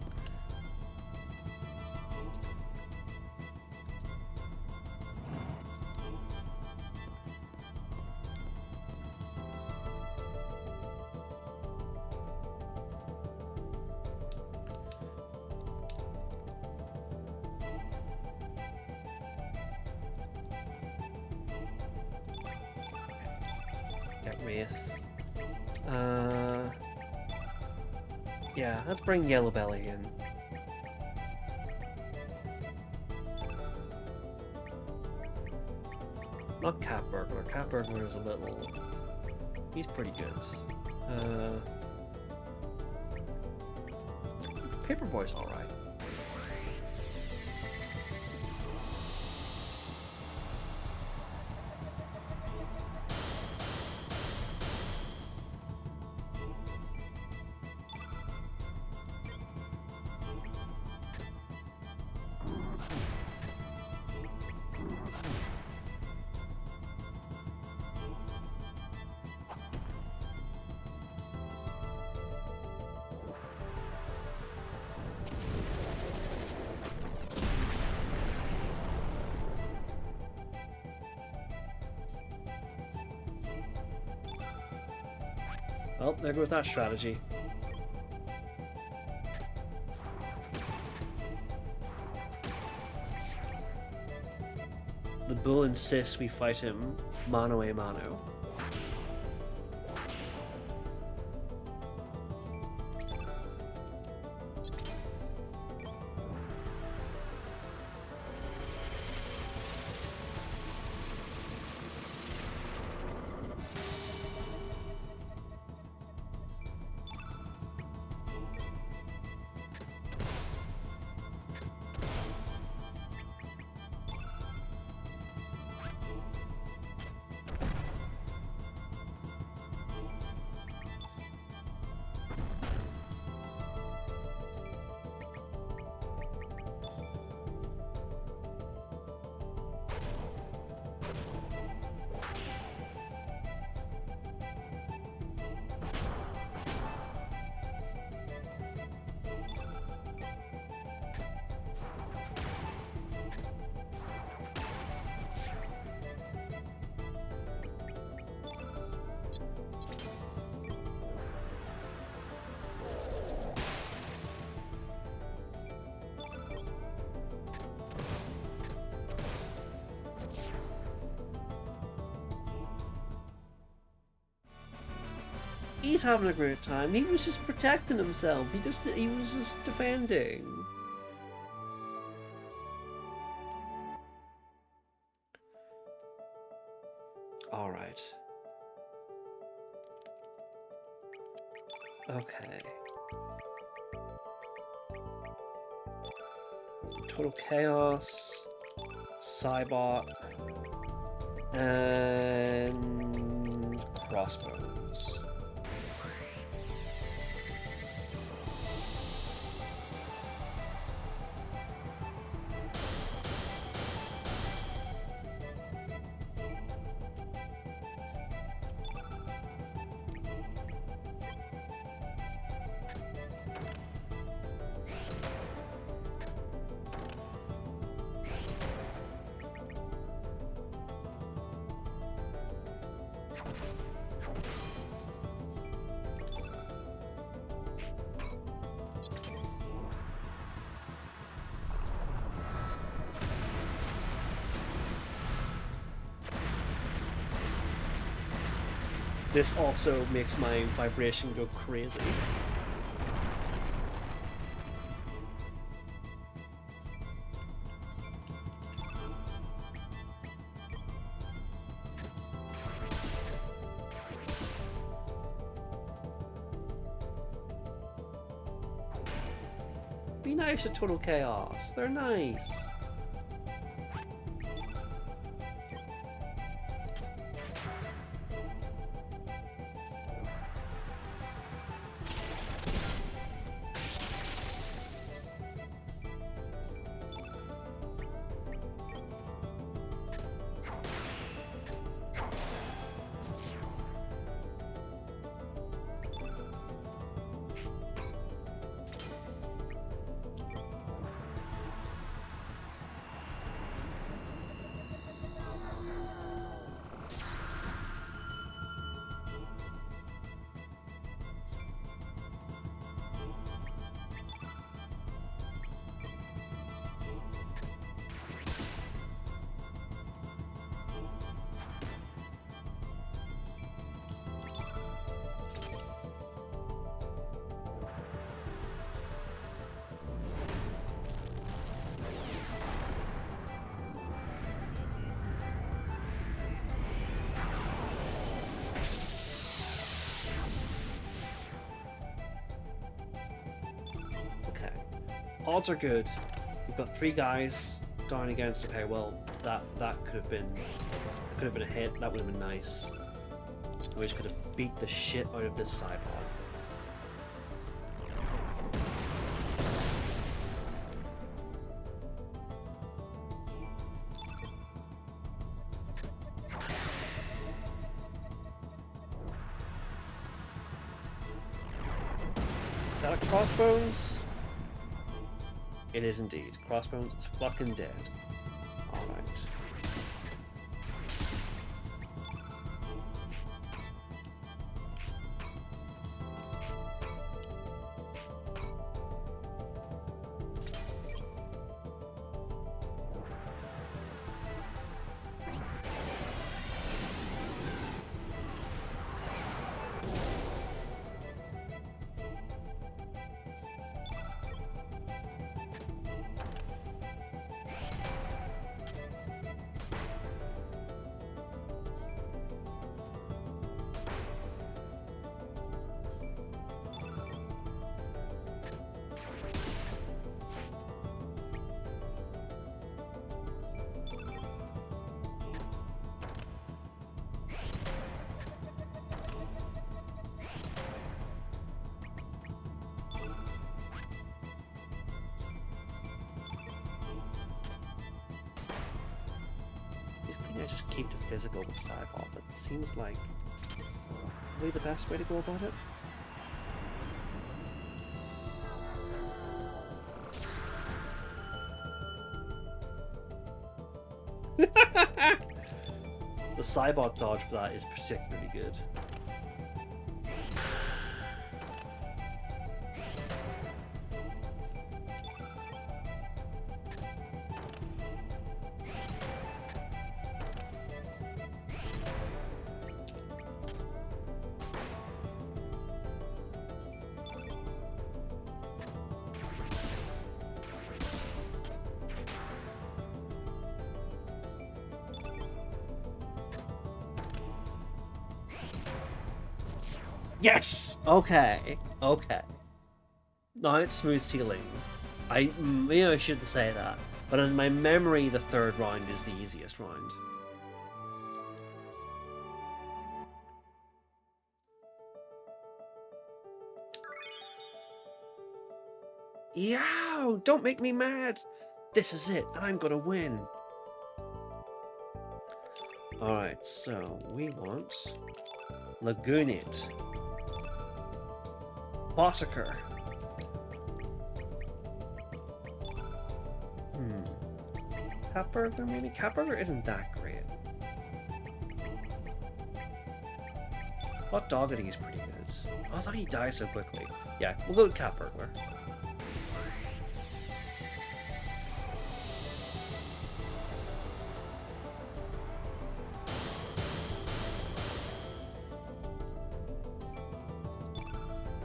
Yeah, let's bring Yellow Belly in. Not Cat Burglar. Cat Burglar is a little... he's pretty good. Paperboy's alright. Well, there goes that strategy. The bull insists we fight him mano a mano. He's having a great time. He was just protecting himself. He was just defending. All right. Okay. Total Chaos, Cybot, and Crossbones. This also makes my vibration go crazy. Be nice to Total Chaos. They're nice. Odds are good. We've got 3 guys down against. Okay, well that could have been a hit. That would have been nice. We just could have beat the shit out of this Cybot. Is that a Crossbones? It is indeed. Crossbones is fucking dead. Alright. I just keep to physical with Cybot. That seems like probably the best way to go about it. The Cybot dodge for that is particularly good. Yes! Okay. Okay. Now it's smooth sailing. Maybe I shouldn't say that, but in my memory, the third round is the easiest round. Yow! Don't make me mad! This is it, and I'm gonna win! Alright, so we want Lagoonit, Bossiker. Cat Burglar maybe? Cat Burglar isn't that great. Hot Doggity is pretty good. Oh, I thought he died so quickly. Yeah, we'll go with Cat Burglar.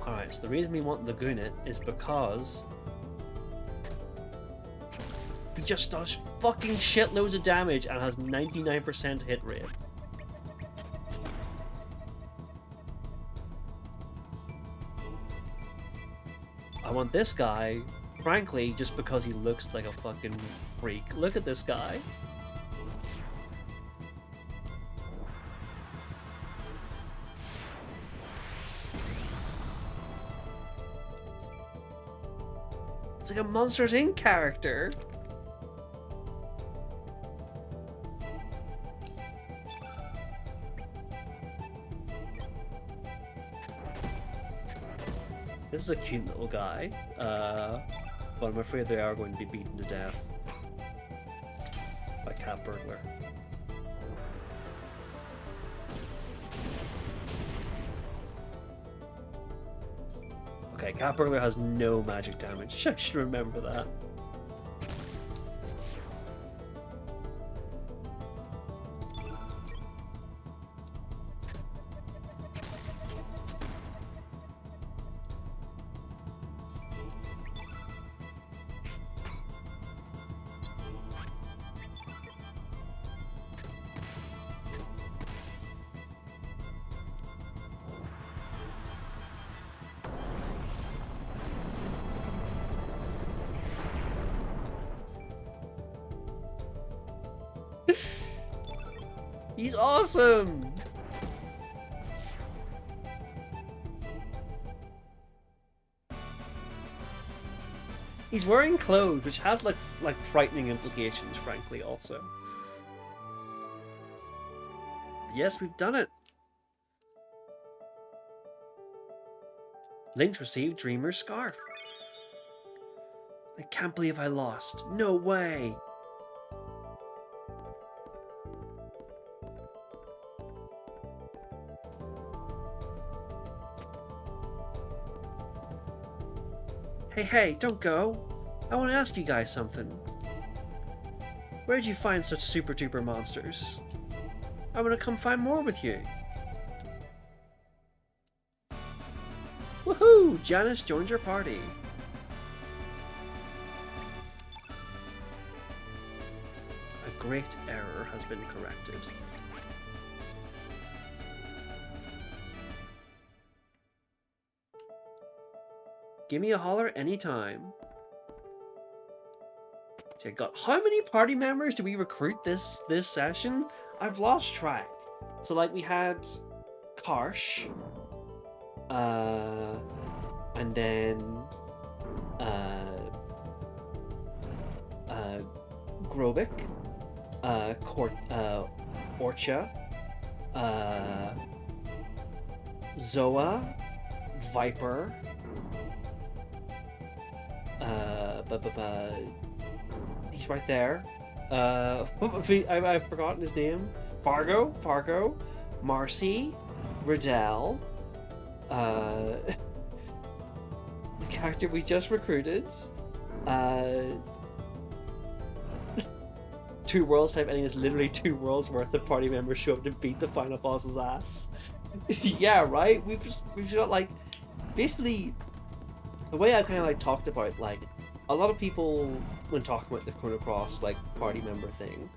Alright, so the reason we want Lagoonit is because he just does fucking shitloads of damage and has 99% hit rate. I want this guy, frankly, just because he looks like a fucking freak. Look at this guy. It's like a Monsters Inc. character. This is a cute little guy, but I'm afraid they are going to be beaten to death by Cat Burglar. Okay, Cat Burglar has no magic damage. I should remember that. He's awesome! He's wearing clothes, which has like frightening implications, frankly, also. Yes, we've done it! Lynx received Dreamer's Scarf. I can't believe I lost. No way! Hey, don't go. I want to ask you guys something. Where did you find such super duper monsters? I want to come find more with you. Woohoo! Janice joined your party. A great error has been corrected. Give me a holler anytime. So I got how many party members do we recruit this session? I've lost track. So like we had Karsh, and then Grobik, Orcha, Zoa, Viper. He's right there. I've forgotten his name. Fargo, Marcy, Riddell, the character we just recruited, 2 worlds type ending is literally 2 worlds worth of party members show up to beat the final boss's ass. Yeah, right? We've just got like basically the way I kind of like talked about, like, a lot of people when talking about the Chrono Cross like party member thing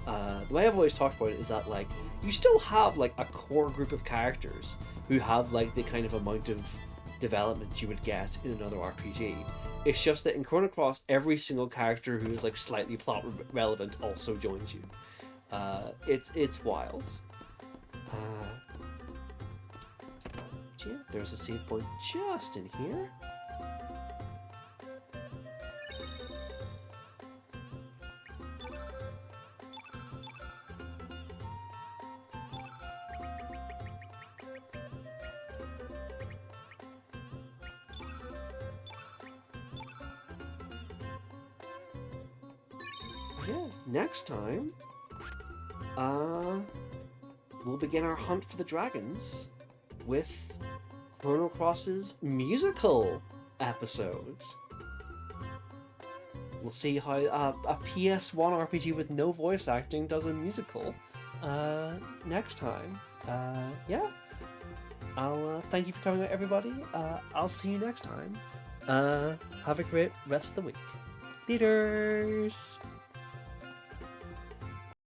The way I've always talked about it is that like you still have like a core group of characters who have like the kind of amount of development you would get in another RPG. It's just that in Chrono Cross, every single character who is like slightly plot relevant also joins you. It's wild. Yeah, there's a save point just in here. Yeah, next time, we'll begin our hunt for the dragons with Chrono Cross's musical episodes. We'll see how a PS1 RPG with no voice acting does a musical next time. Yeah. I'll thank you for coming out, everybody. I'll see you next time. Have a great rest of the week. Theaters!